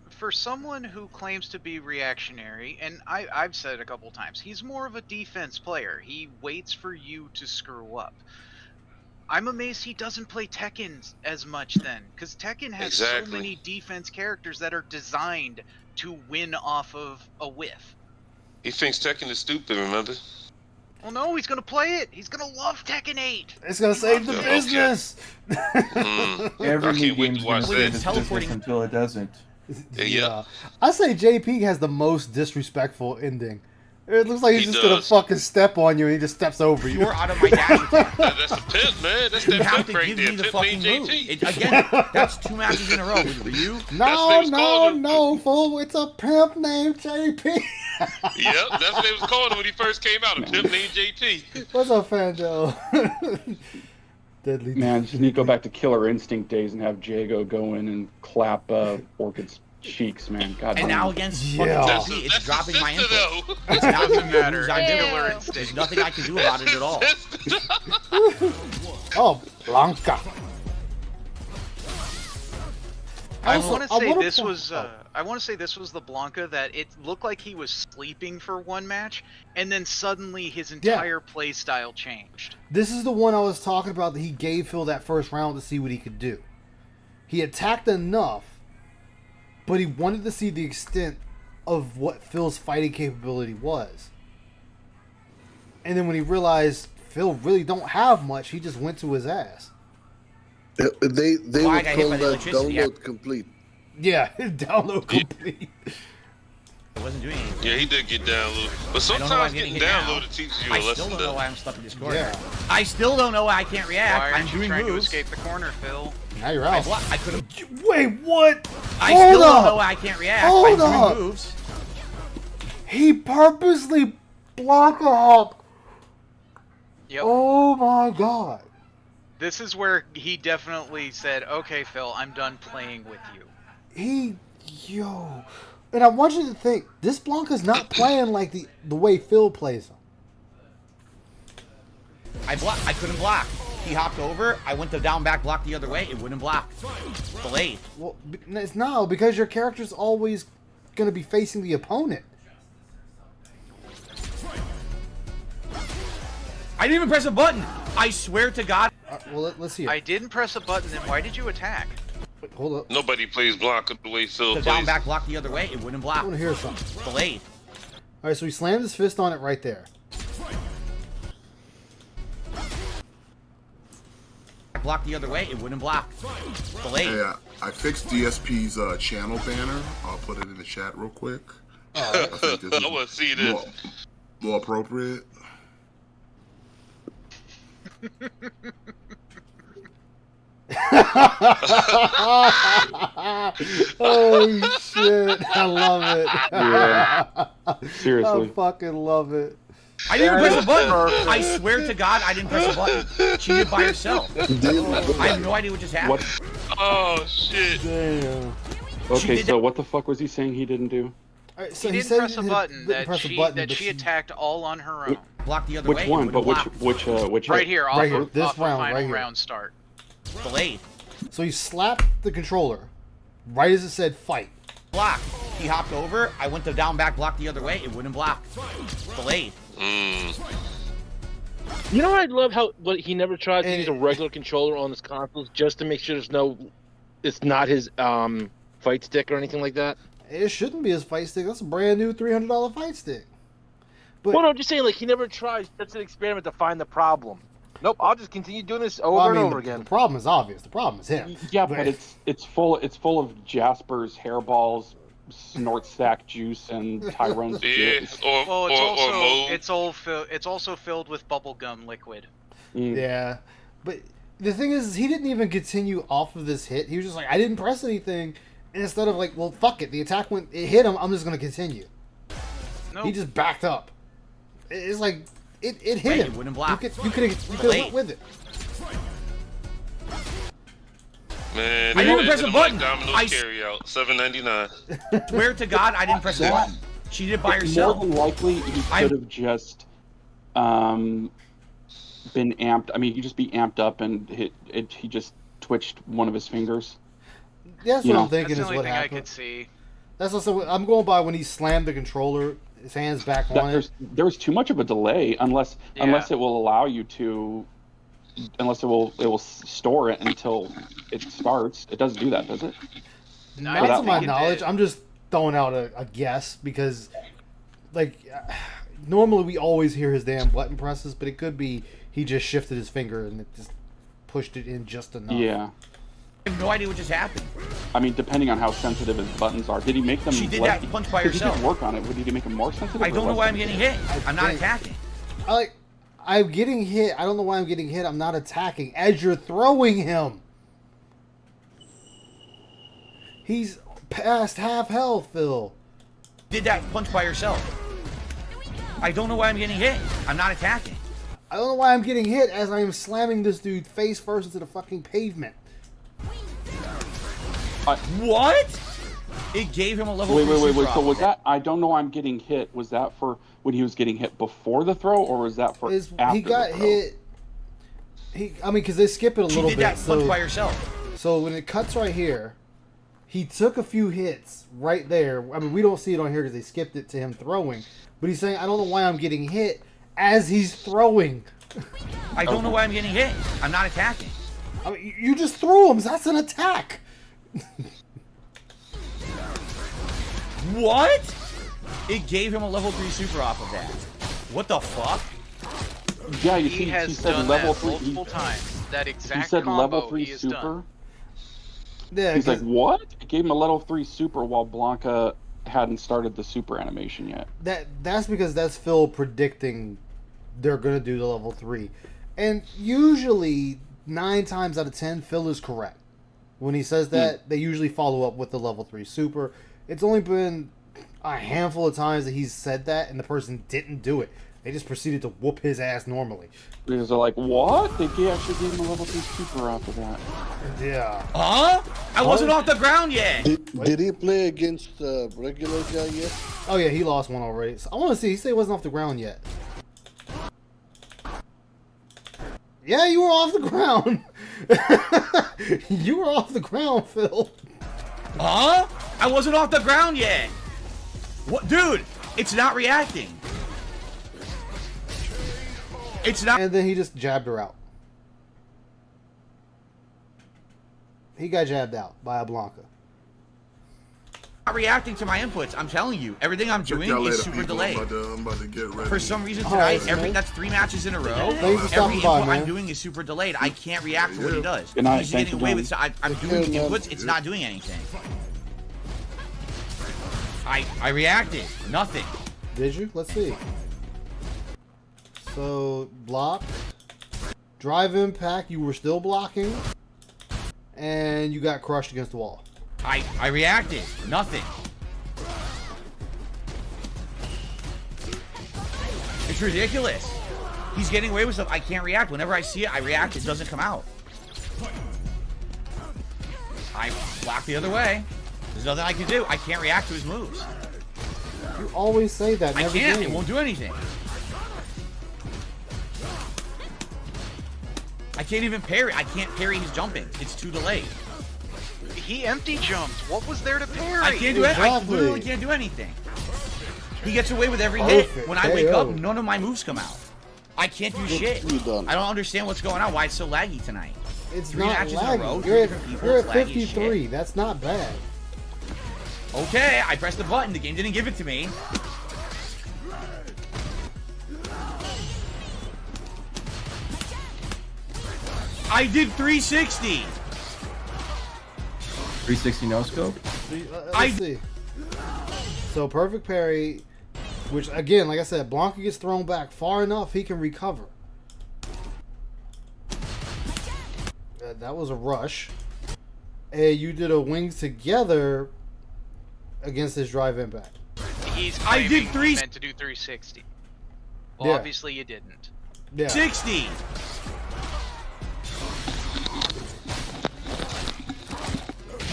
For someone who claims to be reactionary, and I've said it a couple times, he's more of a defense player. He waits for you to screw up. I'm amazed he doesn't play Tekken as much then, because Tekken has so many defense characters that are designed to win off of a whiff. He thinks Tekken is stupid, remember? Well, no, he's going to play it. He's going to love Tekken 8. It's going to save the business. Every new game's going to save its business until it doesn't. Yeah. I say JP has the most disrespectful ending. It looks like he's just going to fucking step on you and he just steps over you. You're out of my dash attack. That's the pimp, man. That's that pimp right there. Pimp named JP. Again, that's 2 matches in a row with Ryu. No, fool. It's a pimp named JP. Yep, that's what they was calling him when he first came out. A pimp named JP. What's up, Fando? Deadly. Man, just need to go back to Killer Instinct days and have Jago go in and clap Orchid's cheeks, man. God and damn. now against fucking JP, it's dropping my input. It's not doesn't matter. There's nothing I can do about it at all. Oh, Blanca. I want to say this was. I want to say this was the Blanca that it looked like he was sleeping for one match, and then suddenly his entire play style changed. This is the one I was talking about that he gave Phil that first round to see what he could do. He attacked enough, but he wanted to see the extent of what Phil's fighting capability was. And then when he realized Phil really don't have much, he just went to his ass. They would call that download complete. Yeah, download complete. It wasn't doing anything. Yeah, he did get downloaded. But sometimes getting downloaded teaches you a lesson. I still don't know why I'm stuck in this corner. Yeah. I still don't know why I can't react. Why aren't I'm doing trying moves. to escape the corner, Phil? Now you're out. I could have. Wait, what? I still don't know why I can't react. I'm doing moves. He purposely blocked up. Yep. Oh my god. This is where he definitely said, "Okay, Phil, I'm done playing with you." And I want you to think, this Blanca's not playing like the way Phil plays him. I couldn't block. He hopped over. I went to down back block the other way. It wouldn't block. Delayed. Well, it's no, because your character's always going to be facing the opponent. I didn't even press a button. I swear to God. Well, let's see it. I didn't press a button. Then why did you attack? Wait, hold up. Nobody plays Blanca the way Phil The plays. down back block the other way. It wouldn't block. I want to hear something. Delayed. All right, so he slammed his fist on it right there. Block the other way. It wouldn't block. Delayed. Hey, I fixed DSP's channel banner. I'll put it in the chat real quick. I want to see this. More appropriate. Oh shit! I love it. Yeah. Seriously. I fucking love it. I didn't even press a button. I swear to God, I didn't press a button. She did by herself. I have no idea what just happened. Oh shit! Damn. Okay, so what the fuck was he saying he didn't do? Right, so he didn't press a button that she attacked all on her own. Block the other Which way. one? But which right here, off right here. Of, This off round, of final right here. round start. Delayed. So he slapped the controller right as it said fight. Block. He hopped over. I went to down back block the other way. It wouldn't block. Delayed. You know, I love how he never tried to use a regular controller on his consoles just to make sure it's not his fight stick or anything like that. It shouldn't be his fight stick. That's a brand new $300 fight stick. But, well, no, I'm just saying, like, he never tried such an experiment to find the problem. Nope, I'll just continue doing this over and over again. The problem is obvious. The problem is him. Yeah, but it's full of Jasper's hairballs snort sack juice and Tyrone's jizz. It's also filled with bubblegum liquid. Yeah, but the thing is, he didn't even continue off of this hit. He was just like, I didn't press anything, and instead of like, well, fuck it, the attack it hit him. I'm just gonna continue. Nope. He just backed up. It's like it hit him. Wouldn't block. You could have went with it. Man, I didn't press a button. Domino's carry out, $7.99. Swear to God, I didn't press a button. She did it by herself. More than likely, he could have just been amped. I mean, he'd just be amped up and he just twitched one of his fingers. Yeah, that's what I'm thinking. That's the is only what thing happened. I could see. That's also I'm going by when he slammed the controller, his hands back on it. There's too much of a delay unless it will allow you to. Unless it will store it until it starts. It doesn't do that, does it? Not to my knowledge. I'm just throwing out a guess because, like, normally we always hear his damn button presses, but it could be he just shifted his finger and it just pushed it in just enough. Yeah. I have no idea what just happened. I mean, depending on how sensitive his buttons are, did he make them? She did that punch by herself. He did work on it. Did he make them more sensitive? I don't know why I'm getting hit. I'm not attacking. I'm getting hit. I don't know why I'm getting hit. I'm not attacking. As you're throwing him. He's past half health, Phil. Did that punch by herself. I don't know why I'm getting hit. I'm not attacking. I don't know why I'm getting hit as I am slamming this dude face first into the fucking pavement. What? It gave him a level 3 Wait. super So was off. that? I don't know. I'm getting hit. Was that for when he was getting hit before the throw, or was that for after he got the throw? hit? I mean, because they skip it a little bit. She did that punch by herself. So when it cuts right here, he took a few hits right there. I mean, we don't see it on here because they skipped it to him throwing. But he's saying, I don't know why I'm getting hit as he's throwing. I don't know why I'm getting hit. I'm not attacking. I mean, you just threw him. That's an attack. What? It gave him a level 3 super off of that. What the fuck? Yeah, you He see, has he said done level that 3. multiple times. That exact He said combo level 3 he has super. done. Yeah, He's like, what? It gave him a level 3 super while Blanca hadn't started the super animation yet. That's because that's Phil predicting they're gonna do the level 3, and usually 9 times out of 10 Phil is correct when he says that. They usually follow up with the level 3 super. It's only been a handful of times that he's said that and the person didn't do it. They just proceeded to whoop his ass normally. Because they're like, what? They actually gave him a level 3 super after that. Yeah. Huh? I wasn't off the ground yet. Did he play against the regular guy yet? Oh yeah, he lost one already. So I want to see. He said he wasn't off the ground yet. Yeah, you were off the ground. You were off the ground, Phil. Huh? I wasn't off the ground yet. What, dude? It's not reacting. It's not. And then he just jabbed her out. He got jabbed out by a Blanca. Not reacting to my inputs. I'm telling you, everything I'm doing is super delayed. I'm about to get ready. For some reason tonight, that's 3 matches in a row. Every input I'm doing is super delayed. I can't react to what he does. Good night, He's getting away with. I'm doing inputs. It's not doing anything. I reacted. Nothing. Did you? Let's see. So, block. Drive impact, you were still blocking. And you got crushed against the wall. I reacted. Nothing. It's ridiculous. He's getting away with stuff. I can't react. Whenever I see it, I react. It doesn't come out. I block the other way. There's nothing I can do. I can't react to his moves. You always say that. I can't. It won't do anything. I can't even parry. I can't parry his jumping. It's too delayed. He empty jumped. What was there to parry? I can't do it. I literally can't do anything. He gets away with every hit. When I wake up, none of my moves come out. I can't do shit. I don't understand what's going on. Why it's so laggy tonight. It's 3 not matches laggy. in a row. You're at 53. That's not bad. Okay, I pressed the button. The game didn't give it to me. I did 360. 360 no scope? Let's see. So perfect parry, which again, like I said, Blanca gets thrown back far enough he can recover. That was a rush. And you did a wings together against his drive impact. He's I did he meant to do 360. Well, Yeah. obviously you didn't. Yeah. 60.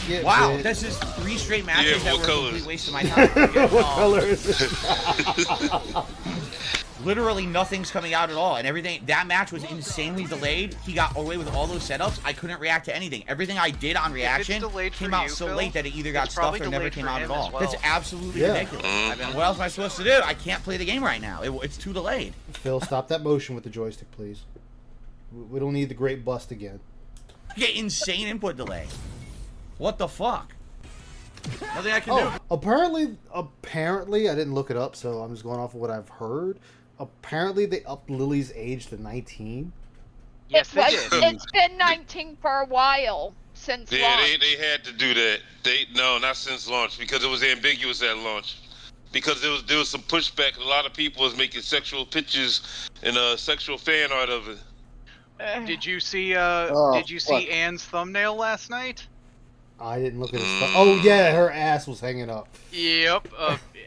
Get Wow, bit. this is 3 straight matches that what were a color? complete waste of my time. What color is it? Literally nothing's coming out at all, and everything. That match was insanely delayed. He got away with all those setups. I couldn't react to anything. Everything I did on reaction came out so late that it either got stuffed or never came out at all. That's absolutely ridiculous. I mean, what else am I supposed to do? I can't play the game right now. It's too delayed. Phil, stop that motion with the joystick, please. We don't need the great bust again. Get insane input delay. What the fuck? Nothing I can do. Apparently, I didn't look it up, so I'm just going off of what I've heard. Apparently, they upped Lily's age to 19. Yes, they did. It's been 19 for a while since launch. they had to do that. No, not since launch, because it was ambiguous at launch. Because there was some pushback. A lot of people was making sexual pictures and sexual fan art of it. Did you see what? Anne's thumbnail last night? I didn't look at his stuff. Oh, yeah, her ass was hanging up. Yep.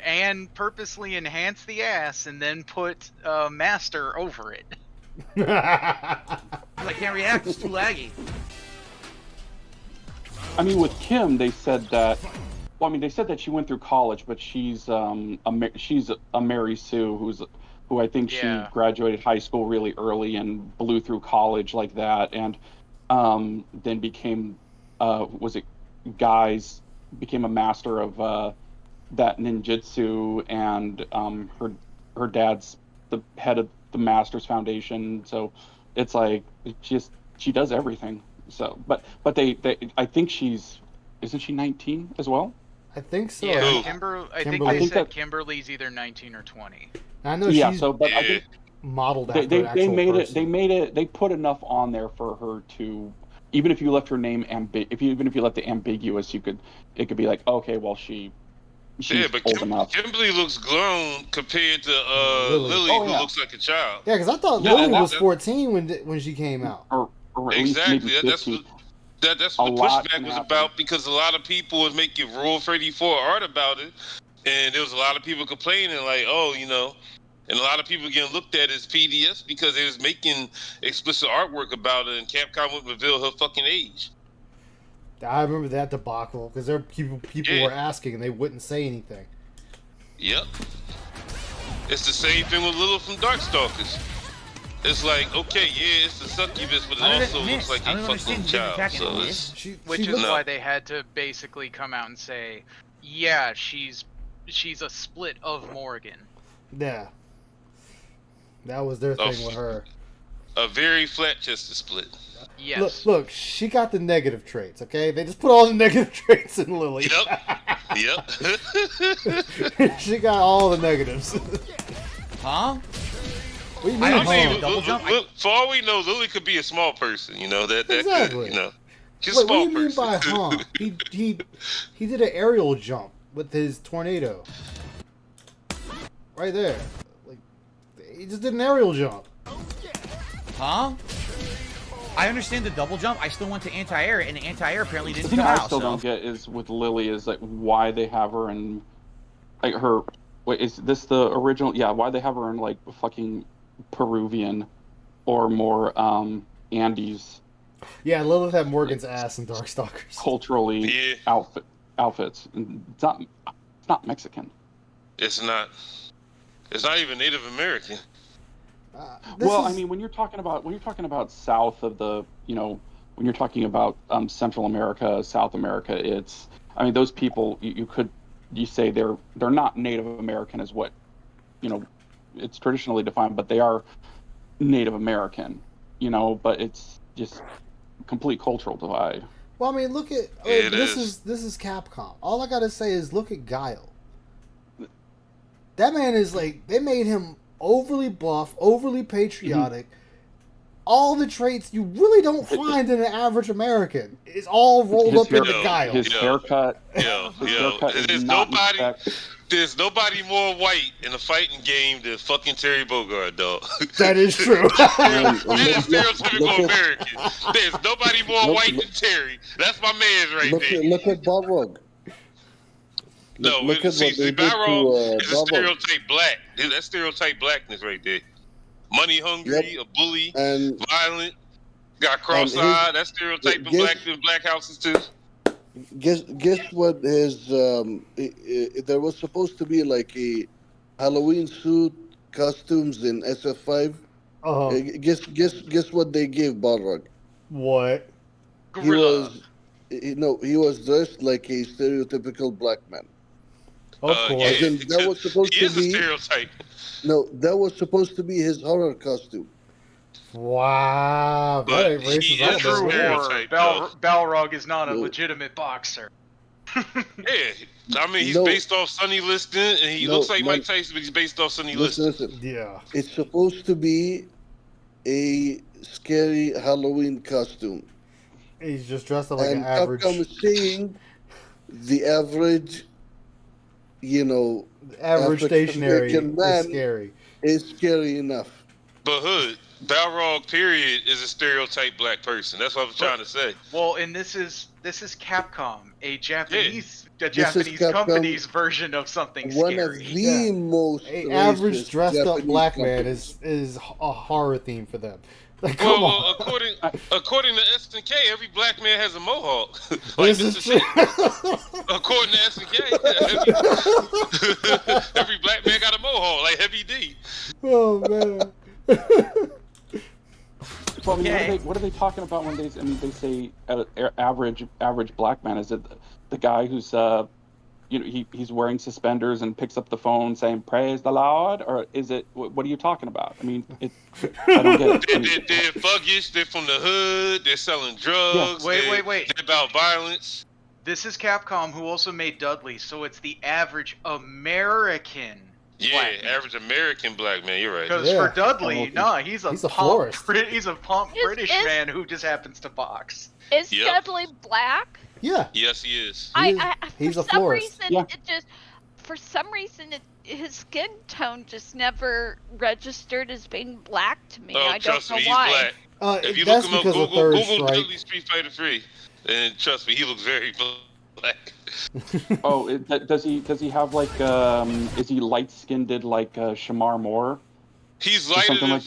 Anne purposely enhanced the ass and then put Master over it. I can't react. It's too laggy. I mean, with Kim, they said that. Well, I mean, they said that she went through college, but she's she's a Mary Sue who I think she graduated high school really early and blew through college like that, and then became became a master of that ninjutsu, and her dad's the head of the Masters Foundation, so it's like she does everything. So, but they I think isn't she 19 as well? I think so. Yeah, I think they said Kimberly's either 19 or 20. I know Yeah, she's so but I think modeled after they an actual made person. they put enough on there for her to, even if you left her name even if you left it ambiguous, it could be like, okay, well she's but old enough. Kimberly looks grown compared to Lily, Oh, who yeah. looks like a child. Yeah, because I thought Yeah, Lily and was 14 when she came out. Or at least Exactly. maybe That's 15. that's what A the lot pushback can was happen. about, because a lot of people was making Rule 34 art about it, and there was a lot of people complaining like, oh, and a lot of people getting looked at as PDS because they was making explicit artwork about it, and Capcom wouldn't reveal her fucking age. I remember that debacle because there people were asking and they wouldn't say anything. Yep. It's the same thing with Lilith from Darkstalkers. It's like, okay, yeah, it's a succubus, but it also looks like a fucking child. So Which is why they had to basically come out and say, yeah, she's a split of Morgan. Yeah. That was their thing with her. A very flat-chested split. Yes. Look, she got the negative traits, okay? They just put all the negative traits in Lily. Yep. She got all the negatives. Huh? What do you mean, double jump? For all we know, Lily could be a small person. That Exactly. could, she's Wait, a small what do you mean person. by he did an aerial jump with his tornado. Right there. Like, he just did an aerial jump. Huh? I understand the double jump. I still went to anti-air, and the anti-air apparently The didn't thing come I out. still don't get is with Lily is like why they have her in like her. Wait, is this the original? Yeah, why they have her in like fucking Peruvian or more Andes Yeah, Lilith had Morgan's ass in Darkstalkers. culturally outfits. It's not Mexican. It's not even Native American. Well, I mean, when you're talking about south of the, when you're talking about Central America, South America, those people you say they're not Native American is what, it's traditionally defined, but they are Native American, but it's just complete cultural divide. Well, I mean, look at this is Capcom. All I gotta say is look at Guile. That man is like, they made him overly buff, overly patriotic, all the traits you really don't find in an average American. It's all rolled up into guile. His haircut. There's nobody more white in a fighting game than fucking Terry Bogard, dog. That is true. He's stereotypical American. There's nobody more white than Terry. That's my man's right there. Look at Balrog. Balrog is a stereotype black. That's stereotype blackness right there. Money hungry, a bully, and violent, got cross-eyed. That's stereotype in black houses too. Guess what his there was supposed to be like a Halloween suit costumes in SF5. Guess what they gave Balrog? What? Gorilla. He was dressed like a stereotypical black man. Of course. That was supposed to be a stereotype. No, that was supposed to be his horror costume. Wow. But Balrog is not a legitimate boxer. Yeah, I mean, he's based off Sonny Liston, and he looks like Mike Tyson, but he's based off Sonny Liston. Listen. Yeah. It's supposed to be a scary Halloween costume. He's just dressed up like an average. I'm saying the average, average stationary man is scary. Is scary enough. But Hood, Balrog, period, is a stereotype black person. That's what I'm trying to say. Well, and this is Capcom, a Japanese Capcom, company's version of something one scary. One of the most average dressed up Japanese black companies. man is a horror theme for them. Like, well, according to SNK, every black man has a mohawk. This is true. According to SNK, every black man got a mohawk, like Heavy D. Oh man. Well, I mean, what are they talking about when they say average black man? Is it the guy who's he's wearing suspenders and picks up the phone saying "Praise the Lord," or is it what are you talking about? I mean, I don't get it. They're thuggish. They're from the hood. They're selling drugs. Yeah. Wait. They're about violence. This is Capcom, who also made Dudley, so it's the average American. Average American black man. You're right. Because for Dudley, he's a plump British man who just happens to box. Is Dudley black? Yeah. Yes, he is. He's a florist. For some reason, his skin tone just never registered as being black to me. I don't know why. If you that's look him up, Google Dudley Street Fighter 3, and trust me, he looks very black. Does he have like is he light skinned like Shamar Moore? He's lighter than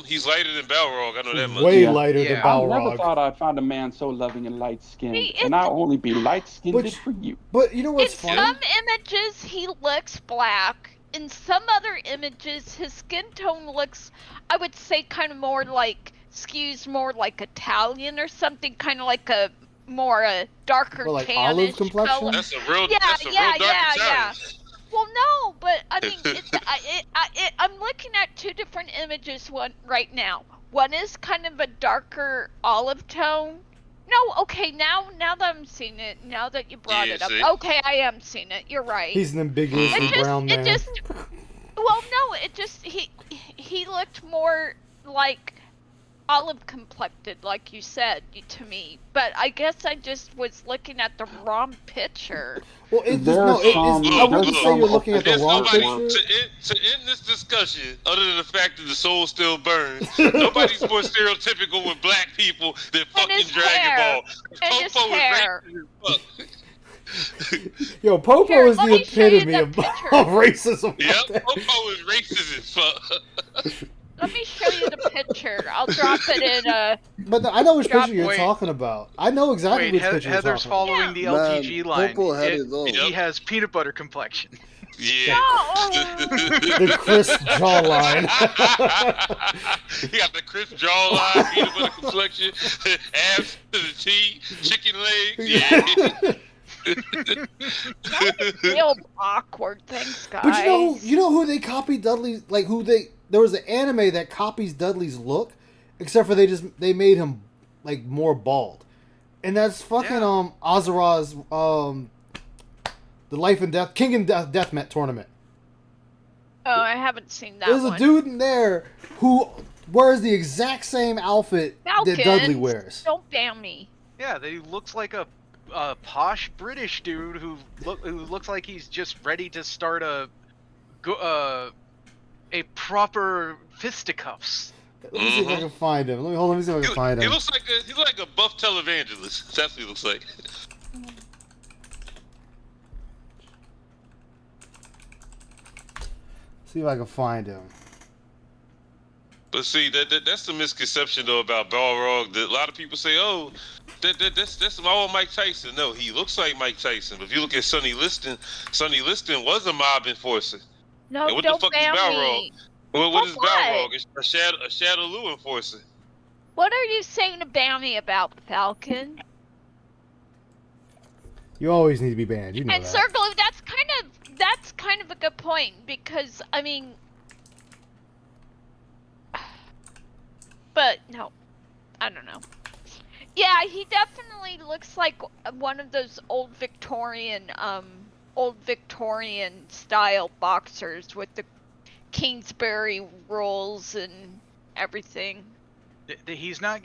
he's lighter than Balrog. I know that much. Way lighter than Balrog. I never thought I'd find a man so loving and light skinned, and I'll only be light skinned for you. But you know what's funny? In some images he looks black. In some other images his skin tone looks, I would say, kind of more like skews more like Italian or something, kind of like a darker like tannish olive complexion. color. That's a real dark Italian. Well, no, but I mean, I'm looking at two different images right now. One is kind of a darker olive tone. No, okay, now that I'm seeing it, now that you brought it up, okay, I am seeing it. You're right. He's an ambiguously brown man. He looked more like olive complected, like you said to me, but I guess I just was looking at the wrong picture. Well, I wouldn't say you're looking at the wrong picture. To end this discussion, other than the fact that the soul still burns, nobody's more stereotypical with black people than fucking Dragon Ball. Popo is racist as fuck. Yo, Popo is the epitome of racism. Yep, Popo is racist as fuck. Let me show you the picture. I'll drop it in But I know which picture you're talking about. I know exactly which picture you're talking Heather's following the LTG line. He has peanut butter complexion. Yeah. The crisp jawline. He got the crisp jawline, peanut butter complexion, abs to the T, chicken legs. Yeah. Real awkward things, guys. But you know who they copied Dudley's, there was an anime that copies Dudley's look, except for they made him like more bald, and that's fucking Azura's the Life and Death King and Deathmatch tournament. Oh, I haven't seen that. There's a dude in there who wears the exact same outfit Falcon, that Dudley wears. Don't ban me. Yeah, he looks like a posh British dude who looks like he's just ready to start a proper fisticuffs. Let me see if I can find him. Let me see if I can find him. He looks like a buff televangelist. That's what he looks like. See if I can find him. But see, that's the misconception though about Balrog. That a lot of people say, "Oh, that's my old Mike Tyson." No, he looks like Mike Tyson. But if you look at Sonny Liston was a mob enforcer. No, and what don't the fuck ban is Balrog? me. What is Balrog? It's a Shadaloo enforcer. What are you saying to ban me about, Falcon? You always need to be banned. You know And that. Circle, that's kind of a good point because I mean, but no, I don't know. Yeah, he definitely looks like one of those old Victorian style boxers with the Kingsbury rolls and everything. He's not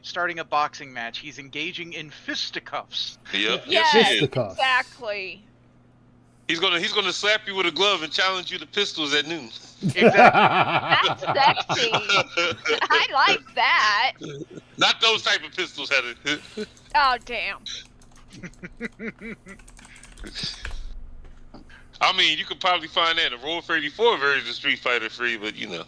starting a boxing match. He's engaging in fisticuffs. Yep. Yes, exactly. He's gonna slap you with a glove and challenge you to pistols at noon. Exactly. That's sexy. I like that. Not those type of pistols, Heather. Oh damn. I mean, you could probably find that in a Roll 34 version of Street Fighter 3, but you know.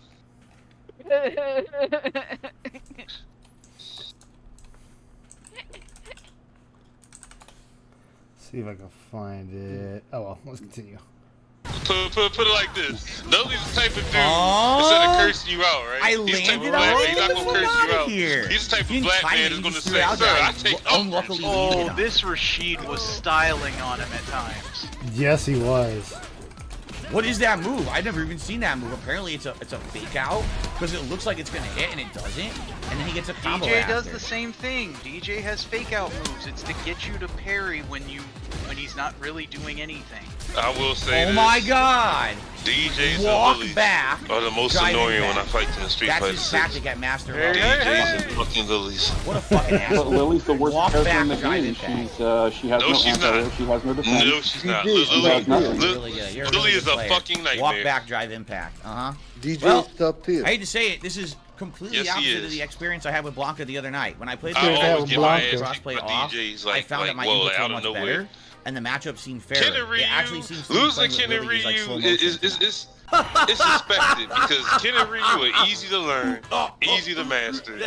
See if I can find it. Oh well, let's continue. Put it like this. Dudley's the type of dude instead of cursing you out, right? I He's the type of landed black on man, he's not gonna curse you out. here. He's the type of You black didn't man find that's it, gonna you say, threw "Sir, it out I there. take Unluckily, Oh, this Rashid was styling on him at times. Yes, he was. What is that move? I've never even seen that move. Apparently, it's a fake out because it looks like it's gonna hit and it doesn't, and then he gets a combo. DJ after. does the same thing. DJ has fake out moves. It's to get you to parry when he's not really doing anything. I will say Oh this. my God! DJs Walk and lilies back. are the most drive annoying back. when I fight in the Street That's Fighter his 6. tactic at Master Level. DJs and fucking lilies. What a fucking asshole. But Lily's the worst Walk character back, in the drive game. it back. She has no she's anti-air, not. she has no defense. No, she's not. DJ, she has nothing. Really good. You're a Lily really is good a player. fucking nightmare. Walk back, drive impact. DJ Well, top tier. I hate to say it, this is completely Yes, he opposite of is. the experience I had with Blanca the other night. When I played I with always get my Blanca. ass kicked by crossplay off, DJs I found that my inputs were out of much nowhere. better, and the matchup seemed fairer. Ken and It actually Ryu, seems to be losing playing Ken and with Lily is Ryu like slow motion is suspected because Ken and Ryu are easy to learn, easy to master,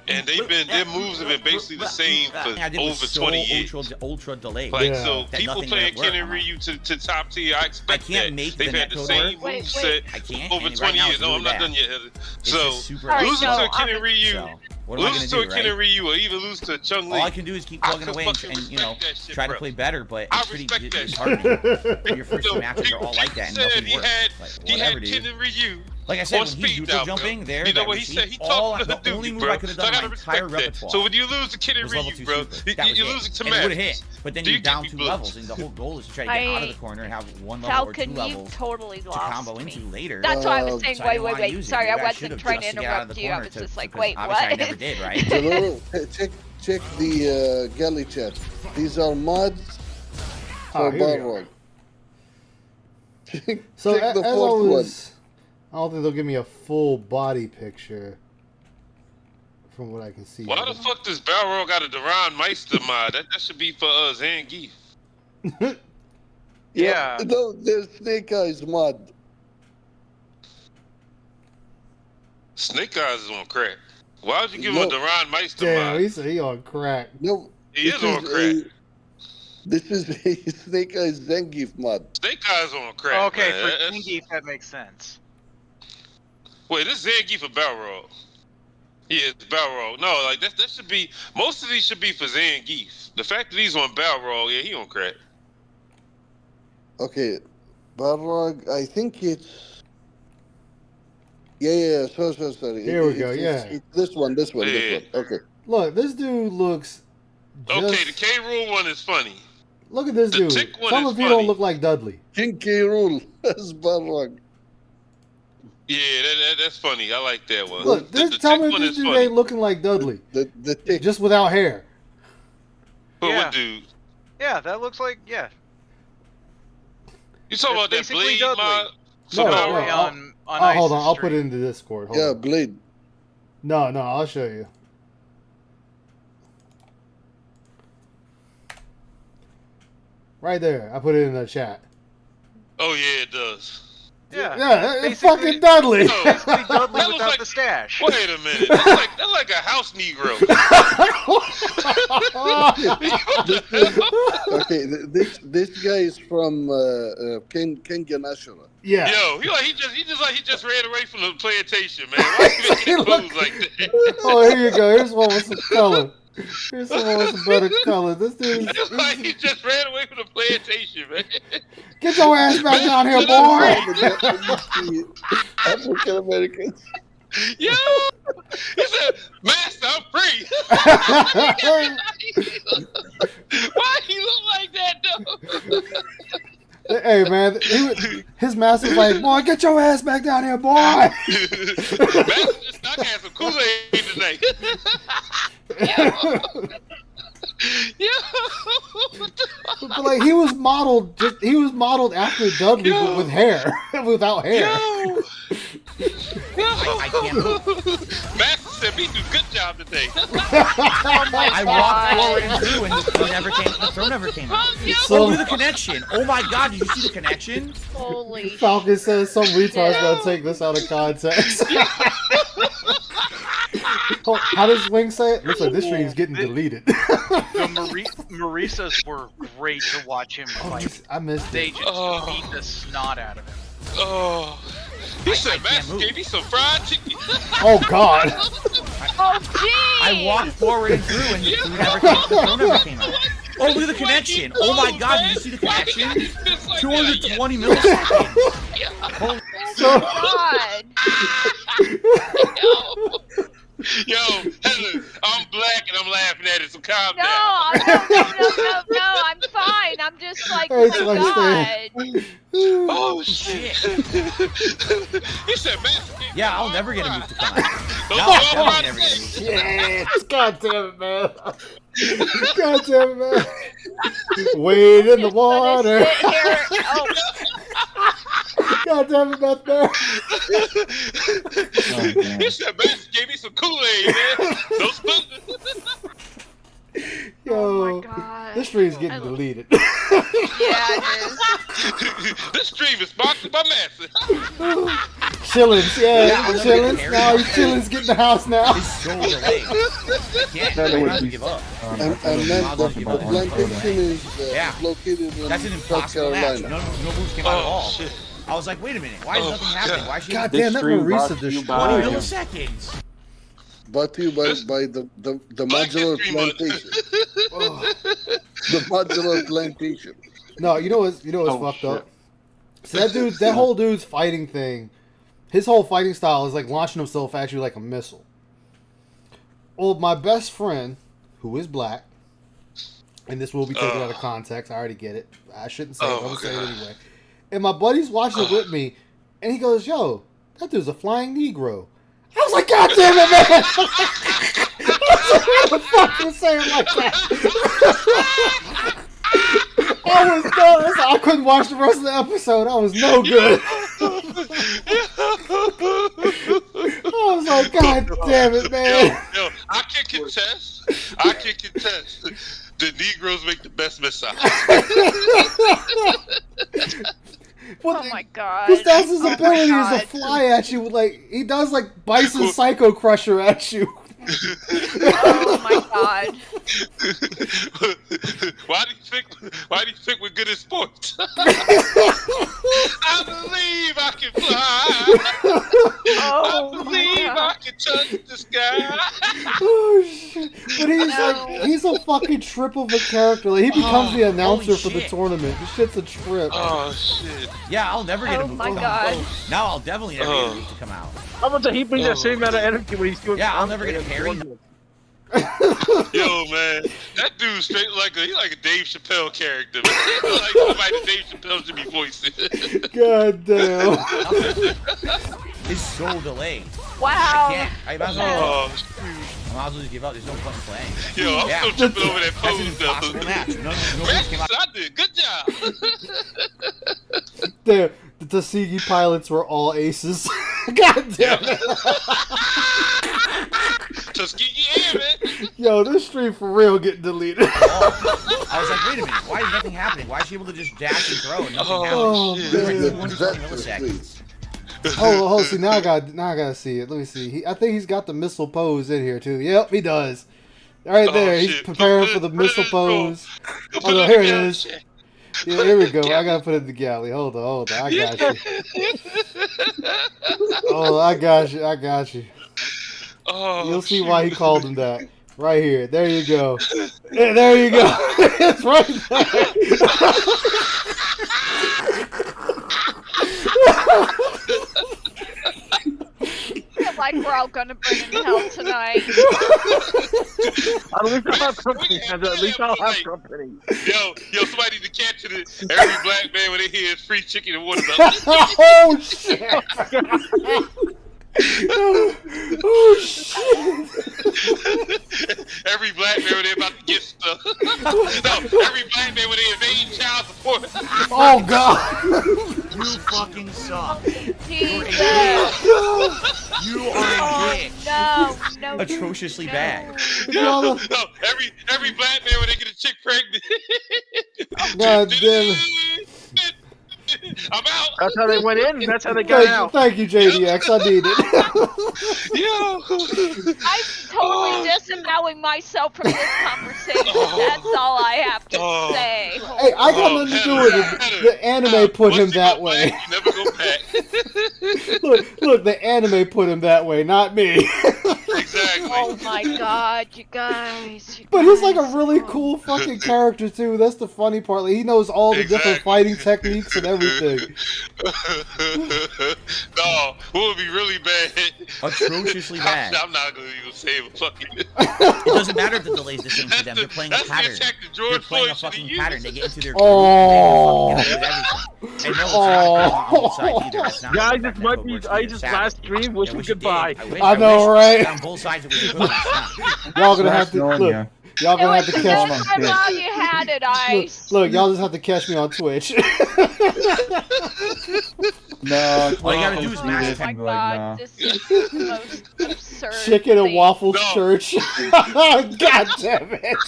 and their moves have been basically the same for over 20 years. Ultra delayed. Like so, that people nothing playing would work. Ken and Ryu to top tier, I expect can't that. make the They've had the netcode same work. move set I can't, over and 20 right now years. it's No, I'm really not bad. done yet, Heather. It's So just super losing hard. to a Ken and Ryu. So, what am I Losing gonna to do, a Ken right? and Ryu or even lose to Chun Li. All I can do is keep plugging could away fucking and you know, respect that shit, try to bro. play better, but I it's pretty respect that disheartening. shit. Your first two matches are all like that and Said nothing he works. had Like, he whatever, had dude. Ken and Ryu. Like I said, on when speed he's neutral dial, jumping bro. there, You know that what he said? machine, He talked to the the only dude, move bro. I could have So I done in gotta my entire respect that. repertoire So when you lose to Ken and was level Ryu, 2 bro, super. That was you're it. losing to And it would have Max. hit, but then Do you're you down get me 2 blood? levels, and the whole goal is to try to get out of the corner and have one level Falcon, or 2 you levels totally to lost combo me. into later. That's why I was saying, So I didn't wanna wait. use it. Sorry, You I guys wasn't should've trying to just to get out of interrupt the you. I corner was to- just like, because wait, obviously what? I never did, right? Jalil, check the galley chat. These are mods for here we Balrog. So check the as fourth always, I don't think they'll give me a full body picture from what I can see. Why the fuck does Balrog got a Duran Meister mod? That should be for Zangief. Yeah. No, there's Snake Eyes mod. Snake Eyes is on crack. Why would you give him No. a Duran Meister Damn, mod? he said he on crack. No, He is on crack. This is a Snake Eyes Zangief mod. Snake Eyes on crack. Okay, man. for That's- Zangief, that makes sense. Wait, this is Zangief for Balrog. Yeah, it's Balrog. No, like that should be. Most of these should be for Zangief. The fact that he's on Balrog, yeah, he on crack. Okay, Balrog, I think it's... Yeah, sorry. Here we go, yeah. It's this one. Okay. Look, this dude looks just... Okay, the K. Rool one is funny. Look at this the dude. Tick one Some is of you funny. don't look like Dudley. King K. Rool as Balrog. Yeah, that's funny. I like that one. Look, tell me this dude ain't looking like Dudley. Just without hair. What dude? Yeah, that looks like You talking about that Blade? No, hold on. I'll put it into Discord. Hold on. Blade. No, I'll show you. Right there. I put it in the chat. Oh yeah, it does. Yeah, it's fucking Dudley. Basically Dudley without the stash. Wait a minute. That's like a house Negro. Okay, this guy is from Kenya National. Yeah. Yo, he just ran away from the plantation, man. Why you making clothes like that? Oh, here you go. Here's one with some color. Here's someone with some better color. This dude is... Like he just ran away from the plantation, man. Get your ass back down here, boy! African Americans. Yo! He said, Master, I'm free! Why he look like that, though? Hey, man, his master's like, boy, get your ass back down here, boy! Master just stuck at some Kool-Aid tonight. But like he was modeled after Dudley, but with hair, without hair. I can't move. Master said we do good job today. I walked forward and through, and the throw never came out. So look at the connection. Oh my god, did you see the connection? Holy Falcon says some retard's gonna take this out of context. How does Wing say it? Looks like this stream's getting deleted. The Marisas were great to watch him fight. I missed They it. just beat the snot out of him. Oh. He said, Master gave me some fried chicken. Oh, God. Oh, geez. I walked forward and through, and the throw never came out. Oh, look at the connection. Oh my god, did you see the connection? 220 milliseconds. Oh, God. Yo, Heather, I'm black and I'm laughing at it, so calm No, down. no, I'm fine. I'm just like, Hey, oh my God. Oh, shit. He said, Master. Yeah, I'll never get a move to come out. No, I'll never get a move to come out. Yes, God damn it, man. God damn it, man. Wade in the water. God damn it, Beth Bear. He said, Master gave me some Kool-Aid, man. No spoon. Yo, oh my God. this stream's getting deleted. Yeah, it is. This stream is sponsored by Master. Chillins, Chillins. Now he's Chillins getting the house now. Yeah, I don't have to give up. And then the plantation is located in That's an South impossible match. Carolina. No moves came out at all. Shit. I was like, wait a minute, why is nothing happening? Why is she God damn, that Marisa destroyed 20 him. milliseconds? Brought to you by the modular plantation. The modular plantation. No, you know what's fucked up? So that whole dude's fighting thing, his whole fighting style is like launching himself at you like a missile. Well, my best friend, who is black, and this will be taken out of context, I already get it. I shouldn't say it, but I'm gonna say it anyway. And my buddy's watching it with me, and he goes, yo, that dude's a flying Negro. I was like, God damn it, man! What the fuck you saying like that? I was done. I couldn't watch the rest of the episode. I was no good. I was like, God damn it, man. Yo, I can contest. The Negroes make the best missiles. Oh my God. Because that's his ability is to fly at you. Like he does like Bison Psycho Crusher at you. Oh my God. Why do you think we're good at sports? I believe I can fly. I believe I can touch the sky. Oh shit. But he's a fucking trip of a character. Like he becomes the announcer for the tournament. This shit's a trip. Oh shit. Yeah, I'll never get a move to come out. God. Now I'll definitely never get a move to come out. How about he brings that same amount of energy when he's doing? Yeah, I'll never get a parry. Yo, man, that dude's straight he's like a Dave Chappelle character. Man. Like somebody Dave Chappelle should be voicing. God damn. is so delayed. Wow. I can't. I might as well. Oh, I might as well just give up. There's no point in playing. yo, I'm still tripping over that That's pose an impossible though. match. No came out. I did. Good job. The Tuskegee pilots were all aces. God damn it. Tuskegee Air, man. Yo, this stream for real getting deleted. I was like, wait a minute. Why is nothing happening? Why is she able to just dash and throw and nothing Oh, happens? man. It was like 220 milliseconds. Hold, see, now I gotta see it. Let me see. I think he's got the missile pose in here too. Yep, he does. Right there, he's preparing for the missile pose. Oh no, here it is. Yeah, here we go. I gotta put it in the galley. Hold on. I got you. Oh, I got you. Oh, you'll see why he called him that. Right here. There you go. Yeah, there you go. It's right there. I feel like we're all gonna burn in hell tonight. At least I'll have company. At least I'll have company. Yo, somebody need to catch it. Every black man when they hear it's free chicken and watermelon. Oh shit! Oh shit! Every black man when they about to get stuff. No, every black man when they evade child support. Oh god! You fucking suck. Jesus. You are a dick. No. Atrociously bad. No, every black man when they get a chick pregnant. God damn it. I'm out. That's how they went in. That's how they got out. Thank you, JDX. I need it. I'm totally disavowing myself from this conversation. That's all I have to say. Hey, I got nothing to do with it. The anime put him that way. You never go back. Look, the anime put him that way, not me. Exactly. Oh my god, you guys. But he's like a really cool fucking character too. That's the funny part. Like, he knows all the different fighting techniques and everything. No, what would be really bad? Atrociously bad. I'm not gonna even say it. Fucking. It doesn't matter if the delay's the same for them. They're playing a pattern. They're playing a fucking pattern. They get into their groove. And no, it's not on both sides either. It's not Yeah, I just last stream wish him goodbye. I know, right? On both sides it was equivalent. Y'all gonna have to look. Y'all gonna have to catch me. While you had it, Ice. Look, y'all just have to catch me on Twitch. No, all you gotta do is mash Oh my god, this is the most absurd Chicken and thing. waffle church. God damn it.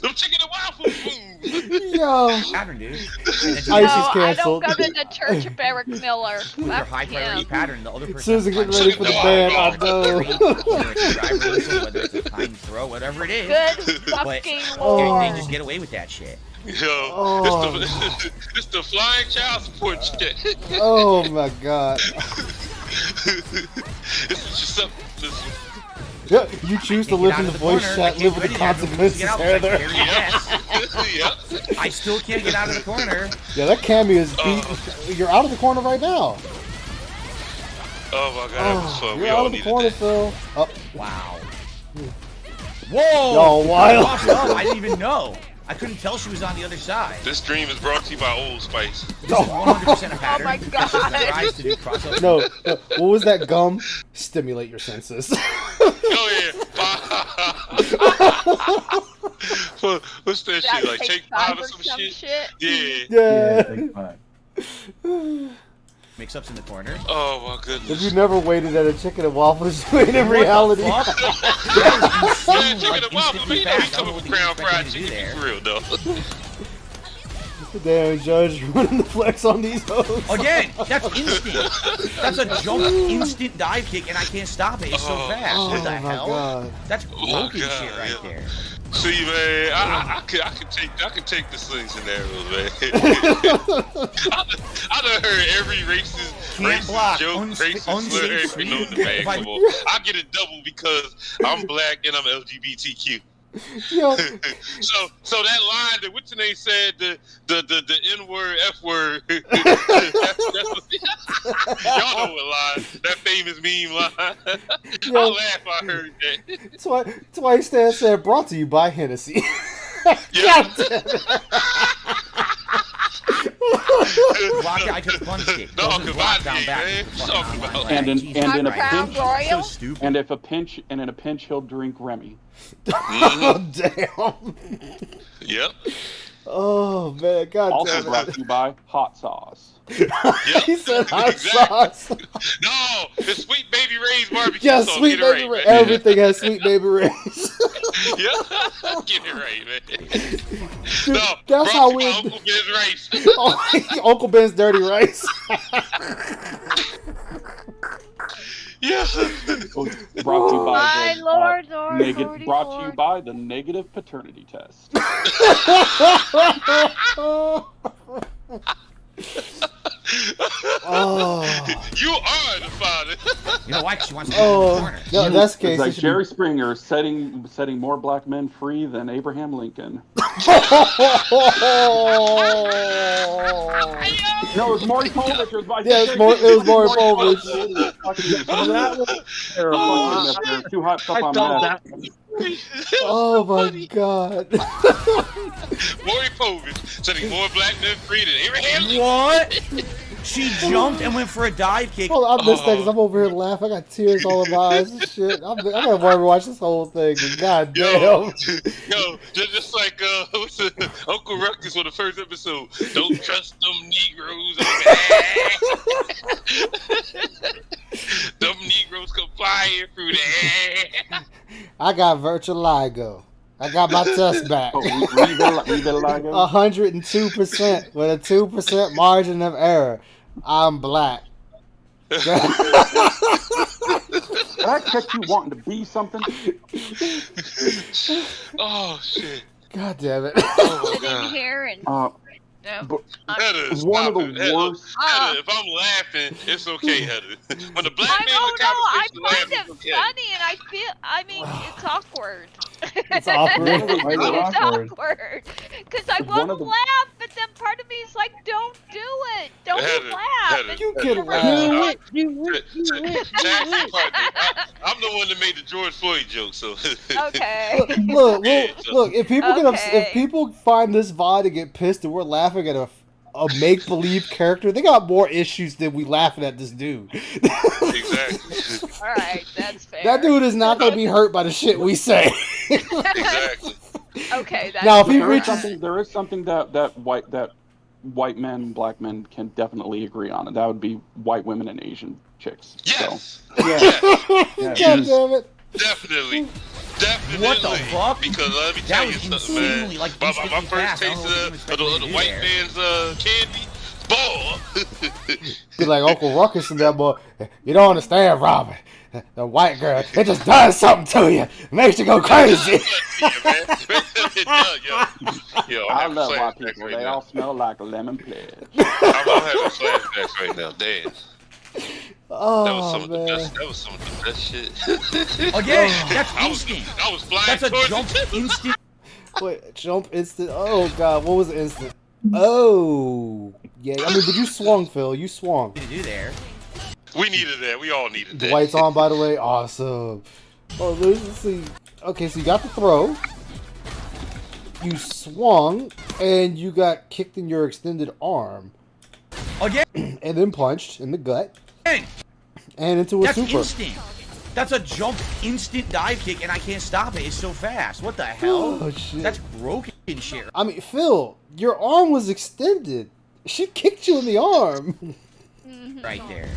Some chicken and waffle food. Yo. Pattern, dude. Ice is I don't canceled. go to the Church of Eric Miller. With your high priority pattern, the other person. Susan getting ready for the band. I know. Whether it's a time throw, whatever it is. Good fucking But lord. they just get away with that shit. Yo, it's the flying child support shit. Oh my god. This is just something. Yeah, you choose to live in the voice chat, live with the consequences, Heather. Yep. I still can't get out of the corner. Yeah, that cameo is beat. You're out of the corner right now. Oh my god, that was fun. You're We out all of the needed corner, that. Phil. Oh. Wow. Whoa! Y'all wild. I didn't even know. I couldn't tell she was on the other side. This stream is brought to you by Old Spice. This is 100% a pattern. Oh my This is the rise to do crossover. No, what was that gum? Stimulate your senses. Oh yeah. What's that shit? Like take five or some shit? Yeah. Mix-ups in the corner. Oh my goodness. If you never waited at a chicken and waffles in reality. Yeah, chicken and waffle. Man, you know we coming with ground fried chicken. For real though. Damn, Judge, running the flex on these hoes. Again, that's instant. That's a jump, instant dive kick, and I can't stop it. It's so fast. What the hell? God. That's broken shit right there. See, man, I can take the slings and arrows, man. I done heard every racist joke, racist slur, everything known to man. Come on, I get it double because I'm black and I'm LGBTQ. Yo. So that line that what's your name said, the N word, F word. Y'all know what line? That famous meme line. I laugh. I heard that. Twice Stan said, brought to you by Hennessy. Yeah. God damn it. Block guy could punch it. No, Doesn't block down back. man. Talking about. And in a Crown pinch, Royal? So stupid. and if a pinch, and in a pinch, he'll drink Remy. Oh, damn. Yep. Oh, man. God Also damn brought it. to you by Hot Sauce. He said hot Exactly. sauce. No, it's Sweet Baby Ray's barbecue Yeah, sauce. Sweet Get it Baby right, Ray's. man. Everything has Sweet Baby Ray's. Yeah, get it right, man. Dude, No, that's how brought we. to you by Uncle Ben's Rice. Uncle Ben's dirty rice. Yeah. Brought to you by My the, lord, brought to you by the negative paternity test. Oh. You are the father. You know why? 'Cause she wants to be in the corner. No, that's the case. It's like it should Jerry Springer setting more black men free than Abraham Lincoln. No, it was Maury Povich. It was my Yeah, it was Maury Povich. They're too hyped up on that. Oh my God. Maury Povich setting more black men free than Abraham Lincoln. What? She jumped and went for a dive kick. Hold on, I missed that because I'm over here laughing. I got tears all in my eyes and shit. I gotta watch this whole thing. God damn. Yo, just like what's the, Uncle Ruckus on the first episode. Don't trust them Negroes. Them Negroes come flying through the air. I got vitiligo. I got my test back. Oh, vitiligo? 102% with a 2% margin of error. I'm black. Did I catch you wanting to be something? Oh shit! God damn it! Oh my In god! here and But Heather, one of stop the it. Heather, worst. Heather, if I'm laughing, it's okay, Heather. When the black man in the I conversation find laughs, it it's okay. funny, and I feel. I mean, it's awkward. It's awkward. It's awkward because I One want of to the- laugh, but then part of me is like, "Don't do it. Don't Heather, laugh." Heather, And You you're can right. laugh. Taxi partner. I'm the one that made the George Floyd joke, so. Okay. Look, if people Okay. if people find this VOD and get pissed and we're laughing at a make-believe character, they got more issues than we laughing at this dude. Exactly. All right, that's fair. That dude is not going to be hurt by the shit we say. Exactly. Okay, that's Now, if he There is reaches, something. There is something that white men and black men can definitely agree on, and that would be white women and Asian chicks. Yes. God damn it. Definitely. Definitely. What the fuck? Because let me That tell you was something, man. insanely, like, my instantly first fast. I taste don't know what you of expect me to the do white there. man's candy, boy. Be like Uncle Ruckus and that boy. You don't understand, Robert. The white girl, it just does something to you. It makes you go crazy. It does, yo, I I'm love having white flashbacks people. right They now. all smell like a lemon pledge. I'm having flashbacks right now. Damn. Oh, That was some of the man. best. That was some of the best shit. Again, that's I was instant. flying That's a towards jump it. instant. Wait, jump instant. Oh, God. What was the instant? Oh. Yeah, I mean, but you swung, Phil. You swung. To do there. We needed that. We all needed that. Dwight's on, by the way. Awesome. Oh, let's see. Okay, so you got the throw. You swung, and you got kicked in your extended arm. Again. And then punched in the gut. Again. And into a That's super. instant. That's a jump instant dive kick, and I can't stop it. It's so fast. What the hell? Oh, shit. That's broken shit. I mean, Phil, your arm was extended. She kicked you in the arm. Right there.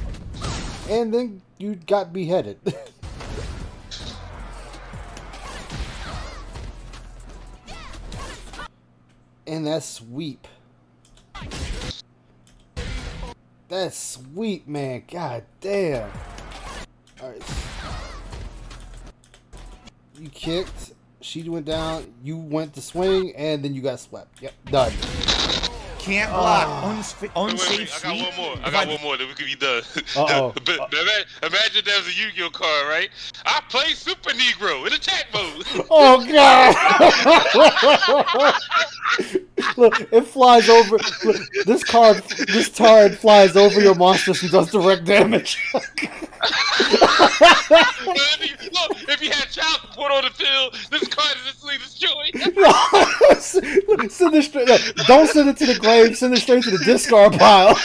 And then you got beheaded. And that sweep. That sweep, man. God damn. Alright. You kicked. She went down. You went to swing. And then you got swept. Yep. Done. Can't block. Wait, Unsafe I got one more. I got one more that we could be done. Uh-oh. But imagine there's a Yu-Gi-Oh card, right? I play Super Negro in attack mode. Oh God! Look, it flies over. Look, this card flies over your monsters and does direct damage. Look, if you had child support on the field, this card is instantly destroyed. Send it straight. No, don't send it to the grave. Send it straight to the discard pile.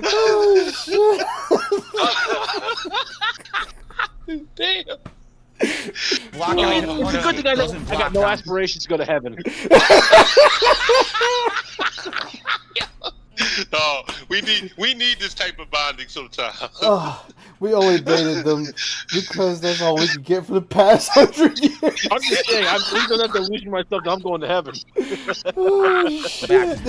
Oh, shit. Damn. Block it's a good thing I got no aspirations to go to heaven. No, we need this type of bonding sometimes. We only dated them because that's all we could get for the past 100 years. I'm just saying, I'm please don't have to illusion myself that I'm going to heaven. Oh, shit.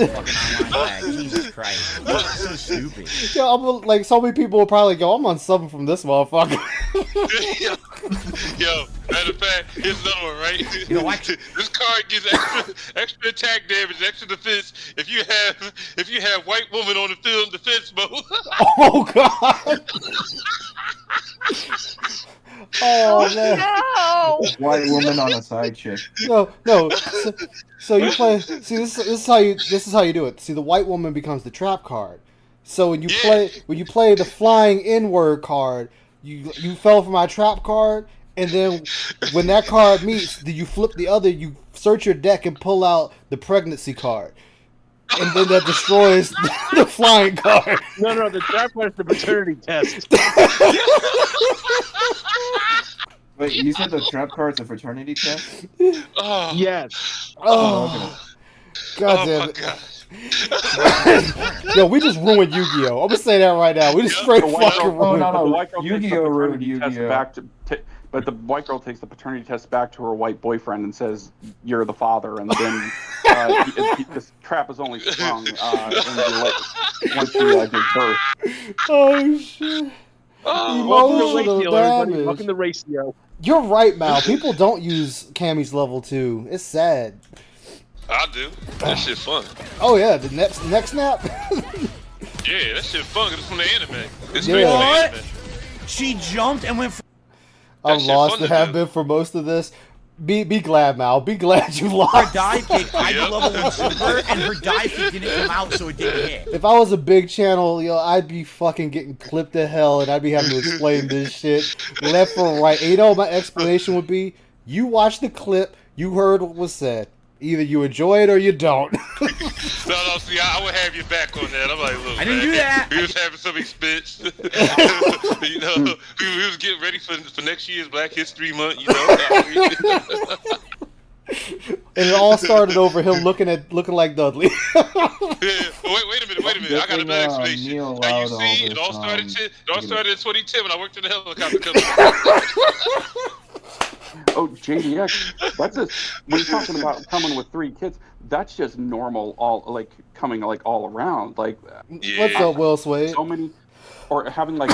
Jesus Christ. That's so stupid. Yeah, like, so many people will probably go, I'm on something from this motherfucker. Yo, matter of fact, here's another one, right? You know what? This card gives extra attack damage, extra defense if you have white woman on the field in defense mode. Oh, God. Oh, man. No. White woman on a side chick. No. So you play. See, this is how you do it. See, the white woman becomes the trap card. So when you play the flying N-word card, you fell for my trap card, and then when that card meets, you flip the other. You search your deck and pull out the pregnancy card, and then that destroys the flying card. No, the trap card is the paternity test. Wait, you said the trap card's a fraternity test? Oh. Yes. Oh, okay. God damn it. Yo, we just ruined Yu-Gi-Oh! I'm gonna say that right now. We just straight fucking ruined. Yu-Gi-Oh! ruined Yu-Gi-Oh! But the white girl takes the paternity test back to her white boyfriend and says, "You're the father," and then this trap is only sprung once she gives birth. Oh shit! Emotional damage. Welcome to ratio. You're right, Mal. People don't use Cammy's level 2. It's sad. I do. That shit fun. Oh yeah, the next snap. Yeah, that shit fun. It's from the anime. It's Yeah. straight from the anime. She jumped and went. I'm lost and have been for most of this. Be glad, Mal. Be glad you lost. Her dive kick, I did level 1 super, and her dive kick didn't come out, so it didn't hit. If I was a big channel, I'd be fucking getting clipped to hell, and I'd be having to explain this shit left or right. And my explanation would be: you watched the clip, you heard what was said. Either you enjoy it or you don't. No, see, I would have your back on that. I'm like, look, I didn't do that. We was having some expense. We was getting ready for next year's Black History Month, And it all started over him looking like Dudley. Yeah. Wait a minute. I got another explanation. Now you see, it all started in 2010 when I worked in the helicopter company. Oh, JDX, when you're talking about coming with 3 kids, that's just normal, coming all around. Like, What's up, Will Swade? So many, or having like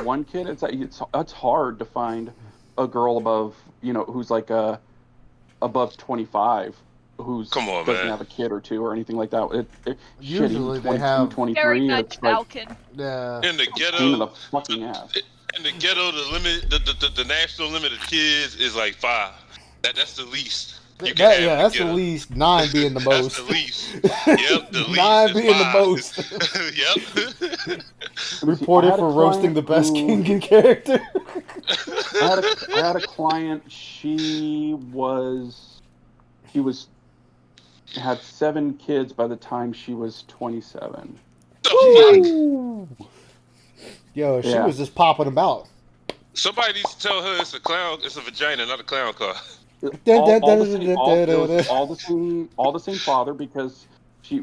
one kid. It's hard to find a girl above, who's like above 25, doesn't have a kid or 2 or anything like that. Usually they 22, have 23. Very much Falcon. Yeah. In the ghetto. Pain in the fucking ass. In the ghetto, the national limit of kids is like 5. That's the least. That's the least. 9 being the most. That's the least. Yep, the least. 9 being 5. the most. Yep. Reported for roasting the best Kingan character. I had a client. She had 7 kids by the time she was 27. Woo! Yo, she was just popping them out. Somebody needs to tell her it's a vagina, not a clown car. All the same father, because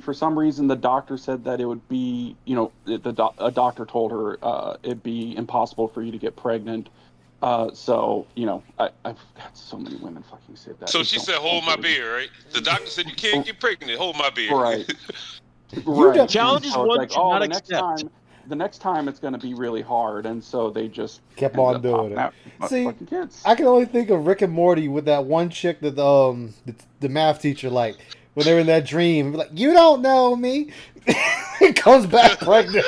for some reason the doctor said that it would be, a doctor told her it'd be impossible for you to get pregnant. So I've had so many women fucking say that. So she said, "Hold my beer," right? The doctor said you can't get pregnant. Hold my beer. Right. Right. Challenge is one should not accept. The next time it's going to be really hard, and so they just kept on doing it. See, fucking kids. I can only think of Rick and Morty with that one chick that the math teacher liked when they were in that dream. Like, you don't know me. It comes back pregnant.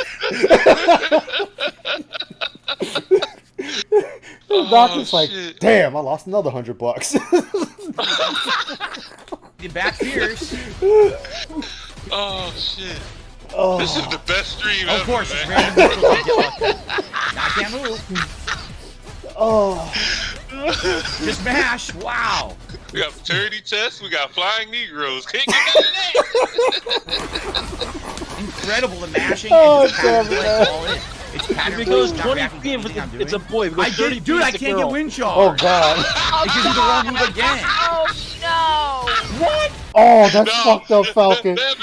The doctor's like, shit. damn, I lost another $100. The back fierce. Oh shit. Oh. This is the best stream Of ever, course, man. it's random vocals. I can't move. Oh. Just mash. Wow. We got fraternity chests. We got flying Negroes. Can't get none of that. Incredible, the mashing. Oh, and just pattern damn, play, man. all it is. It's pattern If it goes play, not 20 reacting to p.m. anything I'm doing. It's a boy. If it goes 30 Dude, I it's a can't girl. get wind charge. Oh god. I can do the wrong move again. Oh no! What? Oh, that's fucked up, Falcon. The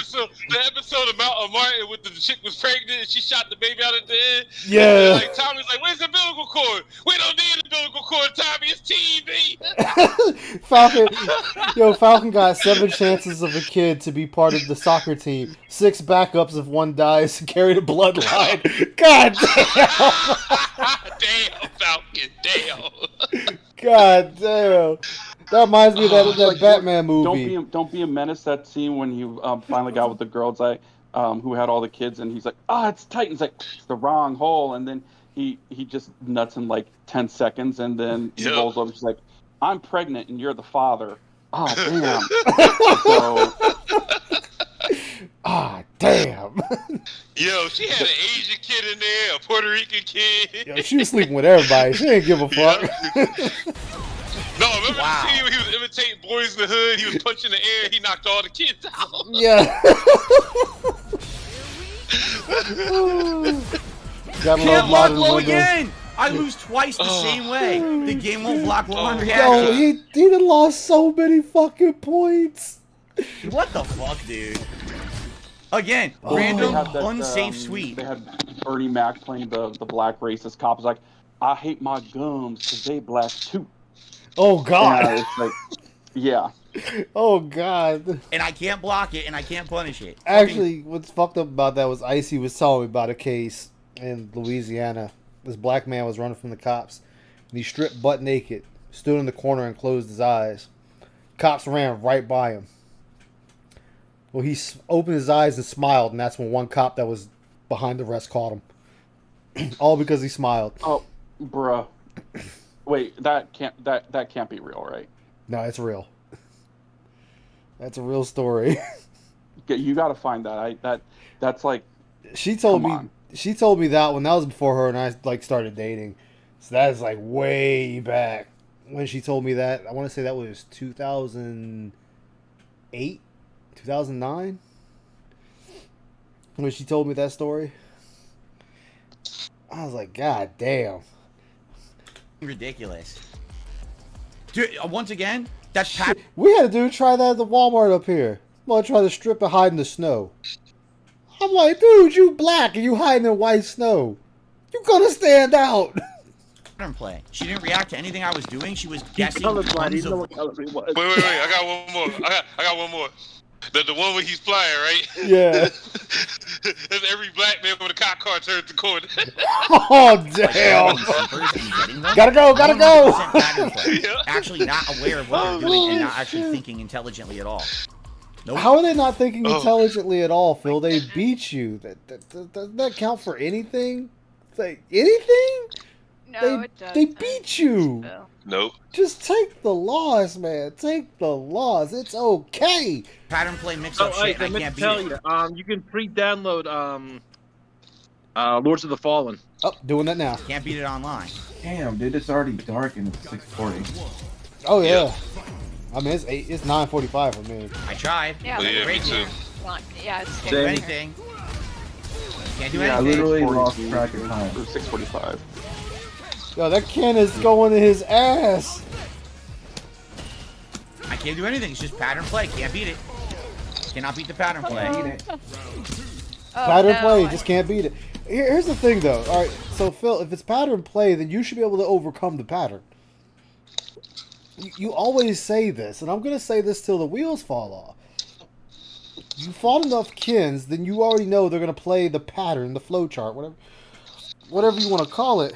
episode about Martin with the chick was pregnant and she shot the baby out at the end. Yeah. And like Tommy's like, "Where's the umbilical cord? We don't need an umbilical cord, Tommy. It's TV." Falcon, Falcon got 7 chances of a kid to be part of the soccer team. 6 backups if one dies to carry the bloodline. God damn. Damn, Falcon. Damn. God damn. That reminds me of that Batman movie. Don't be a menace. That scene when you finally got with the girl, it's like, who had all the kids, and he's like, it's tight. And it's like, it's the wrong hole. And then he just nuts in like 10 seconds, and then he rolls over. She's like, I'm pregnant, and you're the father. Oh, damn. Damn. Yo, she had an Asian kid in there, a Puerto Rican kid. Yo, she was sleeping with everybody. She didn't give a fuck. No, remember the scene where he was imitating Boys in the Hood? He was punching the air. He knocked all the kids out. Yeah. Can't block low again. I lose twice the same way. The game won't block low on reaction. Yo, he done lost so many fucking points. What the fuck, dude? Again, random, unsafe sweep. They had Bernie Mac playing the black racist cop. It's like, I hate my gums because they black too. Oh, God. And it's like, yeah. Oh, God. And I can't block it, and I can't punish it. Actually, what's fucked up about that was Icy was telling me about a case in Louisiana. This black man was running from the cops, and he stripped butt naked, stood in the corner and closed his eyes. Cops ran right by him. Well, he opened his eyes and smiled, and that's when one cop that was behind the rest caught him. All because he smiled. Oh, bruh. Wait, that can't be real, right? No, it's real. That's a real story. You got to find that. That's like. She told me that one. That was before her and I started dating. So that is like way back when she told me that. I want to say that was 2008, 2009 when she told me that story. I was like, God damn. Ridiculous. Dude, once again, that's we had a dude try that at the Walmart up here. Well, try to strip and hide in the snow. I'm like, dude, you black and you hiding in white snow. You gonna stand out. Pattern play. She didn't react to anything I was doing. She was guessing. Wait, I got one more. I got one more. The one where he's flying, right? Yeah. That's every black man with a cop car turns the corner. Oh, damn. Gotta go. Actually not aware of what they're doing and not actually thinking intelligently at all. Nope. How are they not thinking intelligently at all, Phil? They beat you. Doesn't that count for anything? Like, anything? No, it doesn't. They beat you. Nope. Just take the loss, man. Take the loss. It's okay. Pattern play mix up shit. I can't beat it. You can pre-download Lords of the Fallen. Oh, doing that now. Can't beat it online. Damn, dude, it's already dark and it's 6:40. Oh yeah. I mean, it's 9:45 for me. I tried. Yeah, me too. Yeah, it's Can't do anything. Can't do anything. I literally lost track of time. 6:45. Yo, that can is going in his ass. I can't do anything. It's just pattern play. Can't beat it. Cannot beat the pattern play. Pattern play, just can't beat it. Here's the thing, though. All right, so Phil, if it's pattern play, then you should be able to overcome the pattern. You always say this, and I'm going to say this till the wheels fall off. You fought enough kins, then you already know they're going to play the pattern, the flow chart, whatever you want to call it.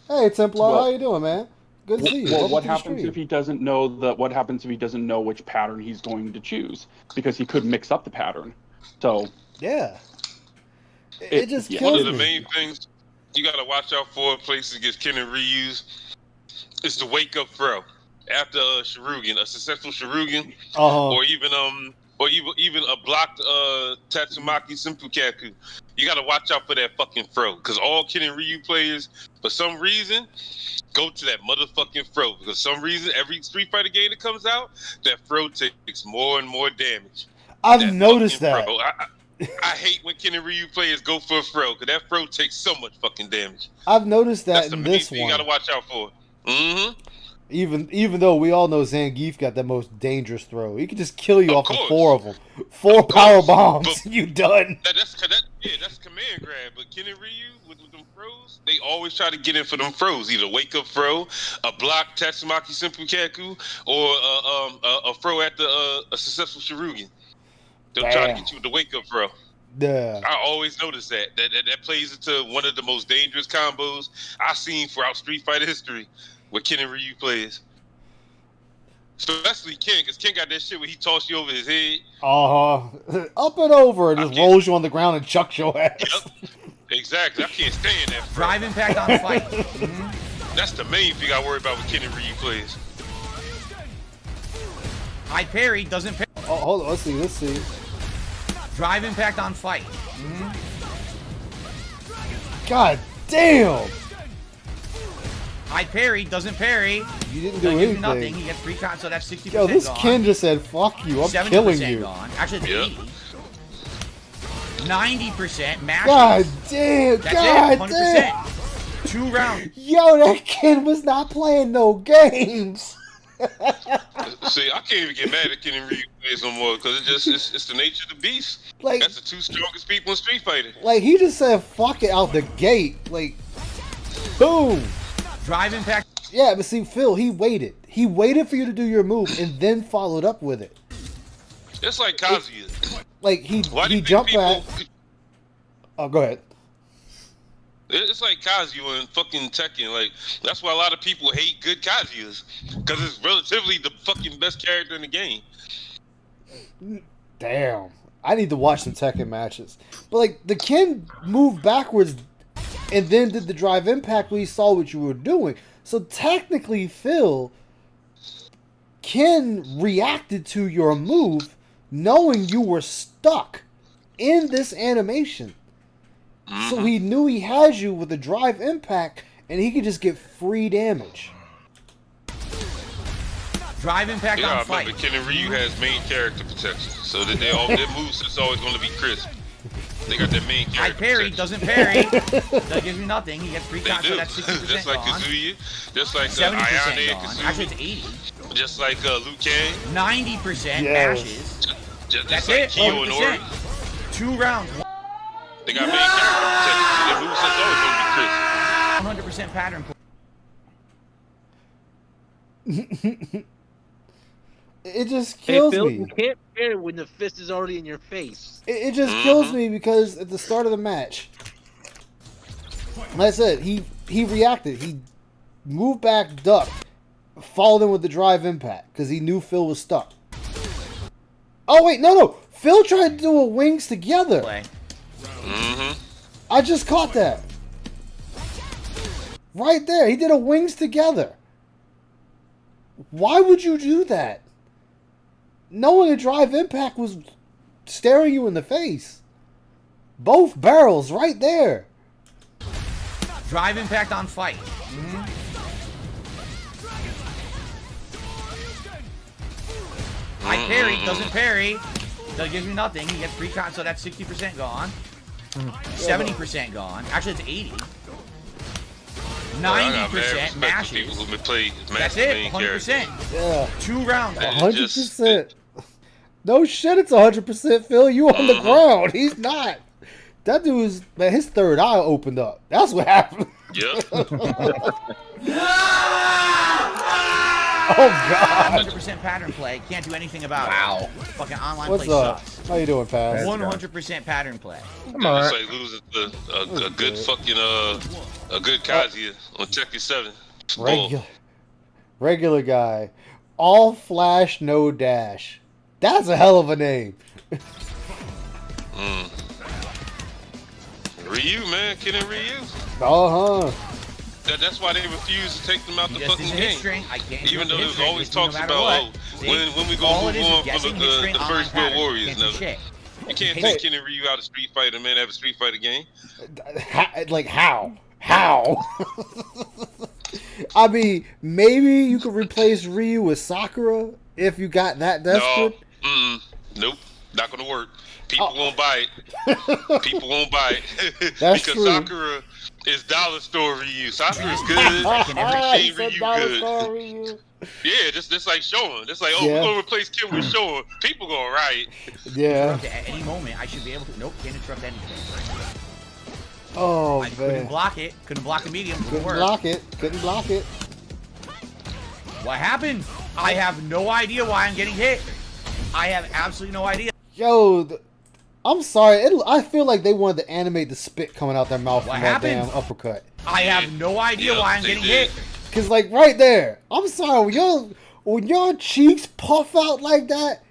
Hey, Templar, how you doing, man? Good to see you. Well, what happens if he doesn't know What happens if he doesn't know which pattern he's going to choose? Because he could mix up the pattern. So yeah, it just kills One of me. the main things you gotta watch out for in places against Ken and Ryu's is the wake up throw after a Sharugan, a successful Sharugan, or even or even a blocked Tatsumaki Senpukaku. You gotta watch out for that fucking throw, because all Ken and Ryu players, for some reason, go to that motherfucking throw. Because some reason, every Street Fighter game that comes out, that throw takes more and more damage. I've noticed that. Throw. I hate when Ken and Ryu players go for a throw, because that throw takes so much fucking damage. I've noticed that That's the in main this thing one. you gotta watch out for. Mm-hmm. Even though we all know Zangief got the most dangerous throw, he can just kill you off of 4 of them, 4 power bombs, you done. That's command grab. But Ken and Ryu with them throws, they always try to get in for them throws. Either wake up throw, a block Tatsumaki Senpukaku, or a throw at a successful Shirugen. They'll try to get you with the wake up throw. Yeah. I always notice that plays into one of the most dangerous combos I've seen throughout Street Fighter history with Ken and Ryu players. Especially Ken, because Ken got that shit where he tossed you over his head. Up and over and just rolls you on the ground and chucks your ass. Yep. Exactly. I can't stand that. Drive impact on fight. That's the main thing I worry about with Ken and Ryu players. High parry doesn't parry. Oh, hold on. Let's see. Drive impact on fight. God damn. High parry doesn't parry. You didn't do Give anything. you nothing. He gets 3 counts, so that's 60% Yo, this gone. Ken just said, fuck you, I'm 70% killing you. Gone. Actually, it's 80. 90% mashes. God damn, That's God it, 100%. damn. 2 rounds. Yo, that Ken was not playing no games. See, I can't even get mad at Ken and Ryu players no more, because it's the nature of the beast. Like, that's the 2 strongest people in Street Fighter. Like, he just said, fuck it out the gate. Like, boom. Drive impact. Yeah, but see, Phil, he waited. He waited for you to do your move and then followed up with it. It's like Kazuya. Like, he jumped back. Oh, go ahead. It's like Kazuya and fucking Tekken. Like, that's why a lot of people hate good Kazuyas, because it's relatively the fucking best character in the game. Damn. I need to watch some Tekken matches. But, like, the Ken moved backwards and then did the drive impact when he saw what you were doing. So, technically, Phil, Ken reacted to your move knowing you were stuck in this animation. So he knew he had you with a drive impact, and he could just get free damage. Drive impact on fight. Remember, Ken and Ryu has main character protection, so that their moves is always going to be crisp. They got their main character. High parry doesn't parry. That gives you nothing. He gets 3 counts, so that's 60% just like gone. Kazuya, just like 70% Ayane gone. Kazuya. Actually, it's 80. Just like Liu Kang. 90% mashes. Just That's like it. Kyo and Ori. 2 rounds. They got main character protection, so their moves is always going to be crisp. 100% pattern. It just kills Phil, me. You can't parry when the fist is already in your face. It just kills me because at the start of the match, like I said, he reacted. He moved back, ducked, followed in with the drive impact because he knew Phil was stuck. Oh wait, no. Phil tried to do a wings together. I just caught that. Right there. He did a wings together. Why would you do that? Knowing a drive impact was staring you in the face. Both barrels right there. Drive impact on fight. High parry doesn't parry. That gives you nothing. He gets 3 counts, so that's 60% gone. 70% gone. Actually, it's 80. 90% mashes. That's it. 100%. Yeah. 2 rounds. 100%. No shit, it's 100%, Phil. You on the ground. He's not. That dude is, man, his third eye opened up. That's what happened. Yep. Oh, God. 100% pattern play. Can't do anything about it. Fucking online What's play up? sucks. How you doing, Paz? 100% pattern play. It's like losing to a good fucking a good Kazuya on Tekken 7. Regular guy. All flash, no dash. That's a hell of a name. Ryu, man. Ken and Ryu. Uh-huh. That's why they refuse to take them out the Just fucking is a hit game. string. I can't Even do though a hit there's string. always Hits me no talks matter about, what. oh, See? when we All gonna it move is on for guessing hit the string online first real pattern. Warriors. Can't do Never. shit. You can't take Ken and Ryu out of Street Fighter, man. Have a Street Fighter game. Like how? How? I mean, maybe you could replace Ryu with Sakura if you got that desperate. No, nope, not gonna work. People won't buy it. People won't buy it That's because true. Sakura is dollar store Ryu. Sakura's good. Ain't Ryu good. Yeah, just like Showa. Just like, we're gonna replace Kim with Showa. People gonna riot. Yeah. At any moment, I should be able to. Nope, can't interrupt anything. Oh, I man. couldn't block it. Couldn't block the medium. Couldn't block it. Couldn't block it. What happened? I have no idea why I'm getting hit. I have absolutely no idea. Yo, I'm sorry. I feel like they wanted to animate the spit coming out their mouth from that damn uppercut. I have no idea why I'm getting hit. Cause like right there, I'm sorry, when your cheeks puff out like that,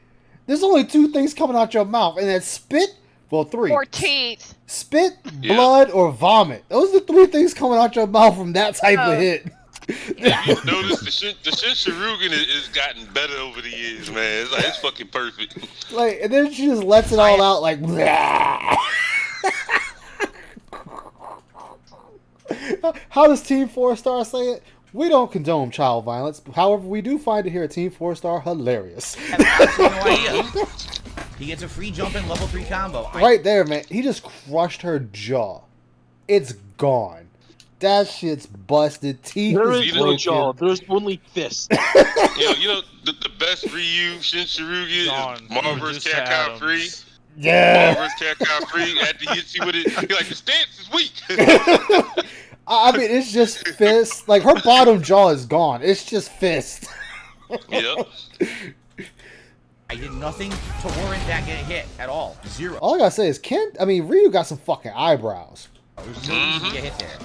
there's only two things coming out your mouth, and that's spit. Well, three. Or teeth. Spit, blood, or vomit. Those are the three things coming out your mouth from that type of hit. You notice the Shin Sharugan has gotten better over the years, man. It's like it's fucking perfect. Like, and then she just lets it all out like. How does Team 4-Star say it? We don't condone child violence. However, we do find it here at Team 4-Star hilarious. I have absolutely no idea. He gets a free jump in level 3 combo. Right there, man. He just crushed her jaw. It's gone. That shit's busted. Teeth There is is no broken. jaw. There's only fist. You know the best Ryu Shin Sharugan is Marvel vs. Capcom 3. Yeah. Marvel vs. Capcom 3. After he hits you with it, you're like, the stance is weak. I mean, it's just fist. Like, her bottom jaw is gone. It's just fist. Yep. I did nothing to warrant that getting hit at all. Zero. All I gotta say is, Ryu got some fucking eyebrows. There's no reason to get hit there.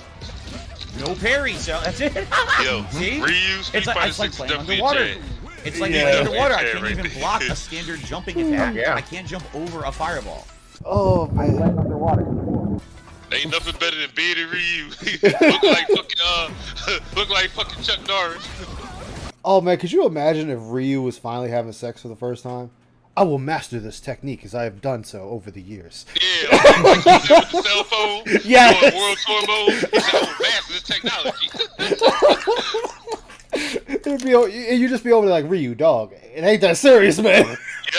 No parry, so that's it. Yo, see? Ryu Street It's like playing underwater. It's like playing underwater. I can't even block a standard jumping attack. I can't jump over a fireball. Oh, man. Ain't nothing better than bearded Ryu. look like fucking Chuck Norris. Oh, man, could you imagine if Ryu was finally having sex for the first time? I will master this technique as I have done so over the years. Yeah, like he's there with the cell phone. Yes. Doing World Tour mode. He said, I will master this technology. You just be over there like, Ryu, dog. It ain't that serious, man.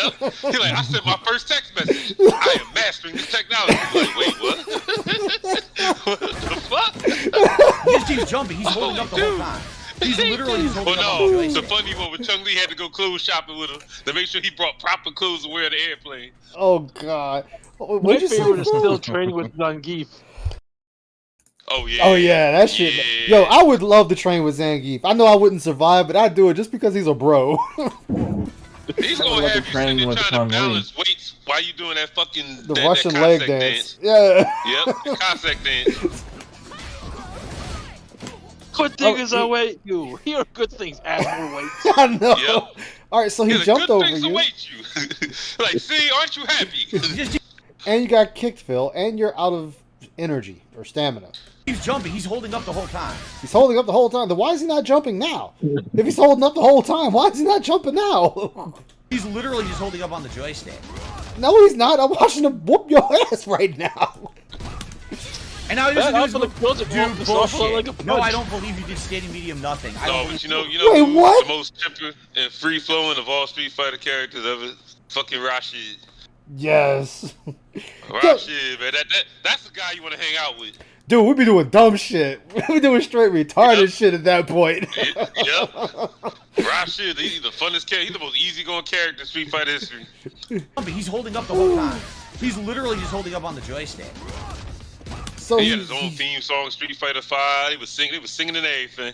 Yep. He's like, I sent my first text message. I am mastering this technology. I'm like, wait, what? What the fuck? He just keeps jumping. He's holding up the whole time. He's literally just holding up on the joystick. The funny one with Chung Lee had to go clothes shopping with him to make sure he brought proper clothes to wear on the airplane. Oh, God. My favorite is still training with Zangief. Oh, yeah. Oh, yeah, that shit. Yeah. Yo, I would love to train with Zangief. I know I wouldn't survive, but I'd do it just because he's a bro. He's gonna have you sitting there trying to balance weights while you doing that fucking the that Russian Cossack leg dance. Yeah. Yep, the Cossack dance. Good thing is I weight you. Here are good things. Add more weight. I know. Yep. All right, so he Here's jumped good over things you. await you. Like, see, aren't you happy? And you got kicked, Phil, and you're out of energy or stamina. He's jumping. He's holding up the whole time. He's holding up the whole time. Then why is he not jumping now? If he's holding up the whole time, why is he not jumping now? He's literally just holding up on the joystick. No, he's not. I'm watching him whoop your ass right now. And now he doesn't do his dude, bullshit. like No, I don't believe you did standing medium nothing. I don't but you know Wait, who's what? the most temper and free flowing of all Street Fighter characters ever? Fucking Rashid. Yes. Rashid, man, that's the guy you want to hang out with. Dude, we be doing dumb shit. We be doing straight retarded shit at that point. Yep. Rashid, he's the funnest character. He's the most easygoing character in Street Fighter history. He's holding up the whole time. He's literally just holding up on the joystick. So he had his own theme song, Street Fighter 5. He was singing and everything.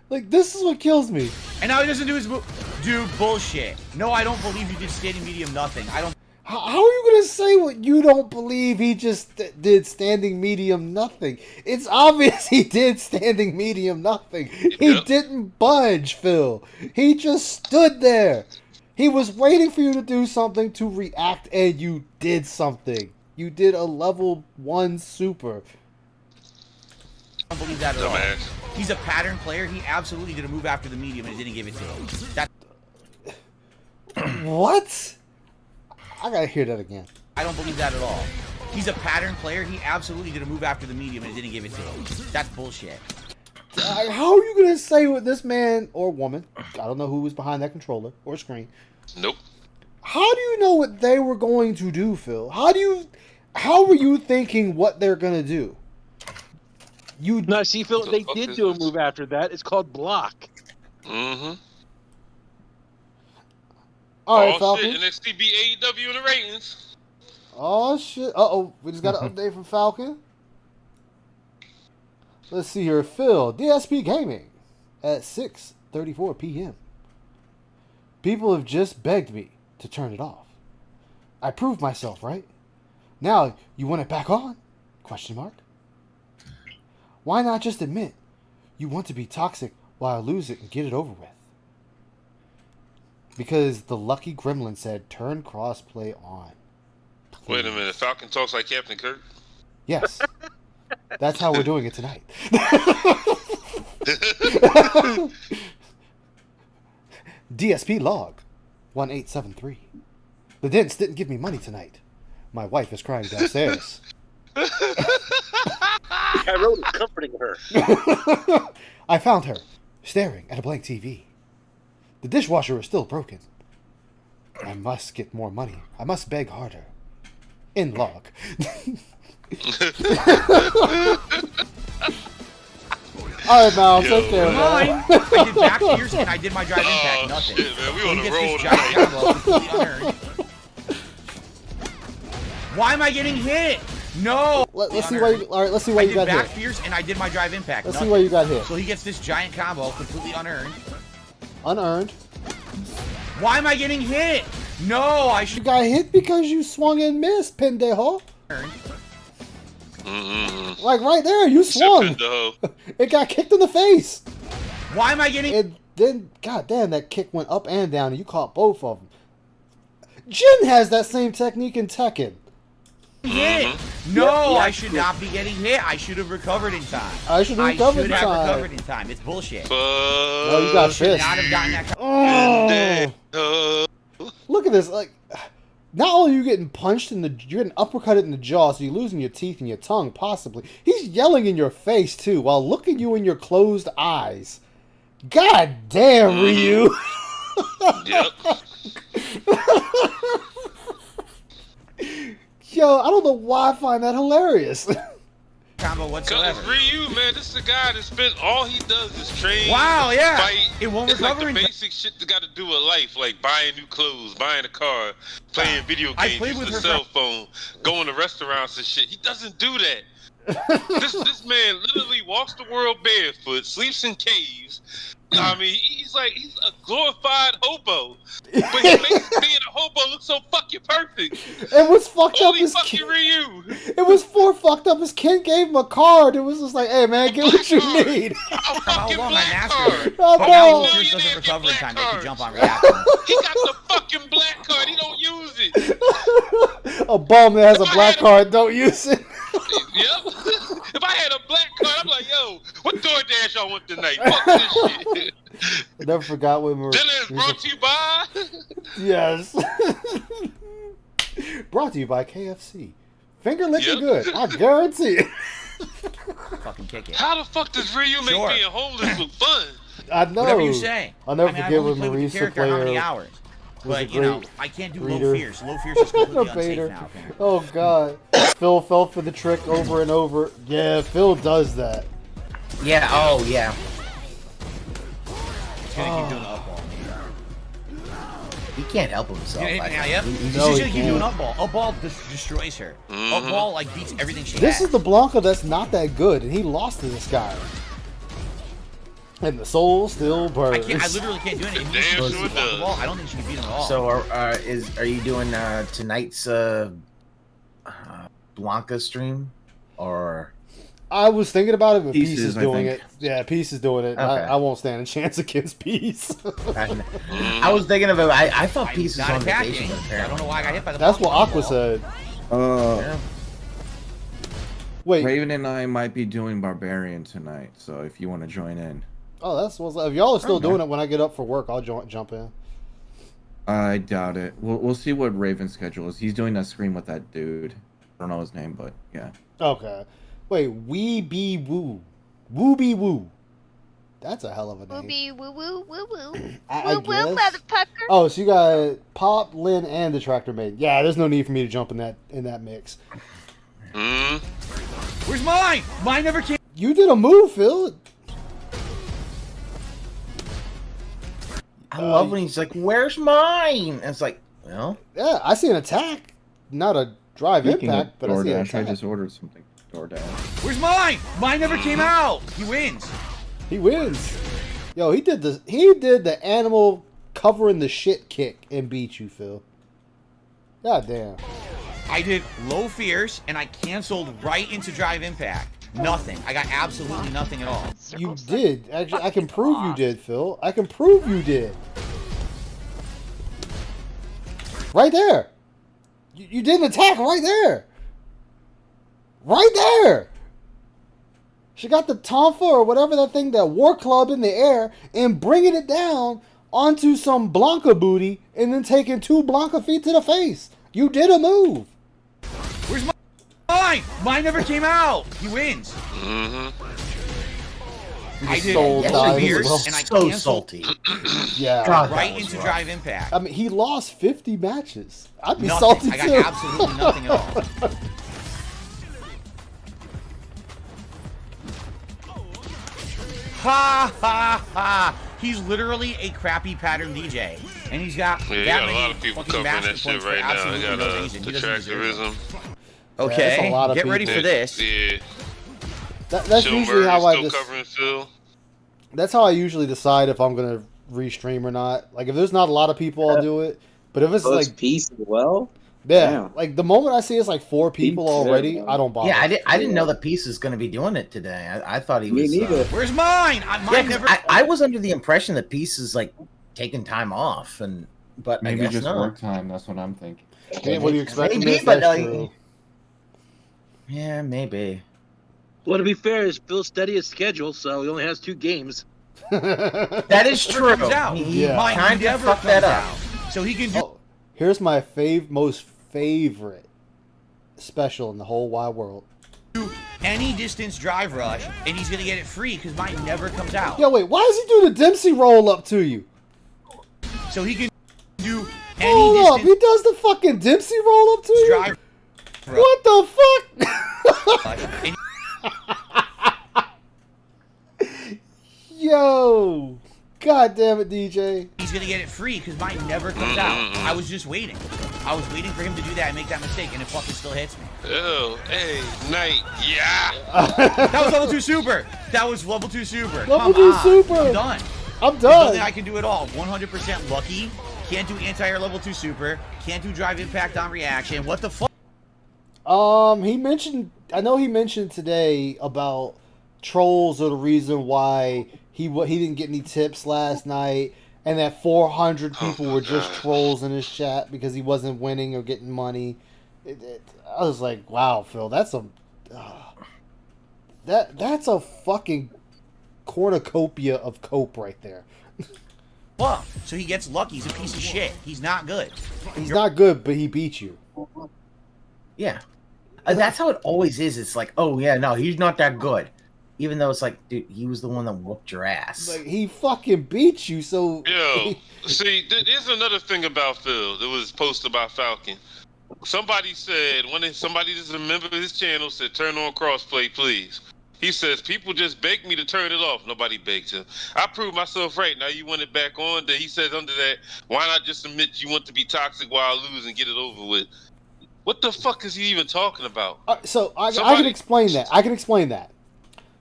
Like, this is what kills me. And now he doesn't do his move. Dude, bullshit. No, I don't believe you did standing medium nothing. I don't. How are you going to say what you don't believe he just did standing medium nothing? It's obvious he did standing medium nothing. He didn't budge, Phil. He just stood there. He was waiting for you to do something to react, and you did something. You did a level 1 super. I don't believe that at all. Dumbass. He's a pattern player. He absolutely did a move after the medium and didn't give it to him. That. What? I gotta hear that again. I don't believe that at all. He's a pattern player. He absolutely did a move after the medium and didn't give it to him. That's bullshit. How are you gonna say what this man or woman, I don't know who was behind that controller or screen. Nope. How do you know what they were going to do, Phil? How were you thinking what they're gonna do? No, see, Phil, they did do a move after that. It's called block. Mm-hmm. All right, oh Falcon. shit, NXT beat AEW in the ratings. Oh shit! Uh-oh, we just got an update from Falcon. Let's see here, Phil. DSP Gaming at 6:34 p.m. People have just begged me to turn it off. I proved myself, right? Now you want it back on? Question mark. Why not just admit you want to be toxic while I lose it and get it over with? Because the lucky gremlin said turn crossplay on. Please. Wait a minute, Falcon talks like Captain Kirk? Yes. That's how we're doing it tonight. DSP log 1873. The dents didn't give me money tonight. My wife is crying downstairs. I wrote it comforting her. I found her staring at a blank TV. The dishwasher is still broken. I must get more money. I must beg harder. In log. Alright, Mal, take care, man. I did back years and I did my drive impact. Nothing. Shit, man, we on the He road gets this giant combo completely unearned. Why am I getting hit? No. Let's see why you. All right, let's see why you got hit. I did back fierce and I did my drive impact. Let's see why you got hit. So he gets this giant combo completely unearned. Unearned. Why am I getting hit? No, I should. You got hit because you swung and missed, pendejo. Like right there, you swung. It got kicked in the face. Why am I getting? And then, goddamn, that kick went up and down, and you caught both of them. Jin has that same technique in Tekken. Hit. No, I should not be getting hit. I should have recovered in time. I should have recovered in time. It's bullshit. No, you got should pissed. not have gotten that. Oh. Look at this. Like, not only are you getting punched in the, you're getting uppercutted in the jaw, so you're losing your teeth and your tongue, possibly. He's yelling in your face too, while looking you in your closed eyes. God damn, Ryu. Yep. Yo, I don't know why I find that hilarious. Combo whatsoever. Cause Ryu, man, this is the guy that spent all he does is train. Wow, yeah. Fight. It won't it's recover like the in basic shit that got to do with life, like buying new clothes, buying a car, playing video games, using a cell phone, going to restaurants and shit. He doesn't do that. this man literally walks the world barefoot, sleeps in caves. I mean, he's a glorified hobo, but he makes being a hobo look so fucking perfect. It was fucked Only up as fucking Ryu. It was fucked up as Ken gave him a card. It was just like, hey man, get what you need. How long I mastered it. I But know. now he doesn't recover in time. They can jump on reaction. He got the fucking black card. He don't use it. A bum that has a black card, don't use it. Yep. If I had a black card, I'm like, yo, what DoorDash y'all want tonight? Fuck this shit. I never forgot when we were. Dinner is brought to you by. Yes. Brought to you by KFC. Finger licking good. I guarantee it. Fucking kick it. How the fuck does Ryu make being homeless look fun? I know. Whatever you say. I'll never I mean, forget I've when only played with the Marisa character how many played. hours. But, you know, I can't do reader. low fierce. Low fierce is completely unsafe now. Apparently. Oh, God. Phil fell for the trick over and over. Yeah, Phil does that. Yeah, oh, yeah. He's gonna keep doing the up ball. He can't help himself. Yep. He's No, just he gonna keep can't. doing up ball. Up ball destroys her. Up ball, like, beats everything she This has. is the Blanca that's not that good, and he lost to this guy. And the soul still burns. I literally can't do anything. He's supposed to block the ball. I don't think she can beat him at all. So, are you doing tonight's Blanca stream, or? I was thinking about it, but Peace is I doing think. it. Yeah, Peace is doing it. Okay. I won't stand a chance against Peace. I was thinking of it. I thought Peace was not on attacking. vacation, but I don't know why I got hit by the That's ball. what Aqua said. Yeah. Wait, Raven and I might be doing Barbarian tonight, so if you want to join in. Oh, that's what's if y'all are still Okay. doing it when I get up for work, I'll jump in. I doubt it. We'll see what Raven's schedule is. He's doing that screen with that dude. I don't know his name, but yeah. Okay. Wait, Wee Bee Woo. Woo Bee Woo. That's a hell of a name. Woo bee woo woo woo woo. I Woo woo, guess. motherfucker. Oh, so you got Pop, Lynn, and the Tractor Maiden. Yeah, there's no need for me to jump in that mix. Where's mine? Mine never came. You did a move, Phil. I love when he's like, "Where's mine?" And it's like, well, Yeah, I see an attack, not a drive Speaking impact, of but I see an DoorDash, I attack. just ordered something. DoorDash. Where's mine? Mine never came out. He wins. He wins. Yo, he did the animal covering the shit kick and beat you, Phil. God damn. I did low fears and I canceled right into drive impact. Nothing. I got absolutely nothing at all. You did. Actually, I can prove you did, Phil. I can prove you did. Right there. You did an attack right there. Right there. She got the tonfa or whatever that thing, that war club in the air, and bringing it down onto some Blanca booty and then taking 2 Blanca feet to the face. You did a move. Where's mine? Mine never came out. He wins. I did Soul low dive fears as well. and I so canceled salty. Yeah. God, that right was into rough. drive impact. I mean, he lost 50 matches. I'd be Nothing. salty I got too. absolutely nothing at all. Ha ha ha! He's literally a crappy pattern DJ, and he's got Yeah, you that got a many lot of people fucking covering master that shit points for right now. You absolutely got no reason. He the doesn't deserve them. tractorism. that's Okay, a lot of get ready people. for this. Yeah. That's Joe usually Murray how I still just. covering Phil. That's how I usually decide if I'm gonna restream or not. Like if there's not a lot of people, I'll do it. But if it's like peace as well. yeah, Damn. like the moment I see it's like 4 people already, I don't bother. Yeah, I didn't know that Peace is going to be doing it today. I thought he Me was. neither. Where's mine? Mine never. I was under the impression that Peace is like taking time off, but Maybe I guess just not. work time. That's what I'm thinking. Yeah, what do you expect from Maybe, this? but That's true. yeah, maybe. Well, to be fair, is Phil's steady his schedule, so he only has 2 games. That is true. Comes out. He Yeah. Mine kind of never fucked that comes up. out. So he can do. Oh, here's my most favorite special in the whole wide world. Any distance drive rush, and he's gonna get it free because mine never comes out. Yo, wait, why does he do the Dempsey roll up to you? So he can do any Hold up, distance he does the fucking Dempsey roll up to you? drive What the fuck? rush. And Yo, god damn it, DJ. he's gonna get it free because mine never comes out. I was just waiting. I was waiting for him to do that and make that mistake, and it fucking still hits me. Oh, hey, night, yeah. That was level 2 super. That was level 2 super. Level Come 2 on. super. I'm done. I'm There's done. nothing I can do at all. 100% lucky. Can't do anti-air level 2 super. Can't do drive impact on reaction. What the fuck? He mentioned. I know he mentioned today about trolls are the reason why he didn't get any tips last night, and that 400 people were just trolls in his chat because he wasn't winning or getting money. I was like, wow, Phil, that's a fucking cornucopia of cope right there. Fuck. So he gets lucky. He's a piece of shit. He's not good. He's not good, but he beat you. Yeah, that's how it always is. It's like, oh yeah, no, he's not that good. Even though it's like, dude, he was the one that whooped your ass. Like he fucking beat you, so Yo, see, there's another thing about Phil that was posted by Falcon. Somebody said, somebody just a member of his channel said, turn on crossplay, please. He says, people just beg me to turn it off. Nobody begged him. I proved myself right. Now you want it back on. Then he says under that, why not just admit you want to be toxic while I lose and get it over with? What the fuck is he even talking about? So I can explain that. I can explain that.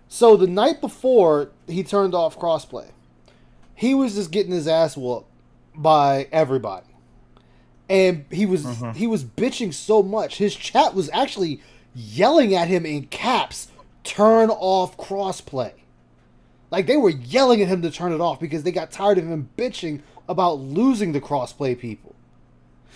So the night before he turned off crossplay, he was just getting his ass whooped by everybody, and he was bitching so much. His chat was actually yelling at him in caps, "Turn off crossplay." Like they were yelling at him to turn it off because they got tired of him bitching about losing the crossplay people.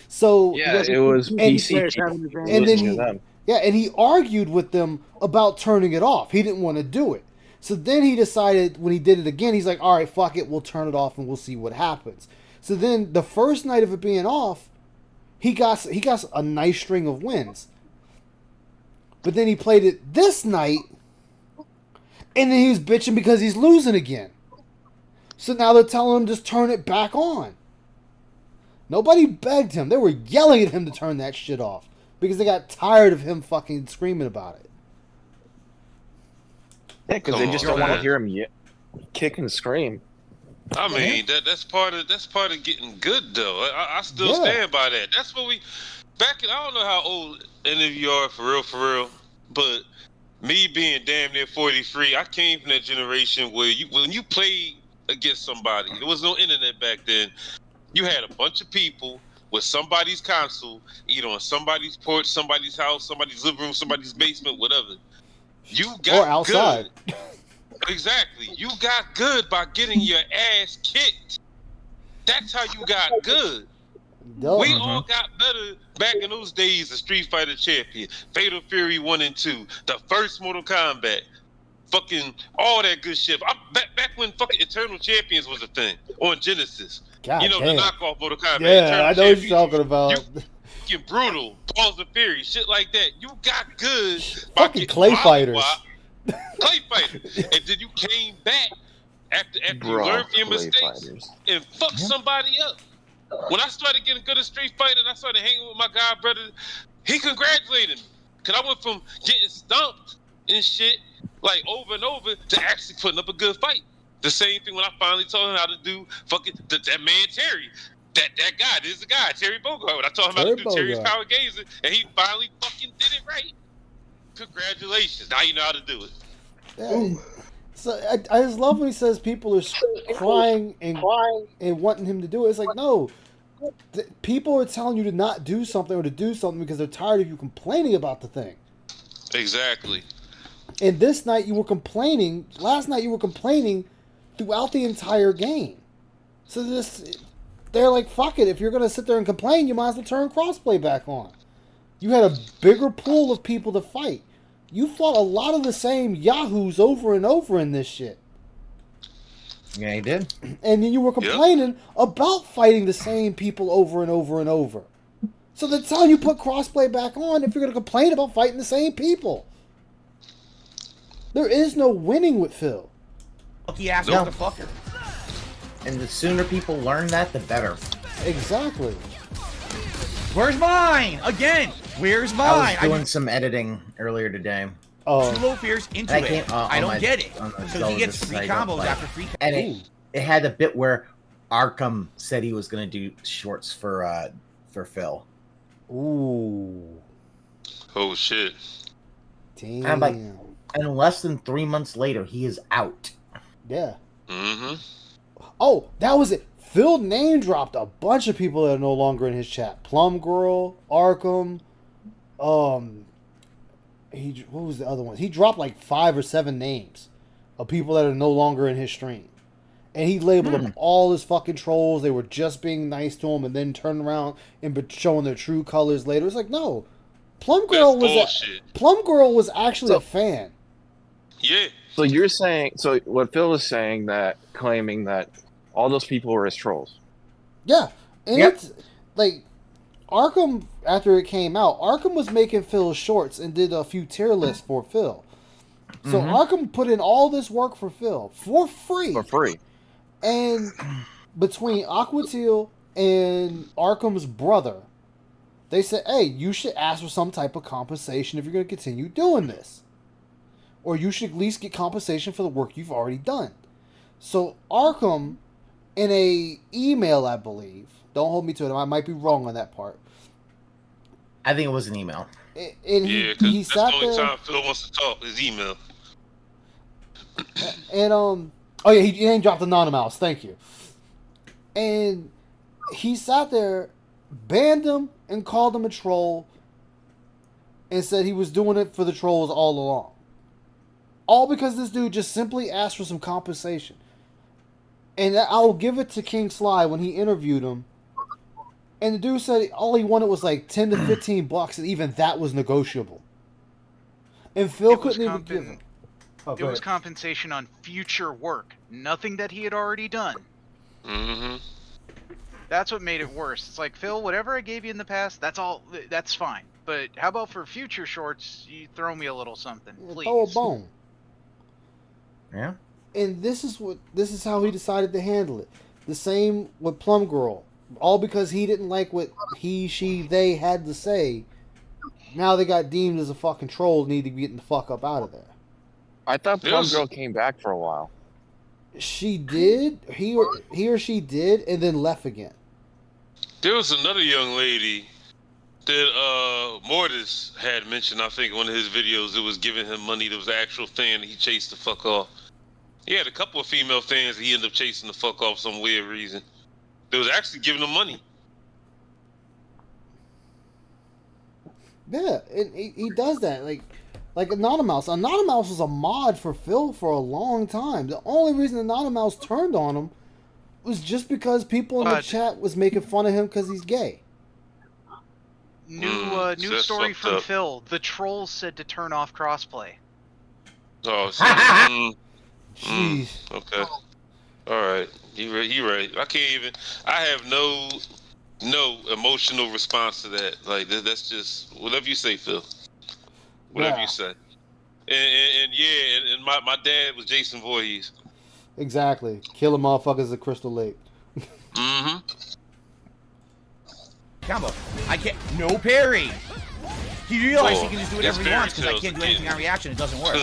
So yeah, it was PC. Yeah, and he argued with them about turning it off. He didn't want to do it. So then he decided when he did it again, he's like, all right, fuck it, we'll turn it off and we'll see what happens. So then the first night of it being off, he got a nice string of wins. But then he played it this night, and then he was bitching because he's losing again. So now they're telling him just turn it back on. Nobody begged him. They were yelling at him to turn that shit off because they got tired of him fucking screaming about it. Yeah, because they just don't want to hear him kick and scream. I mean, that's part of getting good though. I still stand by that. That's what we back in. I don't know how old any of you are for real, but me being damn near 43, I came from that generation where when you played against somebody, there was no internet back then. You had a bunch of people with somebody's console, either on somebody's porch, somebody's house, somebody's living room, somebody's basement, whatever. You got or outside. Good. Exactly. You got good by getting your ass kicked. That's how you got good. We all got better back in those days. The Street Fighter champion, Fatal Fury 1 and 2, the first Mortal Kombat, fucking all that good shit. Back when fucking Eternal Champions was a thing on Genesis. God you know, damn. the knockoff Mortal Kombat. Yeah, Eternal I know what you're talking about. Fucking brutal, Balls of Fury, shit like that. You got good. Fucking Clay Fighters. Clay Fighters. And then you came back after you learned from your mistakes and fucked somebody up. When I started getting good at Street Fighter and I started hanging with my god brother, he congratulated me. Because I went from getting stumped and shit, like over and over, to actually putting up a good fight. The same thing when I finally told him how to do fucking that man Terry. That guy, this is the guy, Terry Bogard. When I told him how to do Terry's Power Gazer, and he finally fucking did it right. Congratulations. Now you know how to do it. Yeah. So I just love when he says people are crying and wanting him to do it. It's like, no. People are telling you to not do something or to do something because they're tired of you complaining about the thing. Exactly. And this night you were complaining. Last night you were complaining throughout the entire game. So they're like, fuck it. If you're going to sit there and complain, you might as well turn crossplay back on. You had a bigger pool of people to fight. You fought a lot of the same yahoos over and over in this shit. Yeah, he did. And then you were complaining about fighting the same people over and over and over. So they're telling you put crossplay back on if you're going to complain about fighting the same people. There is no winning with Phil. Lucky ass motherfucker. And the sooner people learn that, the better. Exactly. Where's mine? Again, where's mine? I was doing some editing earlier today. Oh. Two low fears into it. I don't get it. Because he gets free combos after free combos. And it had a bit where Arkham said he was going to do shorts for Phil. Ooh. Oh, shit. Damn. And I'm like, and less than 3 months later, he is out. Yeah. Mm-hmm. Oh, that was it. Phil name dropped a bunch of people that are no longer in his chat. Plum Girl, Arkham, what was the other one? He dropped like 5 or 7 names of people that are no longer in his stream. And he labeled them all as fucking trolls. They were just being nice to him and then turned around and showing their true colors later. It's like, no. Plum Girl was actually a fan. Yeah. So you're saying, so what Phil is saying, that claiming that all those people were his trolls. Yeah. And it's like Arkham, after it came out, Arkham was making Phil shorts and did a few tier lists for Phil. So Arkham put in all this work for Phil for free. For free. And between Aquatil and Arkham's brother, they said, hey, you should ask for some type of compensation if you're going to continue doing this. Or you should at least get compensation for the work you've already done. So Arkham, in a email, I believe, don't hold me to it, I might be wrong on that part. I think it was an email. And he that's sat the only there, time Phil wants to talk is email. And oh yeah, he ain't dropped the non-mouse. Thank you. And he sat there, banned him, and called him a troll, and said he was doing it for the trolls all along. All because this dude just simply asked for some compensation. And I'll give it to King Sly when he interviewed him. And the dude said all he wanted was like $10 to $15, and even that was negotiable. And Phil couldn't even give him. It was compensation on future work, nothing that he had already done. Mm-hmm. That's what made it worse. It's like, Phil, whatever I gave you in the past, that's fine. But how about for future shorts, you throw me a little something, please. Throw a bone. Yeah. And this is how he decided to handle it. The same with Plum Girl. All because he didn't like what he, she, they had to say. Now they got deemed as a fucking troll, need to be getting the fuck up out of there. I thought Plum Girl came back for a while. She did. He or she did, and then left again. There was another young lady that Mortis had mentioned, I think, in one of his videos. It was giving him money. There was an actual fan that he chased the fuck off. He had a couple of female fans that he ended up chasing the fuck off for some weird reason. They was actually giving him money. Yeah, and he does that. Like Anonymous. Anonymous was a mod for Phil for a long time. The only reason Anonymous turned on him was just because people in the chat was making fun of him because he's gay. New story from Phil. The trolls said to turn off crossplay. Oh, jeez. Okay. All right. You right. I can't even. I have no emotional response to that. Like that's just whatever you say, Phil. Whatever you say. And my dad was Jason Voorhees. Exactly. Killing motherfuckers at Crystal Lake. Mm-hmm. Combo. I can't. No parry. He realized he can just do whatever he wants because I can't do anything on reaction. It doesn't work.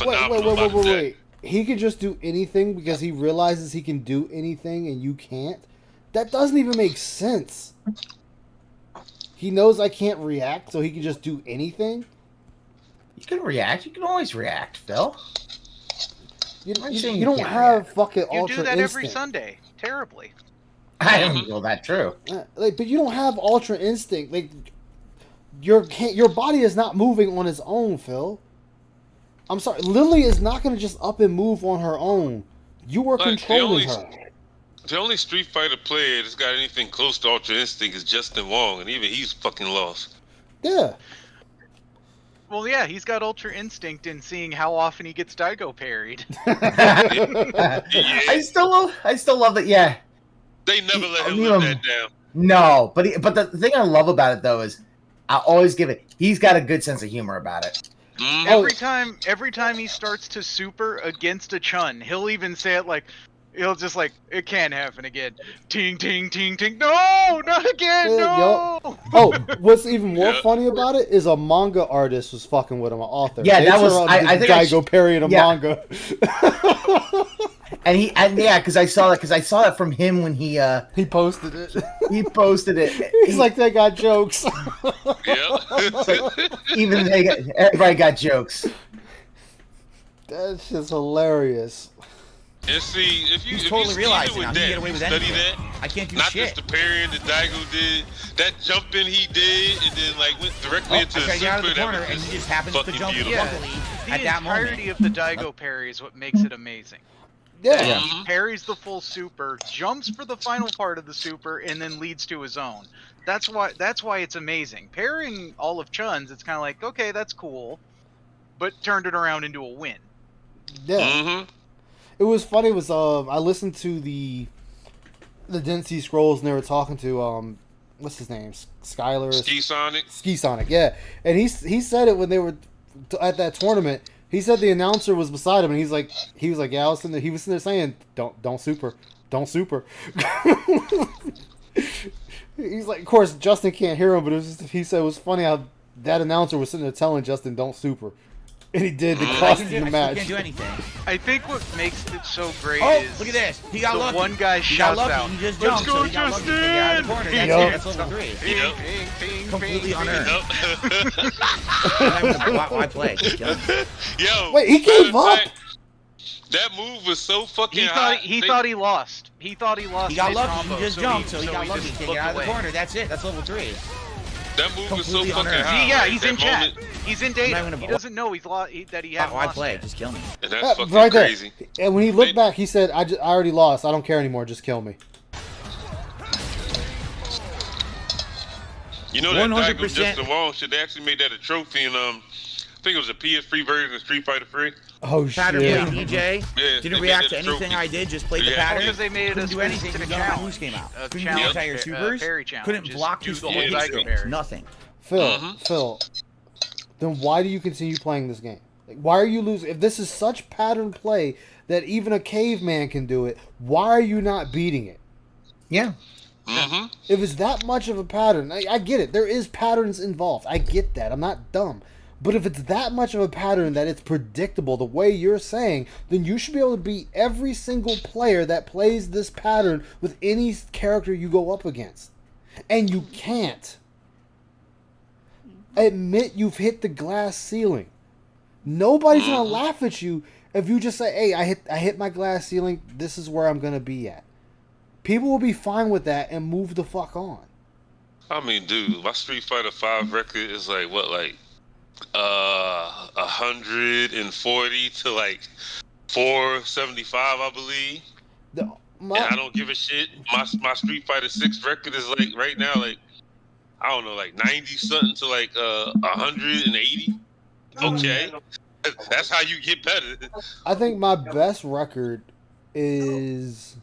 Wait. He can just do anything because he realizes he can do anything and you can't? That doesn't even make sense. He knows I can't react, so he can just do anything? You can react. You can always react, Phil. You don't have fucking You ultra do that instinct. every Sunday. Terribly. I don't feel that true. But you don't have ultra instinct. Like your body is not moving on its own, Phil. I'm sorry, Lily is not going to just up and move on her own. You are controlling her. The only Street Fighter player that's got anything close to Ultra Instinct is Justin Wong, and even he's fucking lost. Yeah. Well, yeah, he's got Ultra Instinct in seeing how often he gets Daigo parried. I still love that. Yeah. They never let him live that down. No, but the thing I love about it though is I always give it. He's got a good sense of humor about it. Every time he starts to super against a Chun, he'll even say it like, he'll just like, it can't happen again. Ting, ting, ting, ting. No, not again, no. Oh, what's even more funny about it is a manga artist was fucking with him, an author. Yeah, that was. I think Daigo parrying a manga. And yeah, because I saw that from him when he posted it. He posted it. He's like, they got jokes. Even everybody got jokes. That's just hilarious. And see, if you totally realized with it. that, Get away with study anything. that, I can't do not shit. just the parrying that Daigo did, that jumping he did, and then like went directly into the I got out of super. the corner, and he just happens to jump luckily at that moment. The entirety of the Daigo parry is what makes it amazing. Yeah. He parries the full super, jumps for the final part of the super, and then leads to his own. That's why it's amazing. Parrying all of Chun's, it's kind of like, okay, that's cool, but turned it around into a win. Yeah. It was funny. It was I listened to the Didn't See Scrolls, and they were talking to what's his name, Skylar Ski Sonic, yeah. And he said it when they were at that tournament. He said the announcer was beside him, and he was like, yeah, I was sitting there. He was sitting there saying, don't super. He's like, of course, Justin can't hear him, but it was just, he said it was funny how that announcer was sitting there telling Justin, don't super. And he did. It cost him the match. Can't do anything. I think what makes it so great is look at this. He got the lucky. one guy He got shouts lucky. out, He just "Let's jumped, go, so he got lucky. So he got out of the corner. That's level 3. Completely unearned. Why play? Yo, wait, he gave up. That move was so fucking He thought he lost. He thought he lost. He got his lucky. combo, He just jumped, so he got lucky. He can't get out of the corner. That's it. That's level 3. That move was so Completely fucking unearned. high. Yeah, like, he's that in chat. moment- He's in data. He doesn't know he's lost. That he hadn't Why lost play? yet. Just kill me. And that's fucking right there. crazy. And when he looked back, he said, I already lost. I don't care anymore. Just kill me. You know that 100%. Daigo Justin Wong should actually made that a trophy in think it was a PS3 version of Street Fighter 3. Oh Pattern shit! play DJ. Yeah, Didn't react to anything I did. Just played the pattern. Because they made it Couldn't a do anything. specific Because challenge. moves came out. A Couldn't do challenge, anti-air supers. parry challenge. Couldn't Just block do his the full whole hit psycho streaks. parry. Nothing. Phil. Then why do you continue playing this game? Like, why are you losing? If this is such pattern play that even a caveman can do it, why are you not beating it? Yeah. If it's that much of a pattern, I get it. There is patterns involved. I get that. I'm not dumb. But if it's that much of a pattern that it's predictable the way you're saying, then you should be able to beat every single player that plays this pattern with any character you go up against. And you can't. Admit you've hit the glass ceiling. Nobody's gonna laugh at you if you just say, "Hey, I hit my glass ceiling. This is where I'm gonna be at." People will be fine with that and move the fuck on. I mean, dude, my Street Fighter 5 record is like what, like 140 to like 475, I believe. And I don't give a shit. My Street Fighter 6 record is like right now, like I don't know, like 90 something to like 180. Okay, that's how you get better. I think my best record is.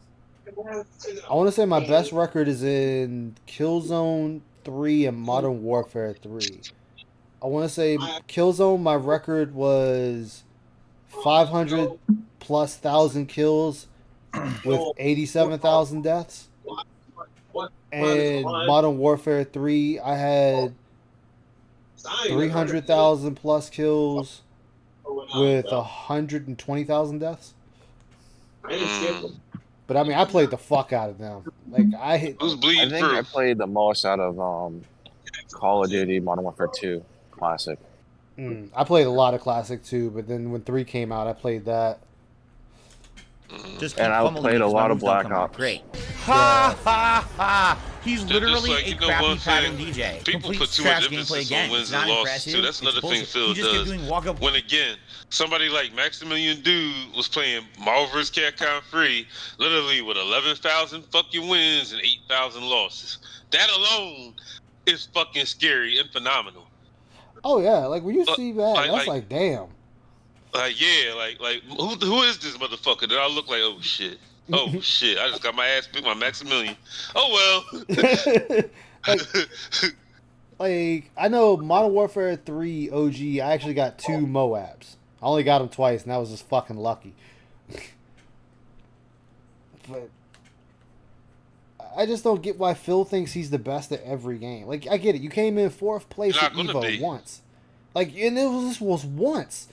I want to say my best record is in Killzone 3 and Modern Warfare 3. I want to say Killzone, my record was 500 plus 1,000 kills with 87,000 deaths. And Modern Warfare 3, I had 300,000 plus kills with 120,000 deaths. But I mean, I played the fuck out of them. Like I think I played the most out of Call of Duty Modern Warfare 2 Classic. I played a lot of Classic too, but then when 3 came out, I played that. And I played a lot of Black Ops. Great. Ha ha ha! He's literally like, a you know, crappy one pattern thing, DJ. People Complete put too trash much gameplay emphasis again. on wins It's and not losses too. impressive. That's another It's thing bullshit. Phil He just kept does. doing walk-up. When again, somebody like Maximilian Dude was playing Marvel vs. Capcom 3, literally with 11,000 fucking wins and 8,000 losses. That alone is fucking scary and phenomenal. Oh yeah, like when you see that, that's like damn. Yeah, like who is this motherfucker? That I look like, oh shit. Oh shit, I just got my ass beat by Maximilian. Oh well. Like I know Modern Warfare 3 OG, I actually got 2 Moabs. I only got them twice, and that was just fucking lucky. But I just don't get why Phil thinks he's the best at every game. Like I get it, you came in 4th place at Evo once. Like and this was once.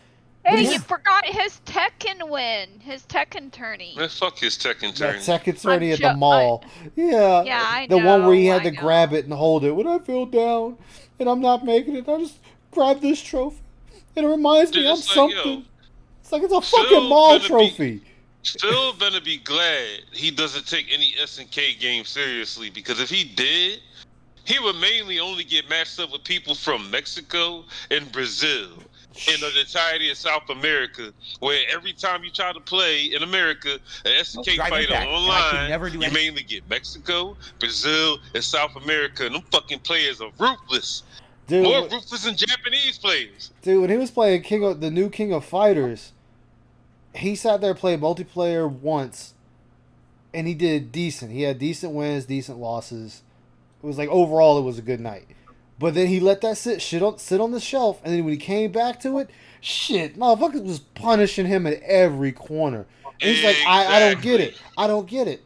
Hey, you forgot his Tekken win, his Tekken tourney. Man, fuck his Tekken tourney. That Tekken tourney at the mall. Yeah. Yeah, I the one where he had I to know. grab it and hold it. When I feel down and I'm not making it, I just grab this trophy. And it reminds me I'm it's like, something. yo, It's like it's a Phil fucking mall better trophy. Phil better be glad he doesn't take any SNK game seriously, because if he did, he would mainly only get matched up with people from Mexico and Brazil and the entirety of South America, where every time you try to play in America, an SNK Drive fighter Impact, and I online, could never do you anything. mainly get Mexico, Brazil, and South America, and them fucking players are ruthless. Dude, More ruthless than Japanese players. Dude, when he was playing the new King of Fighters, he sat there playing multiplayer once, and he did decent. He had decent wins, decent losses. It was like overall, it was a good night. But then he let that sit on the shelf, and then when he came back to it, shit, motherfuckers was punishing him at every corner. And he's like, I don't get it. I don't get it.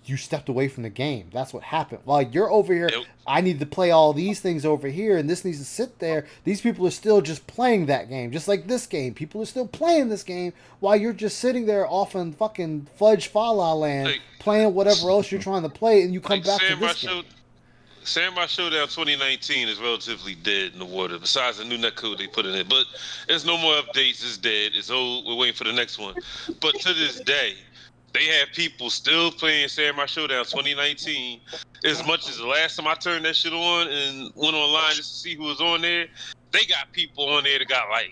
You stepped away from the game. That's what happened. While you're over here, I need to play all these things over here, and this needs to sit there. These people are still just playing that game, just like this game. People are still playing this game while you're just sitting there off in fucking fudge fa la land, playing whatever else you're trying to play, and you come back to this game. Samurai Showdown 2019 is relatively dead in the water, besides the new netcode they put in it. But there's no more updates. It's dead. It's old. We're waiting for the next one. But to this day, they have people still playing Samurai Showdown 2019. As much as the last time I turned that shit on and went online just to see who was on there, they got people on there that got like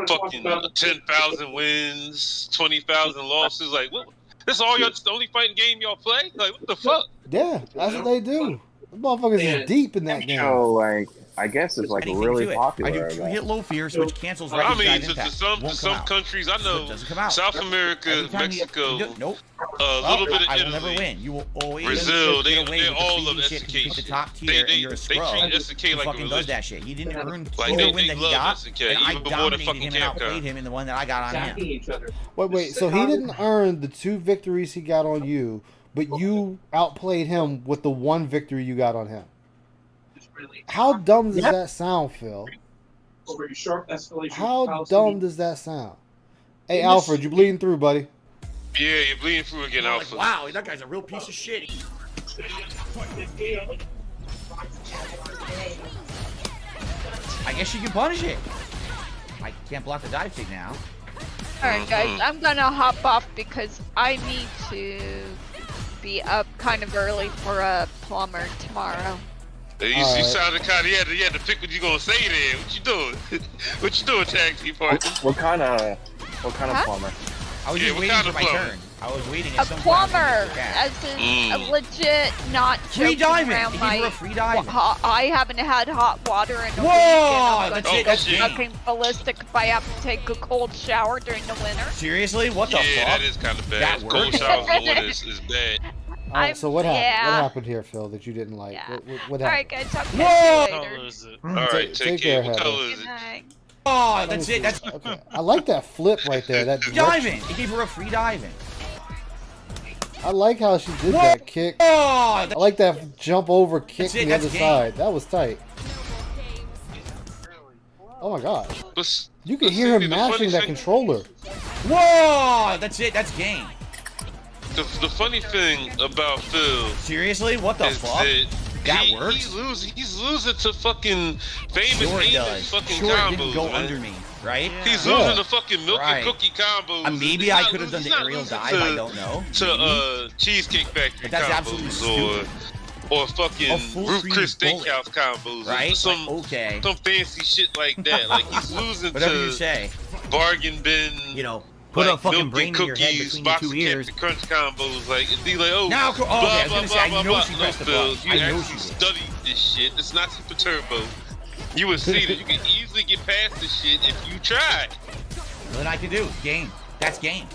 fucking 10,000 wins, 20,000 losses. Like, what? This all y'all, the only fighting game y'all play? Like, what the fuck? Yeah, that's what they do. The motherfuckers is deep in that game. Show like I guess it's like anything really to it. popular. I do 2-hit low fears, which cancels I rapid mean, drive to impact. some Won't come out. countries I know, Doesn't come out. South America, Every time Mexico, nope. a little bit of I will Italy, never win. You will always Brazil, get away they with the all freebie love shit 'cause you pick the SK. top tier and you're a They scrub. treat SK who like a fucking does religion. that shit. He didn't earn Like, either they win that he love got, SK, and I even more than dominated fucking him and Capcom. outplayed him in the one that I got on him. Wait. So he didn't earn the 2 victories he got on you, but you outplayed him with the 1 victory you got on him. How dumb does that sound, Phil? How dumb does that sound? Hey, Alfred, you bleeding through, buddy? Yeah, you're bleeding through again, Alpha. Wow, that guy's a real piece of shit. I guess you can punish it. I can't block the dive kick now. Alright guys, I'm gonna hop off because I need to be up kind of early for a plumber tomorrow. You sounded kind of, you had to pick what you gonna say there. What you doing? What you doing, tag team partner? What kind of plumber? I was just waiting for my turn. I was waiting A at some plumber, point. as in a legit, not Free joking diving. around He my. gave her a free diving. I haven't had hot water in a week. Whoa, And I'm that's gonna it, that's go it. fucking ballistic if I have to take a cold shower during the winter. Seriously? What the fuck? Yeah, that is kind of bad. That Cold works? showers in the winter is bad. Alright, so what happened? yeah. What happened here, Phil, that you didn't like? What Alright happened? guys, I'll catch you later. Alright, take care. What Heather. color is Good it? night. Oh, that's it. That's Okay. I like that flip right there. That diving. He gave her a free diving. I like how she did that kick. I like that jump over kick That's it, to the that's other game. side. That was tight. Oh my gosh. You can hear him see, the funny mashing that thing- controller. Whoa! That's it. That's game. The funny thing about Phil Seriously? What the is fuck? That works? He's losing to fucking famous Sure it English does. fucking Sure it combos, didn't go man. under me, right? He's Yeah. losing the fucking milk Right. and cookie combos. Maybe He's I not could have done losing- the he's not aerial losing dive, I don't know. To Cheesecake Factory But that's absolutely combos or fucking A full Ruth screen Chris bullet. Steakhouse combos, Right? Some Like, okay. some fancy shit like that. Like he's losing Whatever to you say. bargain bin. You know, put like a fucking milk brain and in your head cookies, between your box 2 of ears. Captain Crunch combos. Like and be like, oh, Now, okay, blah, I was blah, gonna say, blah, I blah, know blah. she No, pressed the Phil, button. you I know actually she did. studied this shit. It's not Super Turbo. You would see that you can easily get past this shit if you try. Nothing I can do. Game. That's game.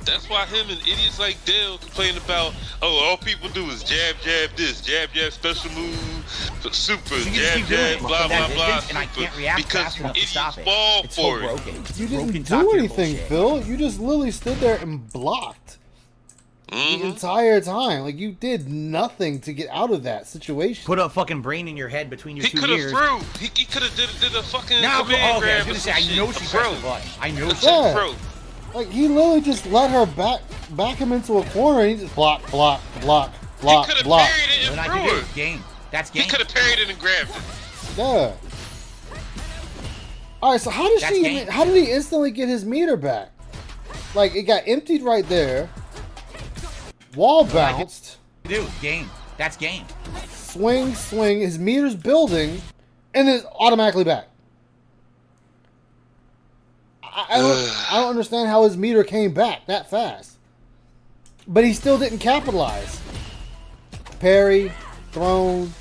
That's why him and idiots like Dale complain about, oh, all people do is jab, jab this, jab, jab special move, super, You can just jab, keep doing jab, it blah, from that blah, blah, distance, and I super. can't react Because fast you enough to idiots stop it. fall It's for so it. broken. You Broken didn't top do tier anything, bullshit. Phil. You just literally stood there and blocked the entire time. Like you did nothing to get out of that situation. Put a fucking brain in your head between your He 2 could have ears. threw. He could have did a fucking Now, command okay, I was grab or gonna say, some I know shit. she A pressed pro. the button. I know A she Yeah. pro. Like he literally just let her back him into a corner and he just block, block, block, block, He could have block. parried it Nothing and I can threw do. it. Game. That's game. He could have parried it and grabbed it. Yeah. All right. So how did That's she? game. How did he instantly get his meter back? Like it got emptied right there. Wall bounced. Dude, game. That's game. Swing. His meter's building, and then it's automatically back. I don't understand how his meter came back that fast. But he still didn't capitalize. Parry, thrown,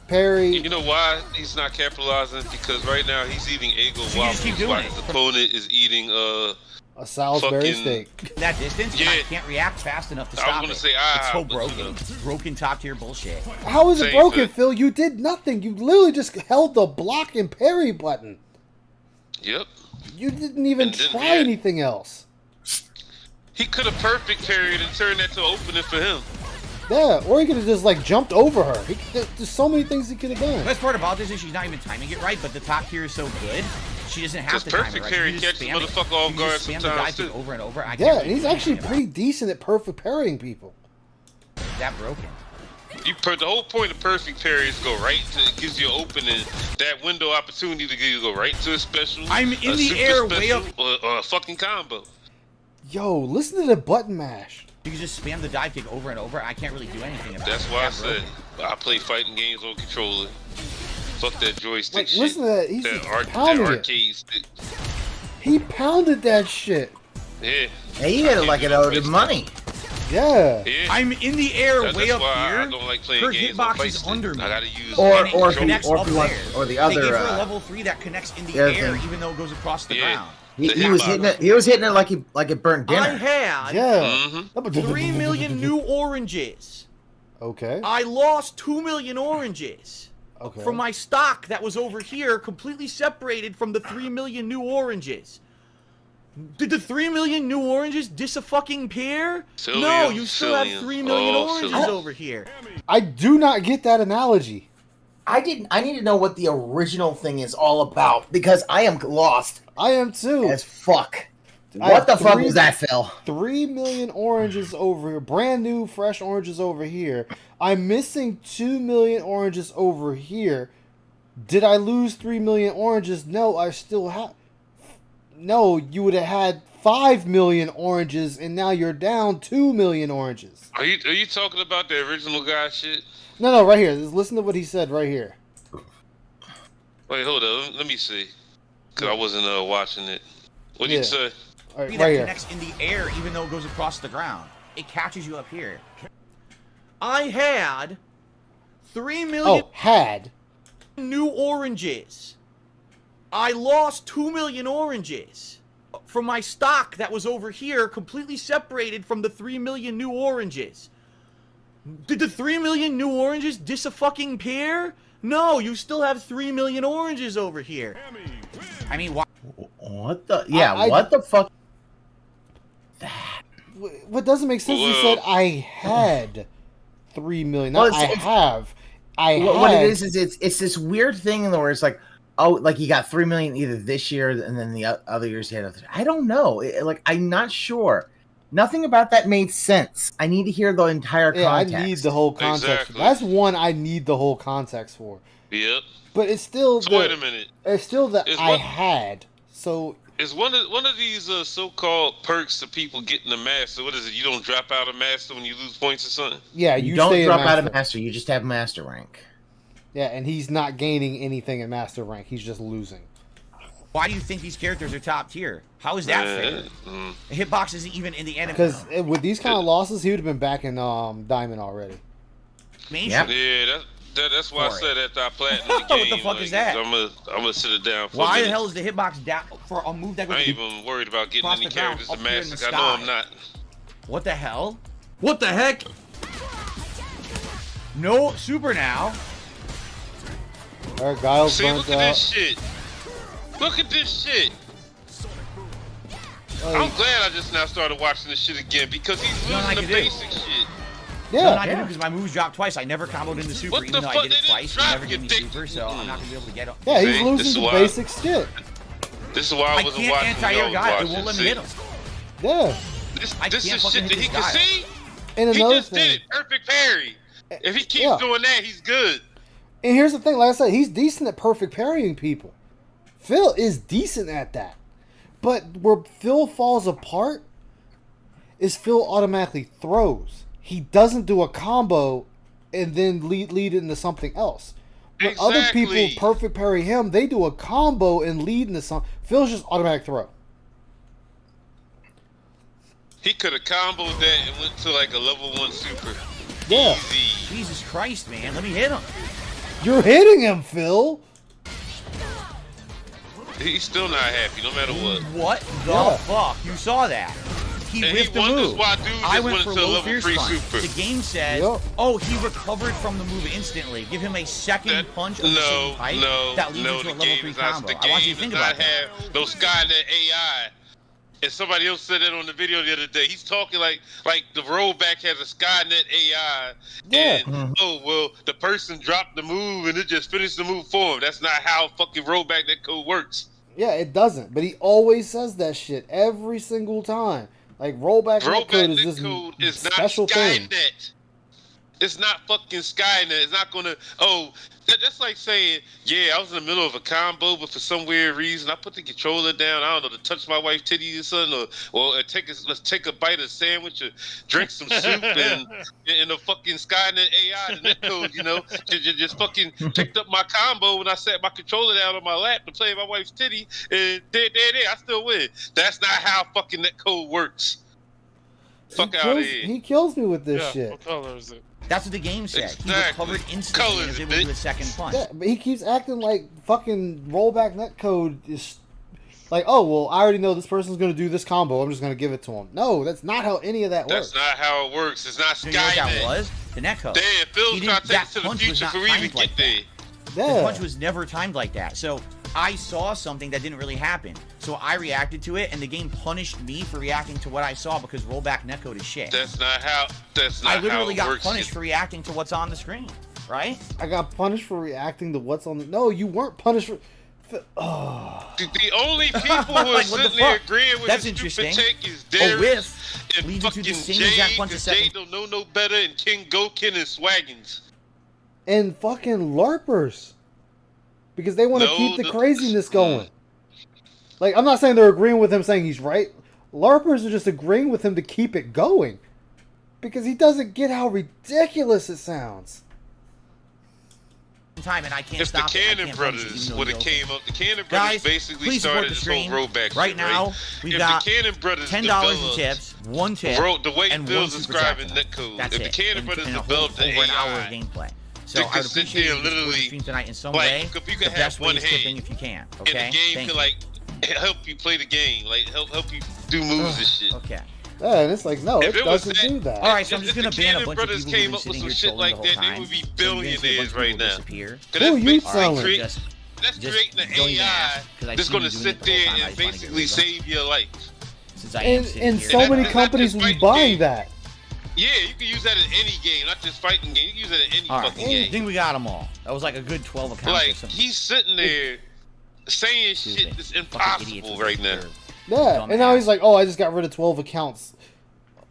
parry. You know why he's not capitalizing? Because right now he's eating Eggo So you just waffles keep doing while it. his opponent is eating A Salisbury fucking- steak. That distance, and Yeah. I can't react fast enough to I was stop gonna it. say, it's so but you broken. know. Broken top tier bullshit. How is it Same broken, thing. Phil? You did nothing. You literally just held the block and parry button. Yep. You didn't even And then, try yeah. anything else. He could have perfect parried and turned that to opening for him. Yeah, or he could have just like jumped over her. There's so many things he could have The done. best part about this is she's not even timing it right, but the top tier is so good, she doesn't have Because to time it perfect right. parry You just catches spam it. motherfucker off You guard just spam the sometimes, dive kick too. over and over. I can't Yeah, really and he's do actually anything pretty decent at perfect parrying people. about it. That broken. The whole point of perfect parry is go right to, it gives you an opening, that window opportunity to go right to a special. I'm in a the super air, way special, up. or a fucking combo. Yo, listen to the button mash. You can just spam the dive kick over and over. I can't really do anything about That's it. why I That said broken. I play fighting games on controller. Fuck that joystick Like, shit. listen to that. He's that, just that pounding it. arcade stick. He pounded that shit. Yeah. Hey, you gotta like it owed him money. Yeah. I'm in the air That's way up why here. I don't like playing Her games on hitbox is PlayStation. under me. I gotta use Or and it if connects you up want, there. or the They other. gave her a level 3 that connects in the other air, thing. even though it goes across the ground. He was hitting it. He was hitting it like it burnt dinner. I had Yeah. 3 million new oranges. Okay. I lost 2 million oranges. Okay. From my stock that was over here, completely separated from the 3 million new oranges. Did the 3 million new oranges dis-a-fucking-pair? No, you still have 3 million oranges over here. I do not get that analogy. I need to know what the original thing is all about because I am lost. I am too. As fuck. What the fuck was that, Phil? 3 million oranges over here. Brand new, fresh oranges over here. I'm missing 2 million oranges over here. Did I lose 3 million oranges? No, I still have... No, you would have had 5 million oranges, and now you're down 2 million oranges. Are you talking about the original guy shit? No, right here. Just listen to what he said right here. Wait, hold up. Let me see. Because I wasn't watching it. What did you say? All right, that right connects in the air even though it goes across the ground. It catches you up here. I had 3 million new oranges. I lost 2 million oranges from my stock that was over here, completely separated from the 3 million new oranges. Did the 3 million new oranges dis-a-fucking-pair? No, you still have 3 million oranges over here. I mean, why? What the? Yeah, what the fuck? What doesn't make sense is said I had 3 million. Well, Not I have. I had. What it is it's this weird thing where it's like, oh, like he got 3 million either this year and then the other years he had. I don't know. I'm not sure. Nothing about that made sense. I need to hear the entire context. I need the whole context. Exactly. That's one I need the whole context for. Yep. But it's still. So wait a minute. It's still that I had. So. Is one of these so-called perks that people get in the master? What is it? You don't drop out of master when you lose points or something? Yeah, you don't drop out of master. You just have master rank. Yeah, and he's not gaining anything in master rank. He's just losing. Why do you think these characters are top tier? How is that fair? The hitbox isn't even in the enemy. Because with these kind of losses, he would have been back in Diamond already. Yep. Yeah, that's why I said after I platinum the game. What the fuck is that? I'm gonna sit it down for Why a the minute. hell is the hitbox down for a move that goes I ain't even worried about getting across any the ground characters to up here in the master. I know I'm sky? not. What the hell? What the heck? No super now. Alright, Giles See, burnt look at out. this shit. Look at this shit. Like, I'm glad I just now started watching this shit again because he's You know what losing I the can do? basic shit. Yeah. I can do because my moves dropped twice. I never comboed into super, What even the though I fuck? did They it didn't twice. He drop never you, gave me dick. super, so I'm not gonna be able to get it. Yeah, he's See, this losing is the why- basic shit. This is why I I wasn't can't watching. anti-air y'all guy. It watching. won't let me See? hit him. Yeah. This I is can't shit fucking that hit he this can guy. see. And He another just thing. did it. Perfect parry. If he keeps Yeah. doing that, he's good. And here's the thing, like I said, he's decent at perfect parrying people. Phil is decent at that. But where Phil falls apart is Phil automatically throws. He doesn't do a combo and then lead into something else. When other people Exactly. perfect parry him, they do a combo and lead into something. Phil's just automatic throw. He could have comboed that and went to like a level 1 super. Yeah. Easy. Jesus Christ, man. Let me hit him. You're hitting him, Phil. He's still not happy, no matter what. What the Yeah. fuck? You saw that. He And whiffed he the wonders move. why dudes I just went went for to a low level fierce 3 punch. super. The game says, Yep. oh, he recovered from the move instantly. Give him a second punch of the same type that leads into a the level game 3 is not. combo. The I want you game to think does about not that. have no Skynet AI. And somebody else said that on the video the other day. He's talking like the rollback has a Skynet AI. Yeah. And oh well, the person dropped the move and it just finished the move for him. That's not how fucking rollback that code works. Yeah, it doesn't. But he always says that shit every single time. Like rollback Rollback netcode is net this code is not special thing. Skynet. It's not fucking Skynet. It's not gonna. Oh, that's like saying, yeah, I was in the middle of a combo, but for some weird reason, I put the controller down. I don't know, to touch my wife's titty or something, or let's take a bite of sandwich or drink some soup, and the fucking Skynet AI, the netcode, you know, just fucking picked up my combo when I sat my controller down on my lap to play my wife's titty, and there, I still win. That's not how fucking netcode works. Fuck out of here. He kills me with this shit. What color is it? That's what the game said. Exactly. He recovered instantly and was able to do a second punch. Yeah, but he keeps acting like fucking rollback netcode is like, oh, well, I already know this person's going to do this combo. I'm just going to give it to him. No, that's not how any of that works. That's not how it works. It's not Skynet. You know what that was? The netcode. Damn, Phil's trying to take us to the future for we even get there. Yeah. The punch was never timed like that. So I saw something that didn't really happen. So I reacted to it, and the game punished me for reacting to what I saw because rollback netcode is shit. That's not how. I literally got punished for reacting to what's on the screen, right? I got punished for reacting to what's on the. No, you weren't punished for. Oh. The only people who are Like, sitting there agreeing with That's this interesting. stupid take is A Darius whiff and leads you to fucking the same exact Jade, punch because as Jade don't know no better, and King Gokin and Swaggins. And fucking LARPers. Because they want to keep the craziness going. Like, I'm not saying they're agreeing with him saying he's right. LARPers are just agreeing with him to keep it going. Because he doesn't get how ridiculous it sounds. Time and I can't If the stop Cannon Brothers would have came up, the Cannon Brothers Guys, basically please support started the this whole stream. rollback Right shit, now, right? we've If got the Cannon Brothers $10 in developed tips, 1 tip, the way and Phil's 1 super describing chat. netcode. That's If the it. Cannon Brothers in a whole, developed the over an hour of AI, gameplay. So they I could would sit appreciate there you and to support the literally, stream tonight in some like, way. if you The could best have way one is tipping hand, if you can. and Okay. the game Thank can you. like help you play the game, like help you do moves and shit. Okay. Yeah, and it's like, no, If it was doesn't do that. All right, so I'm If just the gonna ban a Cannon bunch Brothers of people who've came been up with sitting some here shit trolling like the whole that, time. they would be So you're gonna see a bunch billionaires of right people now. disappear. Who are you telling? That's Just creating an don't even AI ask, 'cause I that's see going you to doing sit it the whole there time. I and just wanna get basically rid of them. save your life. Since I am And sitting here. so many That's not companies just will be fighting buying games. that. Yeah, you can use that in any game, not just fighting game. You can use that in any All right, fucking I game. think we got them all. That was like a good 12 accounts or Like, something. he's sitting there saying shit that's impossible right now. Yeah, and now he's like, oh, I just got rid of 12 accounts.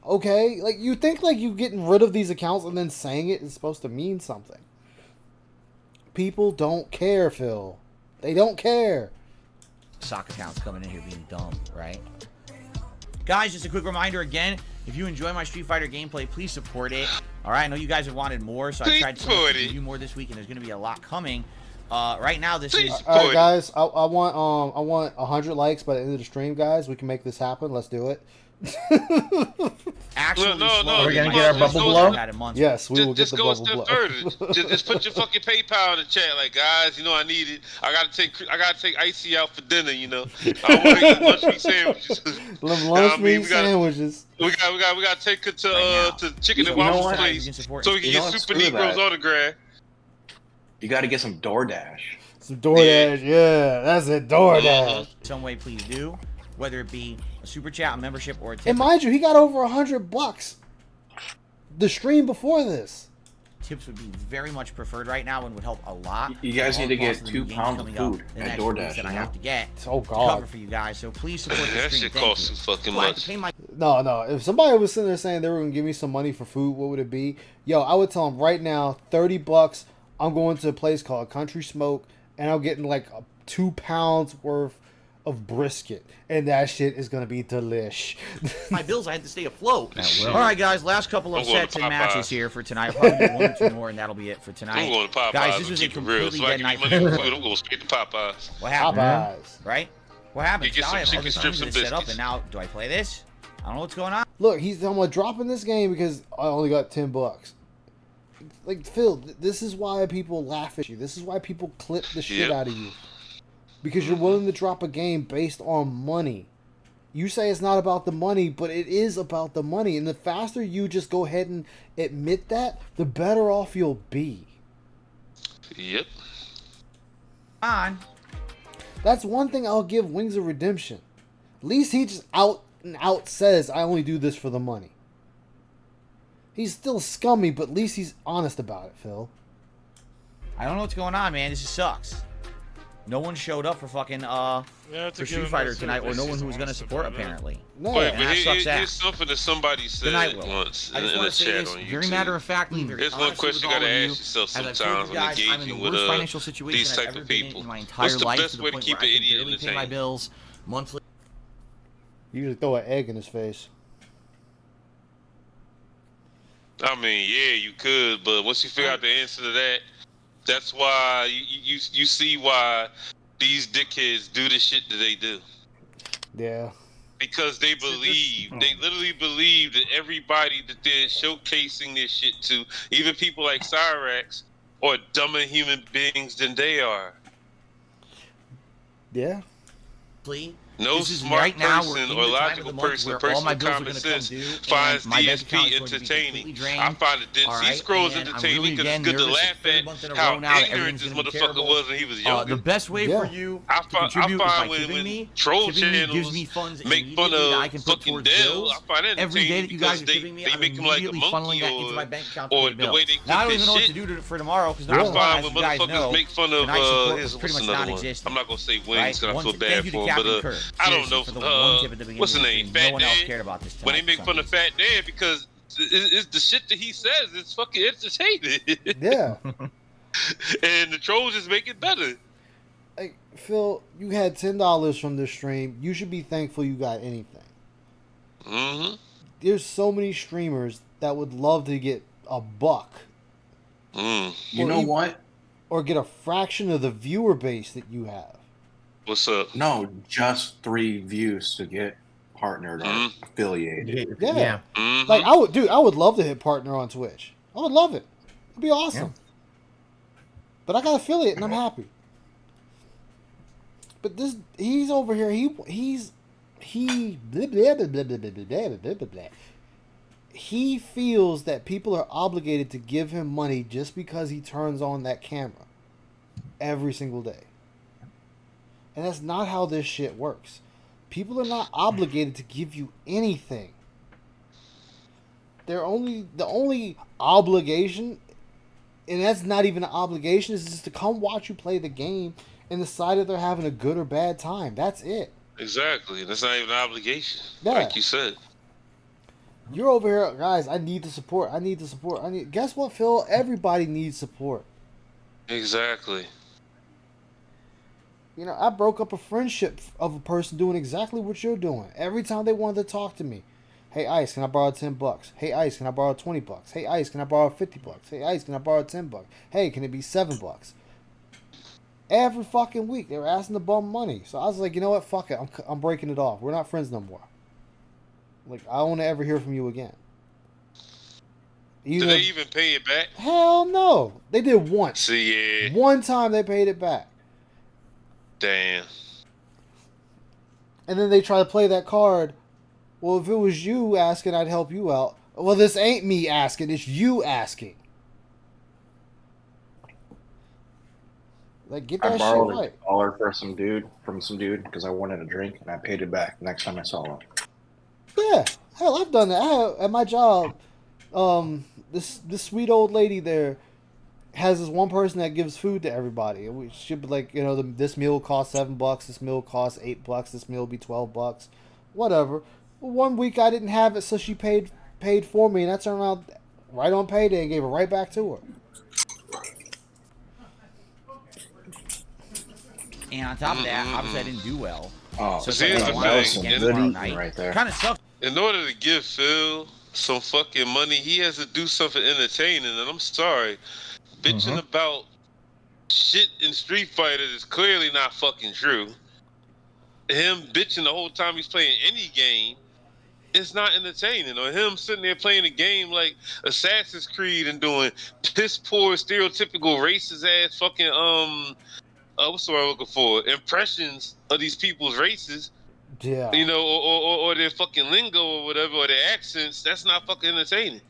Okay, like, you think, like, you getting rid of these accounts and then saying it is supposed to mean something. People don't care, Phil. They don't care. Sock accounts coming in here being dumb, right? Guys, just a quick reminder again, if you enjoy my Street Fighter gameplay, please support it. All right, I know you guys have wanted more, so I tried to give you more this week, and there's going to be a lot coming. Right now, this is... All right, guys, I want 100 likes by the end of the stream, guys. We can make this happen. Let's do it. Actually, no, Are we gonna get our bubble blow? Yes, we will get Just the go a bubble step blow. further. just put your fucking PayPal in the chat, like, guys. You know I need it. I gotta take Icy out for dinner. You know, I want to eat lunch meat sandwiches. Lunch meat sandwiches. We got to take her to Chicken and Waffles place so we can get Super Negro's autograph. You got to get some DoorDash. Some DoorDash, yeah, that's it, DoorDash. Some way, please do. Whether it be a super chat, a membership, or a tip. And mind you, he got over $100 the stream before this. Tips would be very much preferred right now and would help a lot. You guys need to get All 2 the pounds of games coming food up, the at next DoorDash. weeks that I have to get Oh, to God. cover for you guys. So please support the That stream. shit Thank costs you. too fucking Do I have much. to pay my... No. If somebody was sitting there saying they were gonna give me some money for food, what would it be? Yo, I would tell them right now, $30. I'm going to a place called Country Smoke, and I'm getting like 2 pounds worth of brisket, and that shit is gonna be delish. my bills, I had to stay afloat. will. All right, guys, last couple of I'm going sets to and matches Popeyes. here for tonight. I'll probably do 1 or 2 more, and that'll be it for tonight. I'm going to Popeyes. Guys, this was a keep it real. completely So I dead give night you for money for me. food. I'm going straight to Popeyes. What happened? Popeyes. Right? What happened? You get Now some I have all chicken this strips time and to set up, biscuits. and now do I play this? I don't know what's going on. Look, he's talking about dropping this game because I only got $10. Like, Phil, this is why people laugh at you. This is why people clip the shit Yep. out of you. Because you're willing to drop a game based on money. You say it's not about the money, but it is about the money. And the faster you just go ahead and admit that, the better off you'll be. Yep. On. That's one thing I'll give Wings of Redemption. At least he just out and out says, I only do this for the money. He's still scummy, but at least he's honest about it, Phil. I don't know what's going on, man. This just sucks. No one showed up for fucking for Street Fighter tonight, or no one who was going to support apparently. No, Wait, and but that sucks here's ass. something that somebody Good night, said Will. once I in just the want to say chat this on YouTube. very matter of factly. Here's one question you gotta ask yourself As I've told sometimes you when guys, I'm in engaging the with worst financial situation these I've type ever of been people. in my entire What's the life, best to the way to point keep where an I can idiot barely pay my entertained? bills monthly. You usually throw an egg in his face. I mean, yeah, you could, but once you figure out the answer to that, that's why you see why these dickheads do the shit that they do. Yeah. because they literally believe that everybody that they're showcasing this shit to, even people like Cyrax, are dumber human beings than they are. Yeah. No This is smart right now, we're person in or the time of logical the month person, where a person all my with bills are common going to come sense, due, finds and my bank account DSP is going to be completely entertaining. drained. I find the All Dead Sea right, Scrolls and I'm entertaining really, because again, it's good to nervous laugh third at month in a how row now that ignorant everything's this going to be motherfucker terrible. was when he was younger. The best way for you to contribute is by tipping me. Troll Tipping me gives channels me funds make fun immediately that I of can put fucking towards Dell, bills. I find that Every day entertaining that you guys because are tipping me, they I'm make him like a immediately funneling monkey that into my bank account to or pay the way bills. they Now, I cook don't even know what their to shit. do for tomorrow because I number one, find as when you guys motherfuckers know, make fun of tonight's support was his, pretty what's much another one? non-existent. I'm not gonna say Wings Right? because I feel Thank bad you for to him, Captain but Kirk. I don't Seriously, know. for the one tip at the beginning What's the of the name? stream. Fat No one else Dad? cared about this When they tonight make for fun some of Fat Dad because it's the shit that he says is fucking entertaining. Yeah. And the trolls just make it better. Like, Phil, you had $10 from this stream. You should be thankful you got anything. Mm-hmm. There's so many streamers that would love to get $1. You know what? Or get a fraction of the viewer base that you have. What's up? No, just 3 views to get partnered or affiliated. Yeah. Mm-hmm. Like, I would love to hit partner on Twitch. I would love it. It'd be awesome. But I got affiliate and I'm happy. But he's over here. He feels that people are obligated to give him money just because he turns on that camera every single day. And that's not how this shit works. People are not obligated to give you anything. The only obligation, and that's not even an obligation, is just to come watch you play the game and decide if they're having a good or bad time. That's it. Exactly. That's not even an obligation. Yeah. Like you said. You're over here, guys. I need the support. Guess what, Phil? Everybody needs support. Exactly. You know, I broke up a friendship of a person doing exactly what you're doing. Every time they wanted to talk to me, hey Ice, can I borrow $10? Hey Ice, can I borrow $20? Hey Ice, can I borrow $50? Hey Ice, can I borrow $10? Hey, can it be $7? Every fucking week they were asking to bum money. So I was like, you know what? Fuck it. I'm breaking it off. We're not friends no more. Like, I don't want to ever hear from you again. Did they even pay it back? Hell no. They did once. See, yeah. One time they paid it back. Damn. And then they try to play that card. Well, if it was you asking, I'd help you out. Well, this ain't me asking. It's you asking. Like, get that I shit borrowed right. $1 from some dude because I wanted a drink and I paid it back next time I saw him. Yeah, hell, I've done that. At my job, this sweet old lady there has this one person that gives food to everybody. And we should be like, you know, this meal costs $7, this meal costs $8, this meal will be $12, whatever. Well, one week I didn't have it, so she paid for me, and I turned around right on payday and gave it right back to her. And on top of that, obviously I didn't do well. Oh, so here's the thing. Right there. Kind of sucks. In order to give Phil some fucking money, he has to do something entertaining. And I'm sorry, bitching about shit in Street Fighter is clearly not fucking true. Him bitching the whole time he's playing any game, it's not entertaining. Or him sitting there playing a game like Assassin's Creed and doing piss poor, stereotypical racist ass fucking what's the word I'm looking for? Impressions of these people's races. Yeah. You know, or their fucking lingo or whatever, or their accents. That's not fucking entertaining.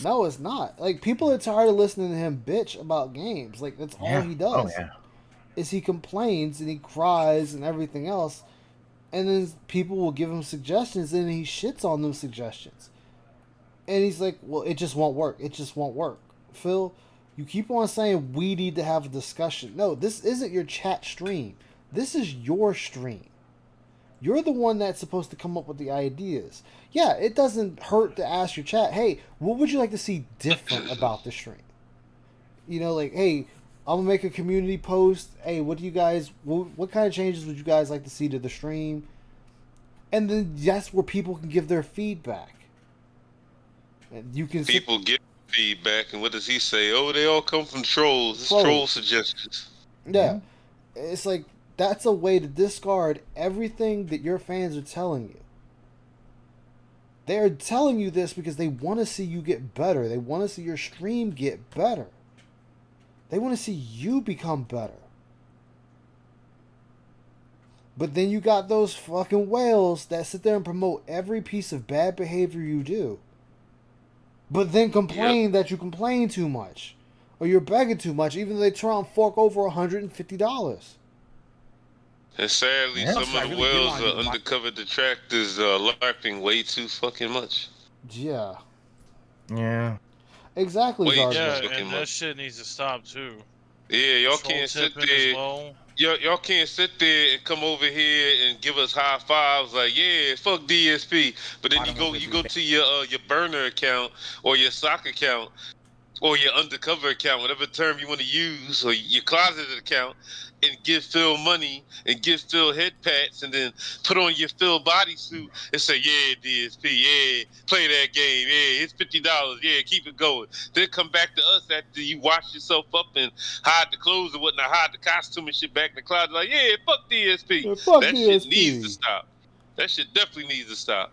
No, it's not. Like, people are tired of listening to him bitch about games. Like, that's all he does. Oh, yeah. Is he complains and he cries and everything else, and then people will give him suggestions and he shits on them suggestions. And he's like, well, it just won't work. It just won't work. Phil, you keep on saying we need to have a discussion. No, this isn't your chat stream. This is your stream. You're the one that's supposed to come up with the ideas. Yeah, it doesn't hurt to ask your chat, hey, what would you like to see different about the stream? You know, like, hey, I'm going to make a community post. Hey, what do you guys, what kind of changes would you guys like to see to the stream? And then that's where people can give their feedback. And you can People give feedback, and what does he say? Oh, they all come from trolls. It's troll suggestions. Yeah. It's like, that's a way to discard everything that your fans are telling you. They're telling you this because they want to see you get better. They want to see your stream get better. They want to see you become better. But then you got those fucking whales that sit there and promote every piece of bad behavior you do. But then complain that you complain too much. Or you're begging too much, even though they try and fork over $150. And sadly, some of the whales are undercover detractors LARPing way too fucking much. Yeah. Yeah. Exactly, Yeah, and that shit needs to stop too. Yeah, y'all can't sit there. Y'all can't sit there and come over here and give us high fives like, yeah, fuck DSP. But then you go to your burner account or your sock account or your undercover account, whatever term you want to use, or your closeted account, and give Phil money and give Phil head pats, and then put on your Phil bodysuit and say, yeah, DSP, yeah, play that game, yeah, it's $50, yeah, keep it going. Then come back to us after you wash yourself up and hide the clothes and whatnot, hide the costume and shit back in the closet, like, yeah, fuck DSP. Yeah, fuck that DSP. Shit needs to stop. That shit definitely needs to stop.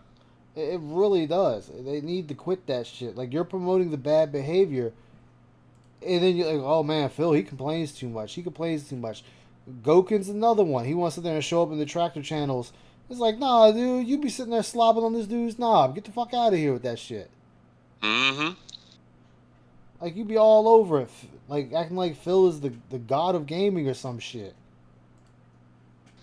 It really does. They need to quit that shit. Like, you're promoting the bad behavior, and then you're like, oh man, Phil, he complains too much. He complains too much. Goken's another one. He wants to sit there and show up in the tractor channels. It's like, nah, dude, you be sitting there slobbing on this dude's knob. Get the fuck out of here with that shit. Mm-hmm. Like, you be all over it. Like, acting like Phil is the god of gaming or some shit.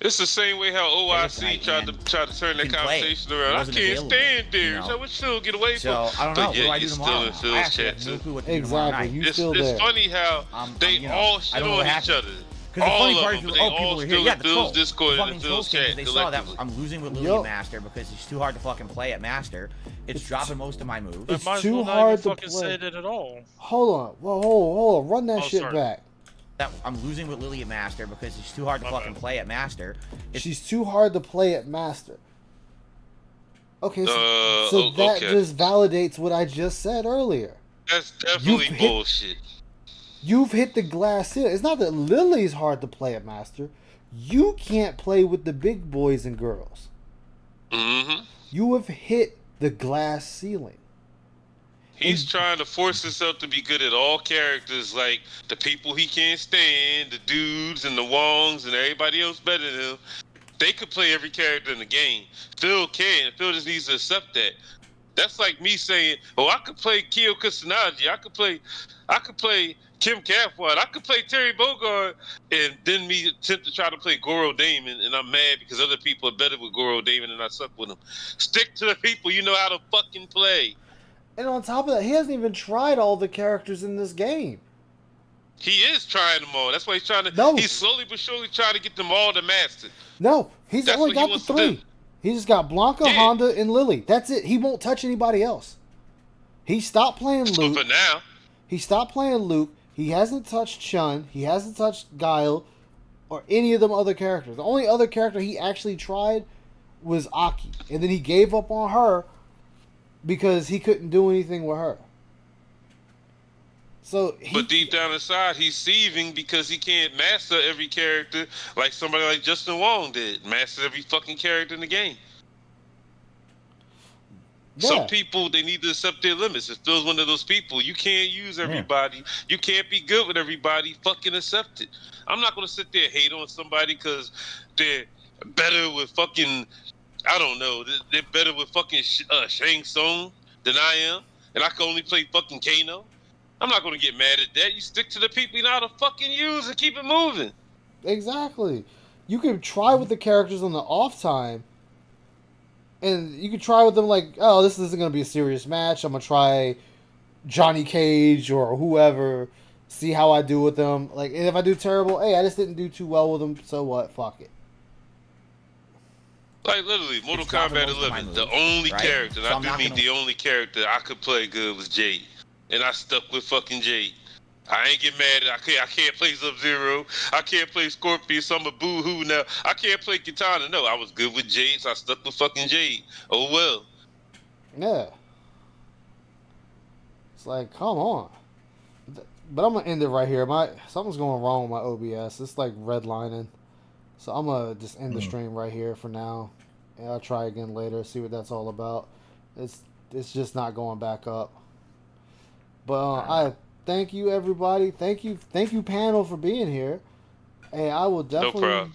It's the same way how OIC tried to turn that conversation around. I can't stand there. So what Phil get away from? So I don't know. But yeah, what do I do tomorrow? Still in Phil's chat too. Exactly. You still there. It's funny how they all shit on each other. Because the funny part is, they people all are still here. Yeah, in the Phil's trolls. Discord The and fucking Phil's trolls chat. they saw that I'm losing with Lily at Master because he's too hard to fucking play at Master. It's dropping most of my moves. It's too hard to play. Say that at all. Hold on. Well, hold on. Run that shit back. That I'm losing with Lily at Master because she's too hard to fucking play at Master. She's too hard to play at Master. Okay, so that just validates what I just said earlier. That's definitely bullshit. You've hit the glass ceiling. It's not that Lily's hard to play at Master. You can't play with the big boys and girls. Mm-hmm. You have hit the glass ceiling. He's trying to force himself to be good at all characters, like the people he can't stand, the dudes and the Wongs and everybody else better than him. They could play every character in the game. Phil can't. Phil just needs to accept that. That's like me saying, "Oh, I could play Kyo Kusanagi. I could play Kim Cathwad. I could play Terry Bogard," and then me attempt to try to play Goro Damon, and I'm mad because other people are better with Goro Damon and I suck with him. Stick to the people you know how to fucking play. And on top of that, he hasn't even tried all the characters in this game. He is trying them all. That's why he's trying to. No. He's slowly but surely trying to get them all to master. No, he's only got the 3. He just got Blanca, Honda, and Lily. That's it. He won't touch anybody else. He stopped playing Luke. For now. He stopped playing Luke. He hasn't touched Chun. He hasn't touched Guile or any of them other characters. The only other character he actually tried was Aki. And then he gave up on her because he couldn't do anything with her. But deep down inside, he's seething because he can't master every character like somebody like Justin Wong did. Master every fucking character in the game. Yeah. Some people, they need to accept their limits. If Phil's one of those people, you can't use everybody. Yeah. You can't be good with everybody. Fucking accept it. I'm not going to sit there and hate on somebody because they're better with fucking, I don't know, they're better with fucking Shang Tsung than I am. And I can only play fucking Kano. I'm not going to get mad at that. You stick to the people you know how to fucking use and keep it moving. Exactly. You can try with the characters on the off time. And you can try with them like, oh, this isn't going to be a serious match. I'm going to try Johnny Cage or whoever. See how I do with them. Like, and if I do terrible, hey, I just didn't do too well with them. So what? Fuck it. Like, literally, Mortal Kombat 11, the only character, and I do mean the only character I could play good was Jade. And I stuck with fucking Jade. I ain't get mad at I can't play Sub-Zero. I can't play Scorpion, so I'm a boo-hoo now. I can't play Kitana. No, I was good with Jade, so I stuck with fucking Jade. Oh, well. Yeah. It's like, come on. But I'm going to end it right here. Something's going wrong with my OBS. It's like redlining. So I'm going to just end the stream right here for now. And I'll try again later, see what that's all about. It's just not going back up. But I thank you everybody. Thank you panel for being here. Hey, I will definitely